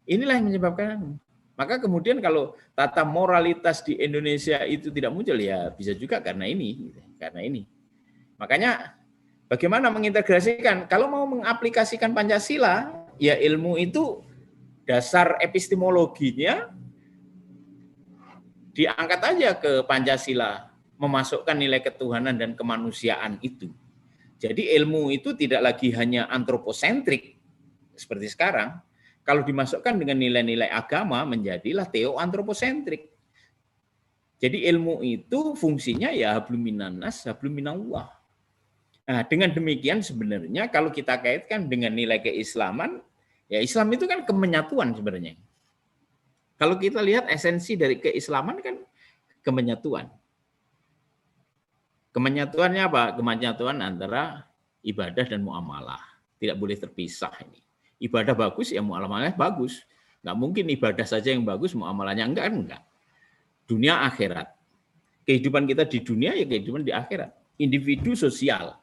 Inilah yang menyebabkan. Maka kemudian kalau tata moralitas di Indonesia itu tidak muncul, ya bisa juga karena ini. Makanya bagaimana mengintegrasikan? Kalau mau mengaplikasikan Pancasila, ya ilmu itu dasar epistemologinya diangkat aja ke Pancasila, memasukkan nilai ketuhanan dan kemanusiaan itu. Jadi ilmu itu tidak lagi hanya antroposentrik seperti sekarang. Kalau dimasukkan dengan nilai-nilai agama menjadilah teoantroposentrik. Jadi ilmu itu fungsinya ya hablum minannas, hablum minallah. Nah, dengan demikian sebenarnya kalau kita kaitkan dengan nilai keislaman, ya Islam itu kan kemenyatuan sebenarnya. Kalau kita lihat esensi dari keislaman kan kemenyatuan. Kemenyatuannya apa? Kemenyatuan antara ibadah dan muamalah. Tidak boleh terpisah ini. Ibadah bagus, ya muamalahnya bagus. Nggak mungkin ibadah saja yang bagus, muamalahnya enggak. Dunia akhirat. Kehidupan kita di dunia, ya kehidupan di akhirat. Individu sosial.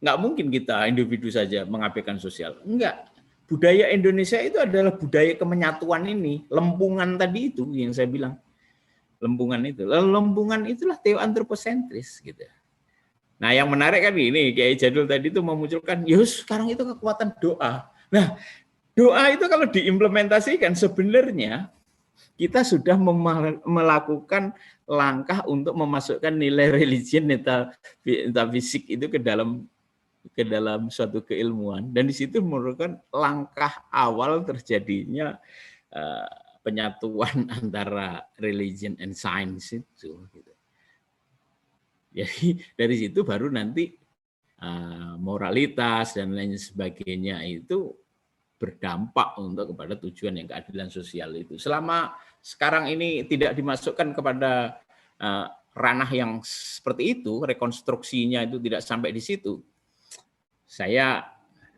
Nggak mungkin kita individu saja mengabaikan sosial. Enggak. Budaya Indonesia itu adalah budaya kemenyatuan ini. Lempungan tadi itu yang saya bilang. Lempungan itu. Lempungan itulah teoantroposentris gitu. Nah, yang menarik kan ini, Kiai Jadul tadi itu memunculkan, yus sekarang itu kekuatan doa. Nah, doa itu kalau diimplementasikan sebenarnya kita sudah melakukan langkah untuk memasukkan nilai religion metafisik itu ke dalam suatu keilmuan, dan di situ merupakan langkah awal terjadinya penyatuan antara religion and science itu. Jadi dari situ baru nanti moralitas dan lain sebagainya itu berdampak untuk kepada tujuan yang keadilan sosial itu. Selama sekarang ini tidak dimasukkan kepada ranah yang seperti itu, rekonstruksinya itu tidak sampai di situ, saya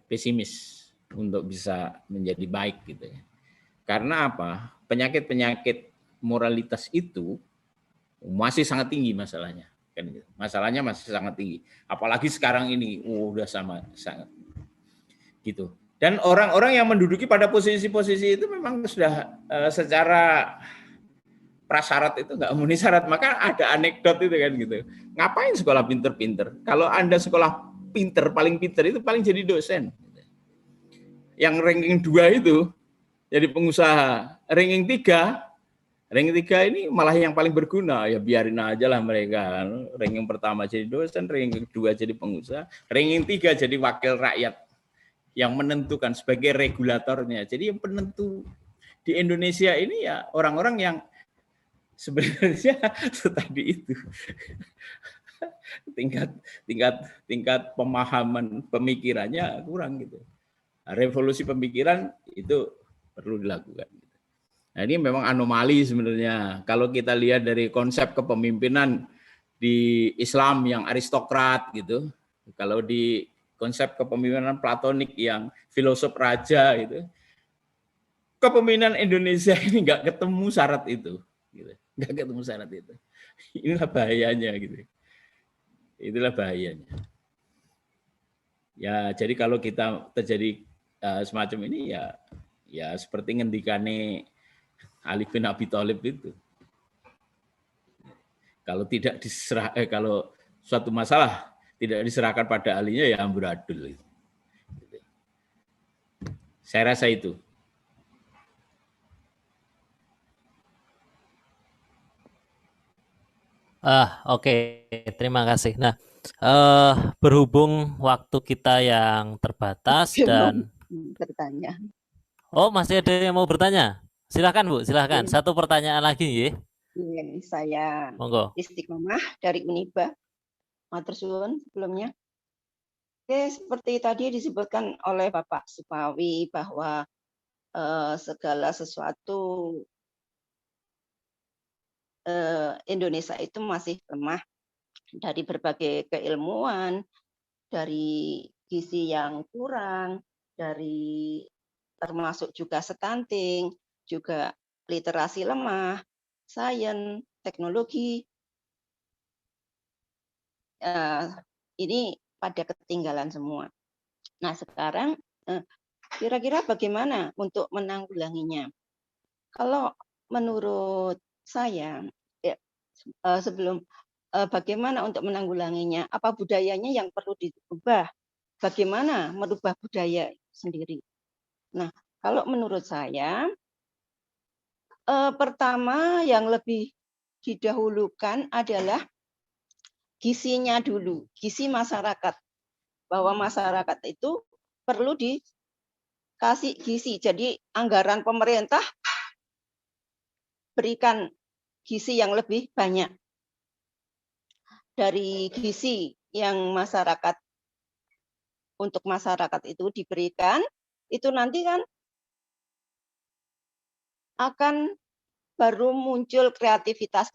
pesimis untuk bisa menjadi baik gitu ya. Karena apa? Penyakit-penyakit moralitas itu masih sangat tinggi masalahnya. Masalahnya masih sangat tinggi. Apalagi sekarang ini, udah sangat gitu. Dan orang-orang yang menduduki pada posisi-posisi itu memang sudah secara prasyarat itu nggak memenuhi syarat. Maka ada anekdot itu kan gitu. Ngapain sekolah pinter-pinter? Kalau Anda sekolah pinter, paling pinter itu paling jadi dosen. Yang ranking 2 itu jadi pengusaha. Ranking 3 ini malah yang paling berguna. Ya biarin aja lah mereka. Ranking pertama jadi dosen, ranking 2 jadi pengusaha, ranking 3 jadi wakil rakyat yang menentukan sebagai regulatornya. Jadi yang penentu di Indonesia ini ya orang-orang yang sebenarnya tadi itu tingkat pemahaman pemikirannya kurang gitu. Revolusi pemikiran itu perlu dilakukan. Nah, ini memang anomali sebenarnya. Kalau kita lihat dari konsep kepemimpinan di Islam yang aristokrat gitu, kalau di konsep kepemimpinan Platonik yang filosof raja itu, kepemimpinan Indonesia ini nggak ketemu syarat itu, gitu. Nggak ketemu syarat itu. Inilah bahayanya gitu. Itulah bahayanya. Ya, jadi kalau kita terjadi semacam ini ya seperti ngendikane Ali bin Abi Thalib itu. Kalau tidak kalau suatu masalah tidak diserahkan pada ahlinya ya amburadul. Saya rasa itu. Oke, terima kasih. Nah, berhubung waktu kita yang terbatas dan bertanya. masih ada yang mau bertanya? Silakan Bu, silakan. Satu pertanyaan lagi ya. Saya Monggo. Istiqomah dari Uniba. Matur suwun sebelumnya. Oke, seperti tadi disebutkan oleh Bapak Supawi bahwa segala sesuatu Indonesia itu masih lemah dari berbagai keilmuan, dari gizi yang kurang, dari termasuk juga stunting, juga literasi lemah, sains, teknologi. Ini pada ketinggalan semua. Nah, sekarang kira-kira bagaimana untuk menanggulanginya? Kalau menurut saya, sebelum bagaimana untuk menanggulanginya, apa budayanya yang perlu diubah? Bagaimana merubah budaya sendiri? Nah, kalau menurut saya, pertama yang lebih didahulukan adalah gizinya dulu, gizi masyarakat. Bahwa masyarakat itu perlu dikasih gizi. Jadi anggaran pemerintah berikan gizi yang lebih banyak. Dari gizi yang masyarakat untuk masyarakat itu diberikan, itu nanti kan akan baru muncul kreativitas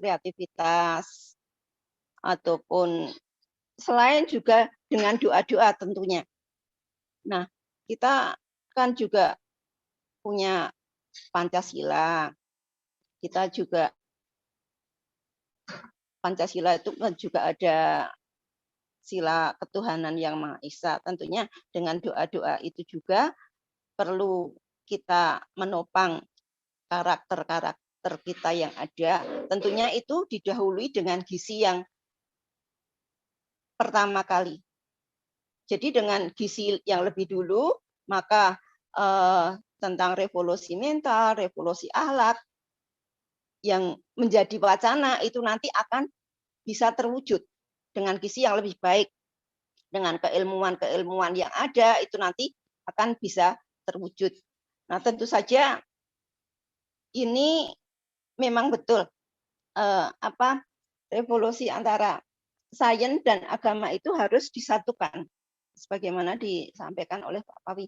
ataupun selain juga dengan doa-doa tentunya. Nah, kita kan juga punya Pancasila. Kita juga Pancasila itu juga ada sila ketuhanan yang Maha Esa. Tentunya dengan doa-doa itu juga perlu kita menopang karakter-karakter kita yang ada. Tentunya itu didahului dengan gizi yang pertama kali. Jadi dengan gizi yang lebih dulu, maka tentang revolusi mental, revolusi akhlak yang menjadi wacana itu nanti akan bisa terwujud dengan gizi yang lebih baik. Dengan keilmuan-keilmuan yang ada itu nanti akan bisa terwujud. Nah, tentu saja ini memang betul revolusi antara sains dan agama itu harus disatukan sebagaimana disampaikan oleh Pak Pawi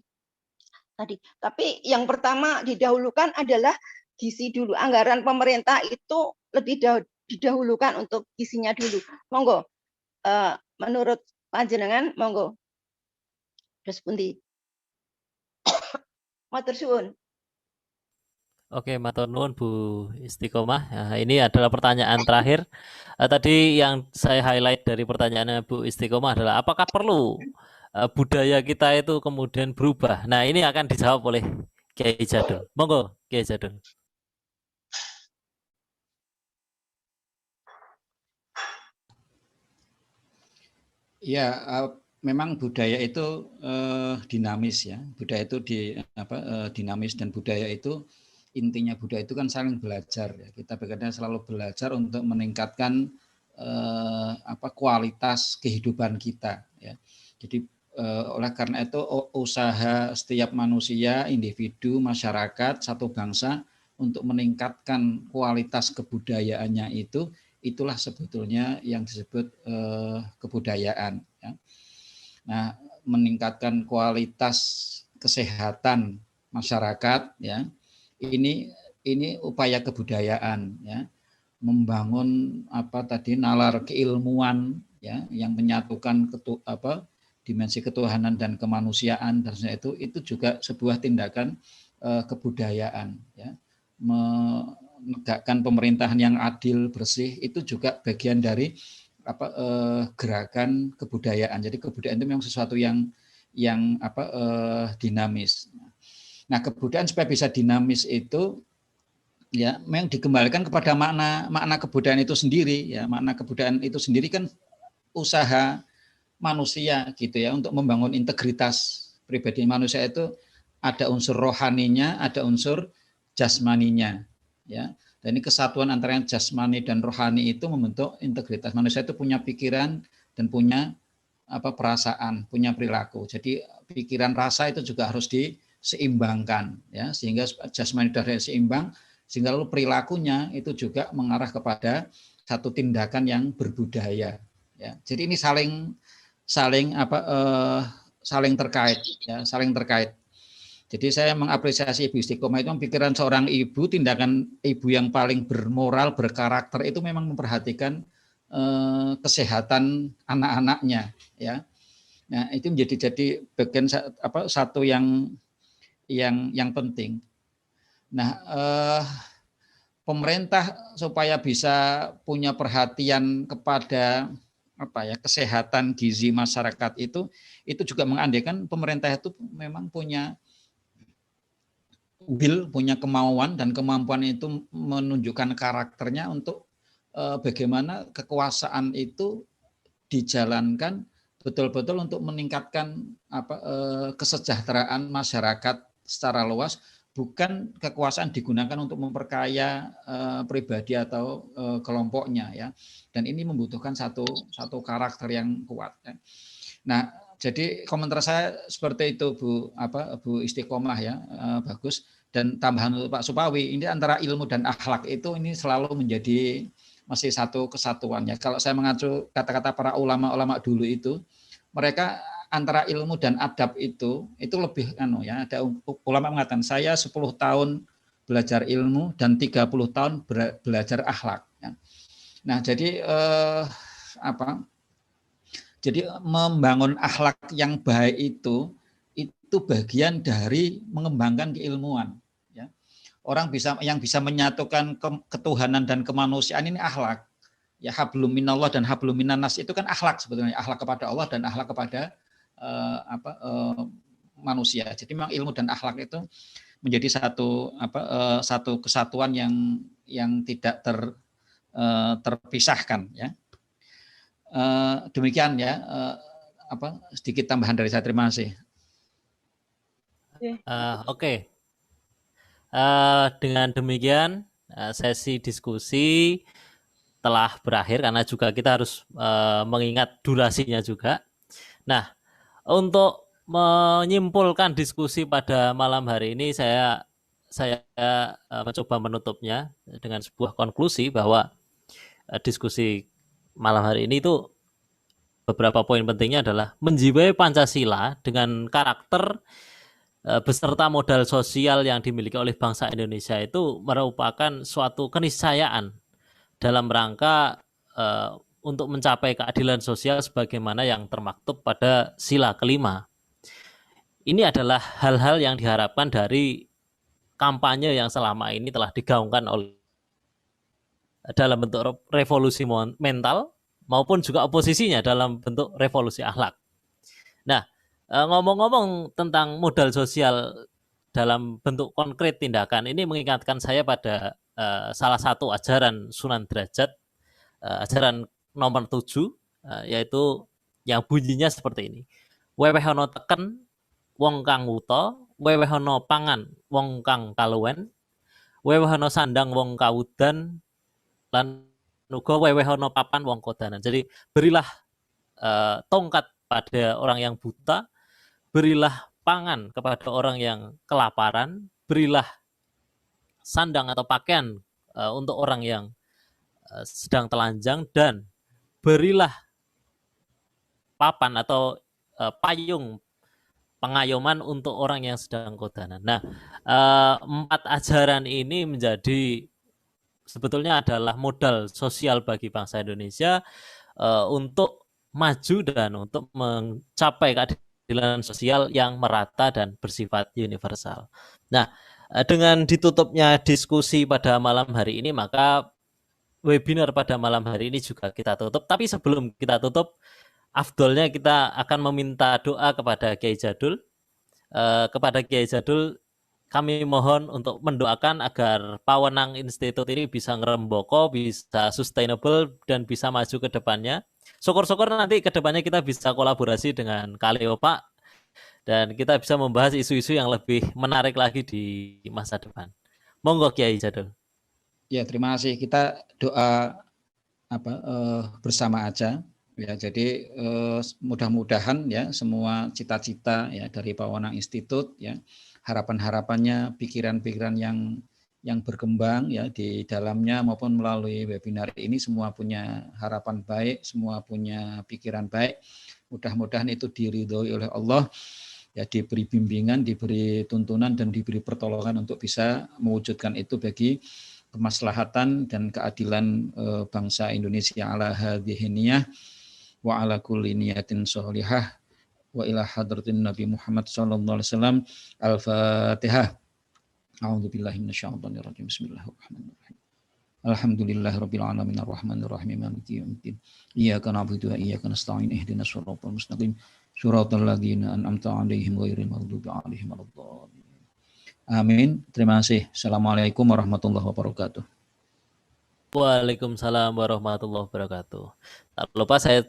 tadi. Tapi yang pertama didahulukan adalah gizi dulu. Anggaran pemerintah itu lebih didahulukan untuk gizinya dulu. Monggo, menurut panjenengan, monggo. Terus pundi? Matur suwun. Oke, matur nuwun Bu Istiqomah. Nah, ini adalah pertanyaan terakhir. Tadi yang saya highlight dari pertanyaannya Bu Istiqomah adalah apakah perlu budaya kita itu kemudian berubah? Nah, ini akan dijawab oleh Kiai Jadul. Monggo, Kiai Jadul. Ya, memang budaya itu dinamis ya. Budaya itu dinamis, dan budaya itu intinya budaya itu kan saling belajar ya. Kita bekerja selalu belajar untuk meningkatkan kualitas kehidupan kita ya. Jadi oleh karena itu usaha setiap manusia, individu, masyarakat, satu bangsa untuk meningkatkan kualitas kebudayaannya itulah sebetulnya yang disebut kebudayaan. Ya. Nah, meningkatkan kualitas kesehatan masyarakat, ya, ini upaya kebudayaan, ya, membangun nalar keilmuan, ya, yang menyatukan dimensi ketuhanan dan kemanusiaan, dan itu juga sebuah tindakan kebudayaan, ya. Menegakkan pemerintahan yang adil, bersih, itu juga bagian dari gerakan kebudayaan. Jadi kebudayaan itu memang sesuatu yang dinamis. Nah, kebudayaan supaya bisa dinamis itu ya memang dikembalikan kepada makna kebudayaan itu sendiri ya. Makna kebudayaan itu sendiri kan usaha manusia gitu ya untuk membangun integritas pribadi manusia. Itu ada unsur rohaninya, ada unsur jasmaninya ya. Dan ini kesatuan antara yang jasmani dan rohani itu membentuk integritas. Manusia itu punya pikiran dan punya perasaan, punya perilaku. Jadi pikiran, rasa itu juga harus diseimbangkan ya, sehingga jasmani dan rohani seimbang, sehingga lalu perilakunya itu juga mengarah kepada satu tindakan yang berbudaya ya. Jadi ini saling terkait ya, saling terkait. Jadi saya mengapresiasi Ibu Istiqomah itu, pikiran seorang ibu, tindakan ibu yang paling bermoral, berkarakter itu memang memperhatikan kesehatan anak-anaknya ya. Nah, itu jadi bagian satu yang penting. Nah, pemerintah supaya bisa punya perhatian kepada kesehatan gizi masyarakat itu juga mengandaikan pemerintah itu memang punya punya kemauan dan kemampuan itu menunjukkan karakternya untuk bagaimana kekuasaan itu dijalankan betul-betul untuk meningkatkan kesejahteraan masyarakat secara luas, bukan kekuasaan digunakan untuk memperkaya pribadi atau kelompoknya ya. Dan ini membutuhkan satu karakter yang kuat. Ya. Nah, jadi komentar saya seperti itu Bu Istiqomah ya, bagus. Dan tambahan untuk Pak Supawi, ini antara ilmu dan akhlak itu ini selalu menjadi masih satu kesatuan ya. Kalau saya mengacu kata-kata para ulama-ulama dulu itu, mereka antara ilmu dan adab itu lebih ya. Ada ulama mengatakan, saya 10 tahun belajar ilmu dan 30 tahun belajar akhlak ya. Nah, jadi membangun akhlak yang baik itu bagian dari mengembangkan keilmuan. Ya. Orang yang bisa menyatukan ketuhanan dan kemanusiaan ini akhlak. Ya, hablum minallah dan hablum minannas itu kan akhlak sebetulnya, akhlak kepada Allah dan akhlak kepada manusia. Jadi memang ilmu dan akhlak itu menjadi satu kesatuan yang tidak terpisahkan ya. Demikian ya, sedikit tambahan dari saya. Terima kasih. Oke. Dengan demikian sesi diskusi telah berakhir, karena juga kita harus mengingat durasinya juga. Nah, untuk menyimpulkan diskusi pada malam hari ini, saya mencoba menutupnya dengan sebuah konklusi bahwa diskusi malam hari ini itu beberapa poin pentingnya adalah menjiwai Pancasila dengan karakter beserta modal sosial yang dimiliki oleh bangsa Indonesia itu merupakan suatu keniscayaan dalam rangka untuk mencapai keadilan sosial sebagaimana yang termaktub pada sila kelima. Ini adalah hal-hal yang diharapkan dari kampanye yang selama ini telah digaungkan oleh dalam bentuk revolusi mental maupun juga oposisinya dalam bentuk revolusi akhlak. Nah, ngomong-ngomong tentang modal sosial dalam bentuk konkret tindakan, ini mengingatkan saya pada salah satu ajaran Sunan Derajat, ajaran nomor 7, yaitu yang bunyinya seperti ini. Wewehono teken wong kang wuta, wewehono pangan wong kang kaluwen, wewehono sandang wong kawudan, lan uga wewehono papan wong kodanan. Jadi berilah tongkat pada orang yang buta, berilah pangan kepada orang yang kelaparan, berilah sandang atau pakaian untuk orang yang sedang telanjang, dan berilah papan atau payung pengayoman untuk orang yang sedang kodanan. Nah, 4 ajaran ini menjadi sebetulnya adalah modal sosial bagi bangsa Indonesia untuk maju dan untuk mencapai keadilan sosial yang merata dan bersifat universal. Nah, dengan ditutupnya diskusi pada malam hari ini, maka webinar pada malam hari ini juga kita tutup. Tapi sebelum kita tutup, afdolnya kita akan meminta doa kepada Kiai Jadul. Kepada Kiai Jadul, kami mohon untuk mendoakan agar Pawenang Institute ini bisa ngeremboko, bisa sustainable, dan bisa maju ke depannya. Syukur-syukur nanti ke depannya kita bisa kolaborasi dengan Kaleopak, dan kita bisa membahas isu-isu yang lebih menarik lagi di masa depan. Monggo Kiai Jadul. Ya, terima kasih. Kita doa bersama aja. Ya, jadi mudah-mudahan ya semua cita-cita ya dari Pawenang Institute ya, harapan-harapannya, pikiran-pikiran yang berkembang ya di dalamnya maupun melalui webinar ini semua punya harapan baik, semua punya pikiran baik. Mudah-mudahan itu diridhoi oleh Allah, ya diberi bimbingan, diberi tuntunan, dan diberi pertolongan untuk bisa mewujudkan itu bagi kemaslahatan dan keadilan bangsa Indonesia ala hadhihi niyah wa ala kulli niyatin sholihah wa ila hadratin Nabi Muhammad sallallahu alaihi wasallam. Al-Fatihah. A'udzubillahi minasyaitonir rajim. Bismillahirrahmanirrahim. Alhamdulillahirabbil alamin arrahmanir rahim maliki yaumiddin. Iyyaka na'budu wa iyyaka nasta'in ihdinas siratal mustaqim siratal ladzina an'amta 'alaihim ghairil maghdubi 'alaihim waladdallin. Amin. Terima kasih. Assalamualaikum warahmatullahi wabarakatuh. Waalaikumsalam warahmatullahi wabarakatuh. Tak lupa saya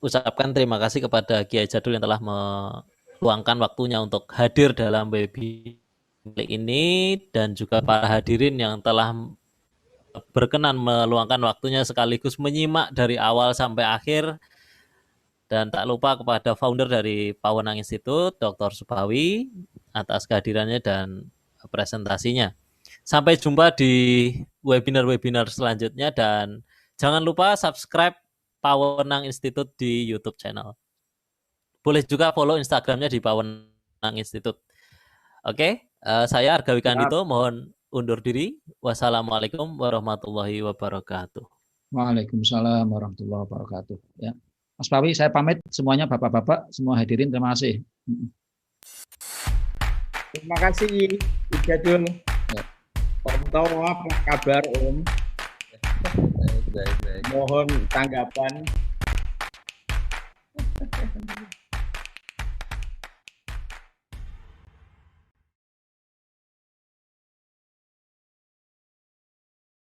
ucapkan terima kasih kepada Kiai Jadul yang telah meluangkan waktunya untuk hadir dalam webinar ini, dan juga para hadirin yang telah berkenan meluangkan waktunya sekaligus menyimak dari awal sampai akhir. Dan tak lupa kepada founder dari Pawenang Institute, Dr. Supawi, atas kehadirannya dan presentasinya. Sampai jumpa di webinar-webinar selanjutnya, dan jangan lupa subscribe Pawenang Institute di YouTube channel. Boleh juga follow Instagramnya di Pawenang Institute. Oke, saya Arga Wikandito mohon undur diri. Wassalamualaikum warahmatullahi wabarakatuh. Waalaikumsalam warahmatullahi wabarakatuh. Ya, Mas Pawi, saya pamit semuanya, bapak-bapak, semua hadirin, terima kasih. Terima kasih, Jadul. Ya. Om Tau, apa kabar Om? Baik. Mohon tanggapan.